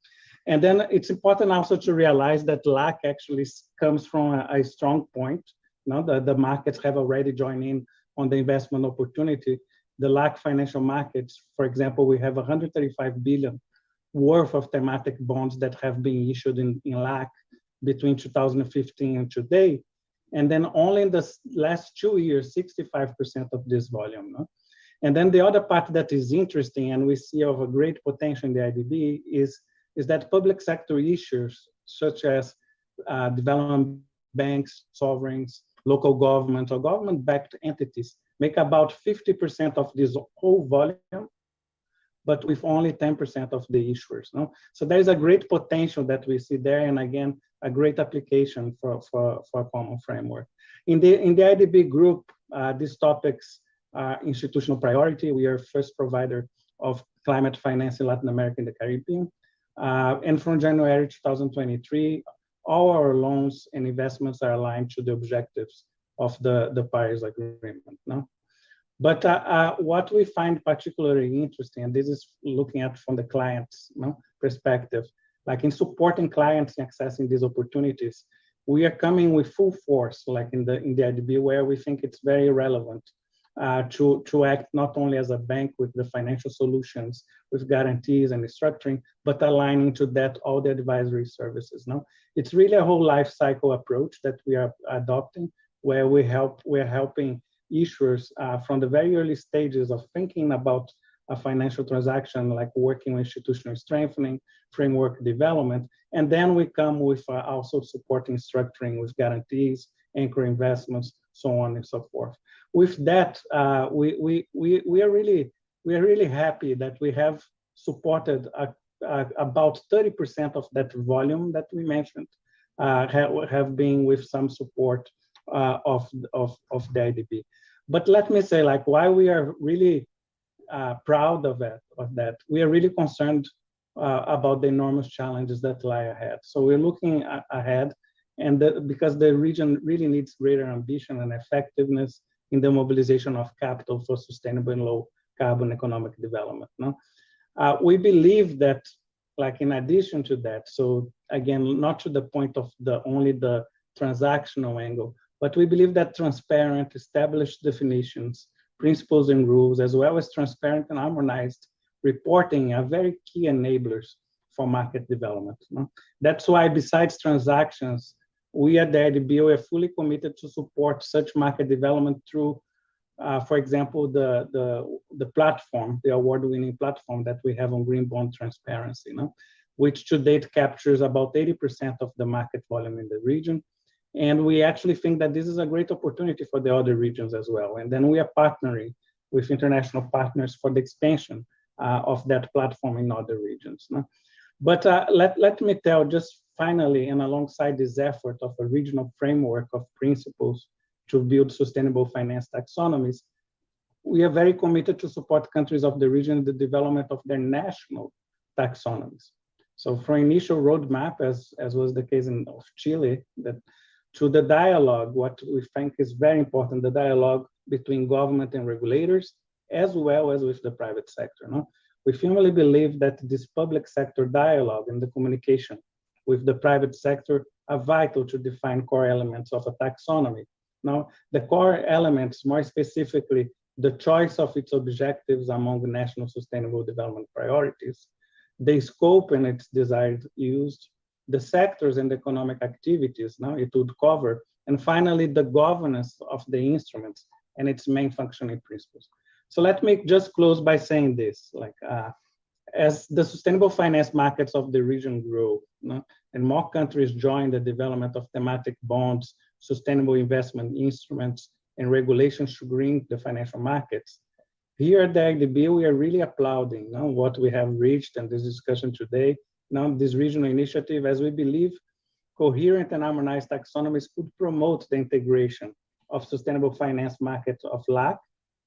And then it's important also to realize that LAC actually comes from a strong point. The markets have already joined in on the investment opportunity. The LAC financial markets, for example, we have 135 billion worth of thematic bonds that have been issued in LAC between 2015 and today. And then only in the last 2 years, 65% of this volume. And then the other part that is interesting and we see of a great potential in the IDB is that public sector issues such as development banks, sovereigns, local government or government-backed entities make about 50% of this whole volume, but with only 10% of the issuers. So there's a great potential that we see there, and again, a great application for a common framework. In the IDB group, these topics are institutional priority. We are first provider of climate finance in Latin America and the Caribbean. And from January 2023, all our loans and investments are aligned to the objectives of the Paris Agreement. But what we find particularly interesting, and this is looking at from the client's perspective, like in supporting clients in accessing these opportunities, we are coming with full force, like in the IDB, where we think it's very relevant to act not only as a bank with the financial solutions, with guarantees and structuring, but aligning to that all the advisory services. It's really a whole life cycle approach that we are adopting, where we're helping issuers from the very early stages of thinking about a financial transaction, like working with institutional strengthening, framework development, and then we come with also supporting structuring with guarantees, anchor investments, so on and so forth. With that, we are really happy that we have supported about 30% of that volume that we mentioned have been with some support of the IDB. But let me say, like, why we are really proud of that. We are really concerned about the enormous challenges that lie ahead. So we're looking ahead, and because the region really needs greater ambition and effectiveness in the mobilization of capital for sustainable and low carbon economic development. We believe that, like, in addition to that, so again, not to the point of only the transactional angle, but we believe that transparent, established definitions, principles and rules, as well as transparent and harmonized reporting are very key enablers for market development. That's why, besides transactions, we at the IDB are fully committed to support such market development through, for example, the platform, the award-winning platform that we have on green bond transparency, which to date captures about 80% of the market volume in the region. And we actually think that this is a great opportunity for the other regions as well. And then we are partnering with international partners for the expansion of that platform in other regions. But let me tell just finally, and alongside this effort of a regional framework of principles to build sustainable finance taxonomies, we are very committed to support countries of the region in the development of their national taxonomies. So for initial roadmap, as was the case of Chile, that to the dialogue, what we think is very important, the dialogue between government and regulators, as well as with the private sector. We firmly believe that this public sector dialogue and the communication with the private sector are vital to define core elements of a taxonomy. Now, the core elements, more specifically, the choice of its objectives among the national sustainable development priorities, the scope and its desired use, the sectors and economic activities it would cover, and finally, the governance of the instruments and its main functioning principles. So let me just close by saying this, as the sustainable finance markets of the region grow, and more countries join the development of thematic bonds, sustainable investment instruments, and regulations to green the financial markets, here at the IDB, we are really applauding what we have reached in this discussion today, this regional initiative, as we believe coherent and harmonized taxonomies could promote the integration of sustainable finance markets of LAC.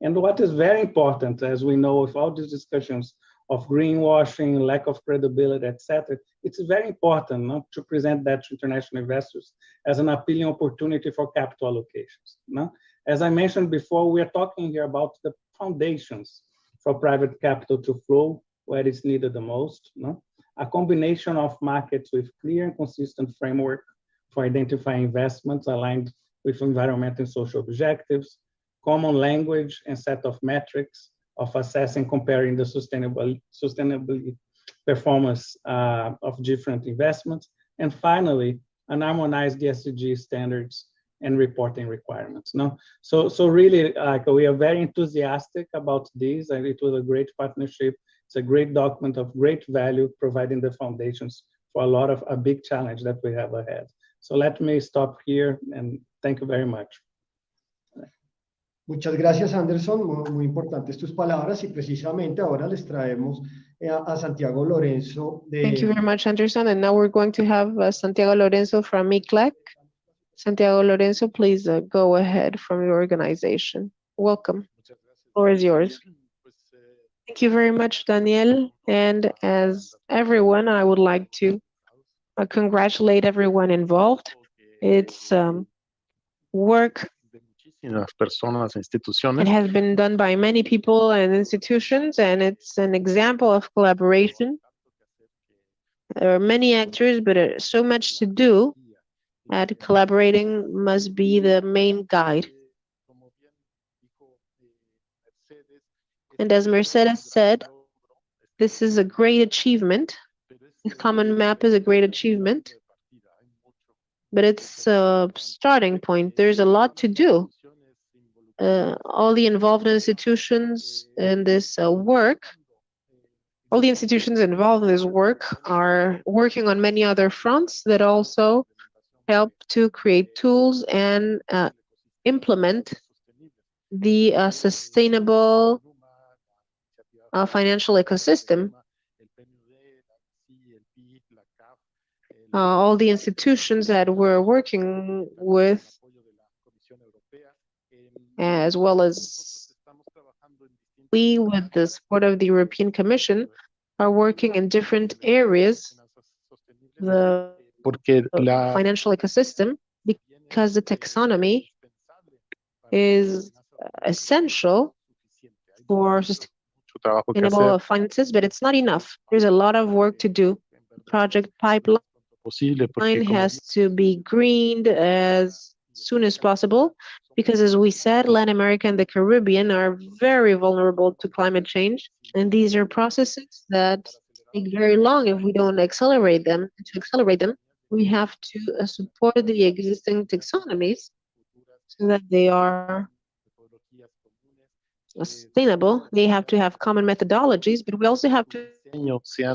And what is very important, as we know, with all these discussions of greenwashing, lack of credibility, etc., it's very important to present that to international investors as an appealing opportunity for capital allocations. As I mentioned before, we are talking here about the foundations for private capital to flow where it's needed the most. A combination of markets with clear and consistent framework for identifying investments aligned with environmental and social objectives, common language and set of metrics of assessing, comparing the sustainability performance of different investments, and finally, an harmonized ESG standards and reporting requirements. So really, we are very enthusiastic about this, and it was a great partnership. It's a great document of great value, providing the foundations for a big challenge that we have ahead. So let me stop here, and thank you very much. Muchas gracias, Anderson. Muy importantes tus palabras, y precisamente ahora les traemos a Santiago Lorenzo. Thank you very much, Anderson. And now we're going to have Santiago Lorenzo from ICLEC. Santiago Lorenzo, please go ahead from your organization. Welcome. The floor is yours. Thank you very much, Daniel. And as everyone, I would like to congratulate everyone involved. It's work. It has been done by many people and institutions, and it's an example of collaboration. There are many actors, but so much to do, and collaborating must be the main guide. And as Mercedes said, this is a great achievement. This common map is a great achievement, but it's a starting point. There's a lot to do. All the involved institutions in this work, all the institutions involved in this work are working on many other fronts that also help to create tools and implement the sustainable financial ecosystem. All the institutions that we're working with, as well as we, with the support of the European Commission, are working in different areas, the financial ecosystem, because the taxonomy is essential for sustainable finances, but it's not enough. There's a lot of work to do. Project pipeline has to be greened as soon as possible, because as we said, Latin America and the Caribbean are very vulnerable to climate change, and these are processes that take very long if we don't accelerate them. To accelerate them, we have to support the existing taxonomies so that they are sustainable. They have to have common methodologies, but we also have to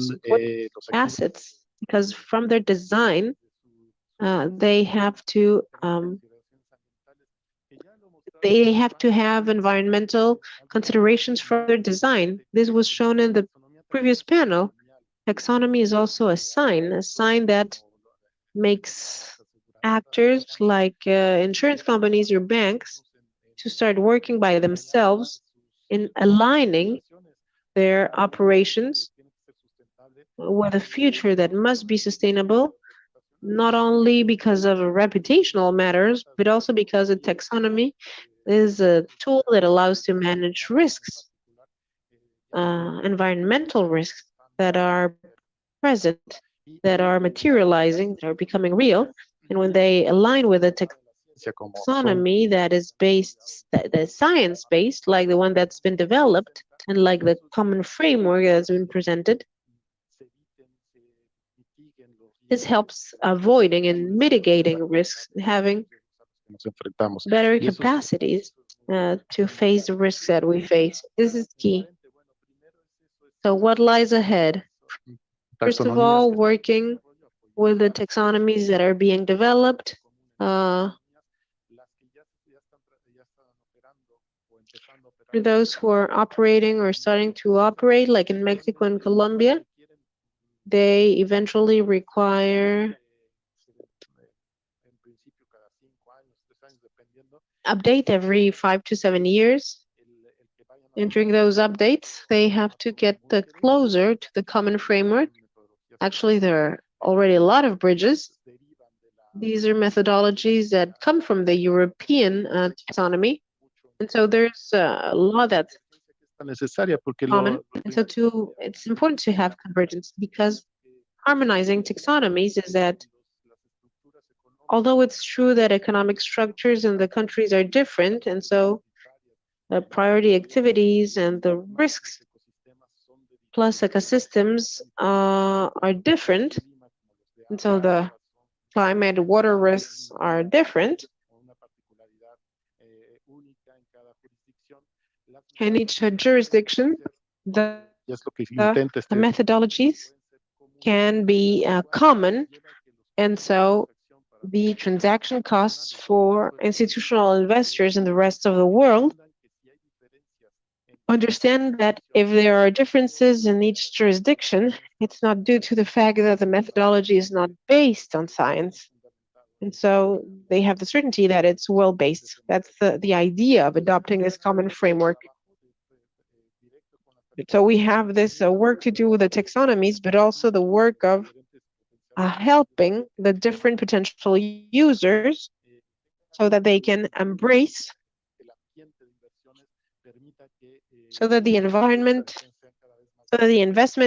support assets because from their design, they have to have environmental considerations for their design. This was shown in the previous panel. Taxonomy is also a sign that makes actors like insurance companies or banks to start working by themselves in aligning their operations with a future that must be sustainable, not only because of reputational matters, but also because a taxonomy is a tool that allows to manage risks, environmental risks that are present, that are materializing, that are becoming real. And when they align with a taxonomy that is science-based, like the one that's been developed, and like the common framework that's been presented, this helps avoiding and mitigating risks, having better capacities to face the risks that we face. This is key. So what lies ahead? First of all, working with the taxonomies that are being developed. For those who are operating or starting to operate, like in Mexico and Colombia, they eventually require update every 5 to 7 years. And during those updates, they have to get closer to the common framework. Actually, there are already a lot of bridges. These are methodologies that come from the European taxonomy. And so there's a law that's common. And so it's important to have convergence because harmonizing taxonomies is that although it's true that economic structures in the countries are different, and so the priority activities and the risks plus ecosystems are different, and so the climate water risks are different. In each jurisdiction, the methodologies can be common, and so the transaction costs for institutional investors in the rest of the world understand that if there are differences in each jurisdiction, it's not due to the fact that the methodology is not based on science. And so they have the certainty that it's well-based. That's the idea of adopting this common framework. So we have this work to do with the taxonomies, but also the work of helping the different potential users so that they can embrace, so that the investment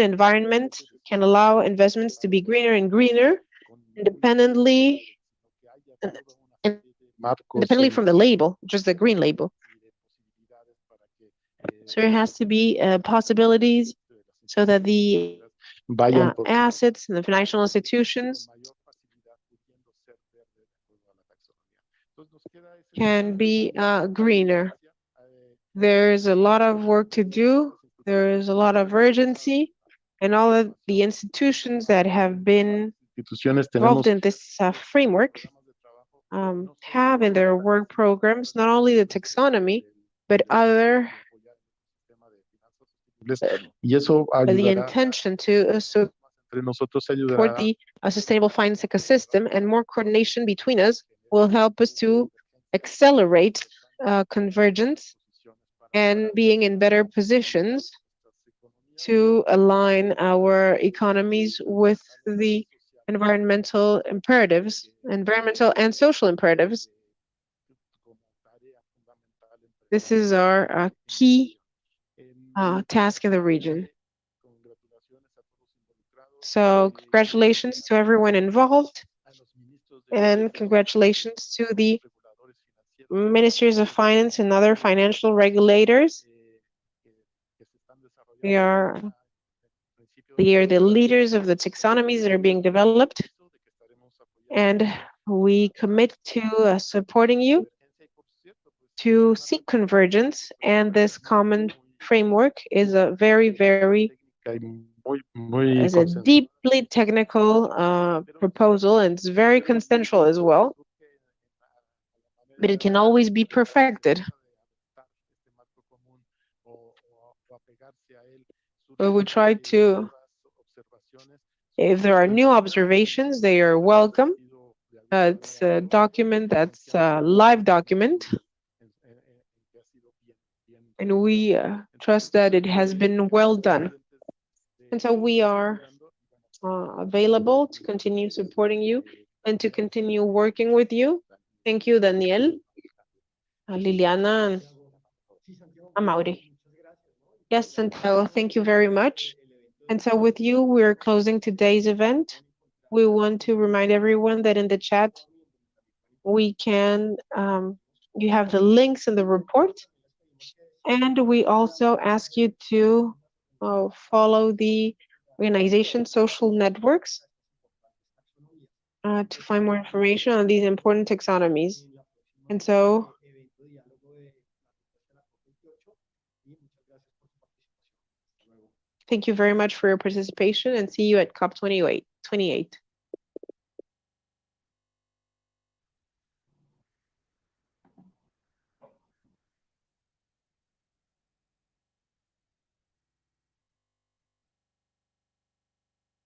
environment can allow investments to be greener and greener, independently from the label, just the green label. So there has to be possibilities so that the assets and the financial institutions can be greener. There's a lot of work to do. There is a lot of urgency, and all of the institutions that have been involved in this framework have in their work programs not only the taxonomy, but other the intention to support the sustainable finance ecosystem, and more coordination between us will help us to accelerate convergence and being in better positions to align our economies with the environmental and social imperatives. This is our key task in the region. So congratulations to everyone involved, and congratulations to the ministries of finance and other financial regulators. They are the leaders of the taxonomies that are being developed, and we commit to supporting you to seek convergence, and this common framework is a very is a deeply technical proposal, and it's very consensual as well, but it can always be perfected. But we try to, if there are new observations, they are welcome. It's a document that's a live document, and we trust that it has been well done. And so we are available to continue supporting you and to continue working with you. Thank you, Daniel, Liliana, and Amaury. Yes, Santiago, thank you very much. And so with you, we're closing today's event. We want to remind everyone that in the chat, we can, you have the links in the report. And we also ask you to follow the organization social networks to find more information on these important taxonomies. And so, thank you very much for your participation, and see you at COP 28.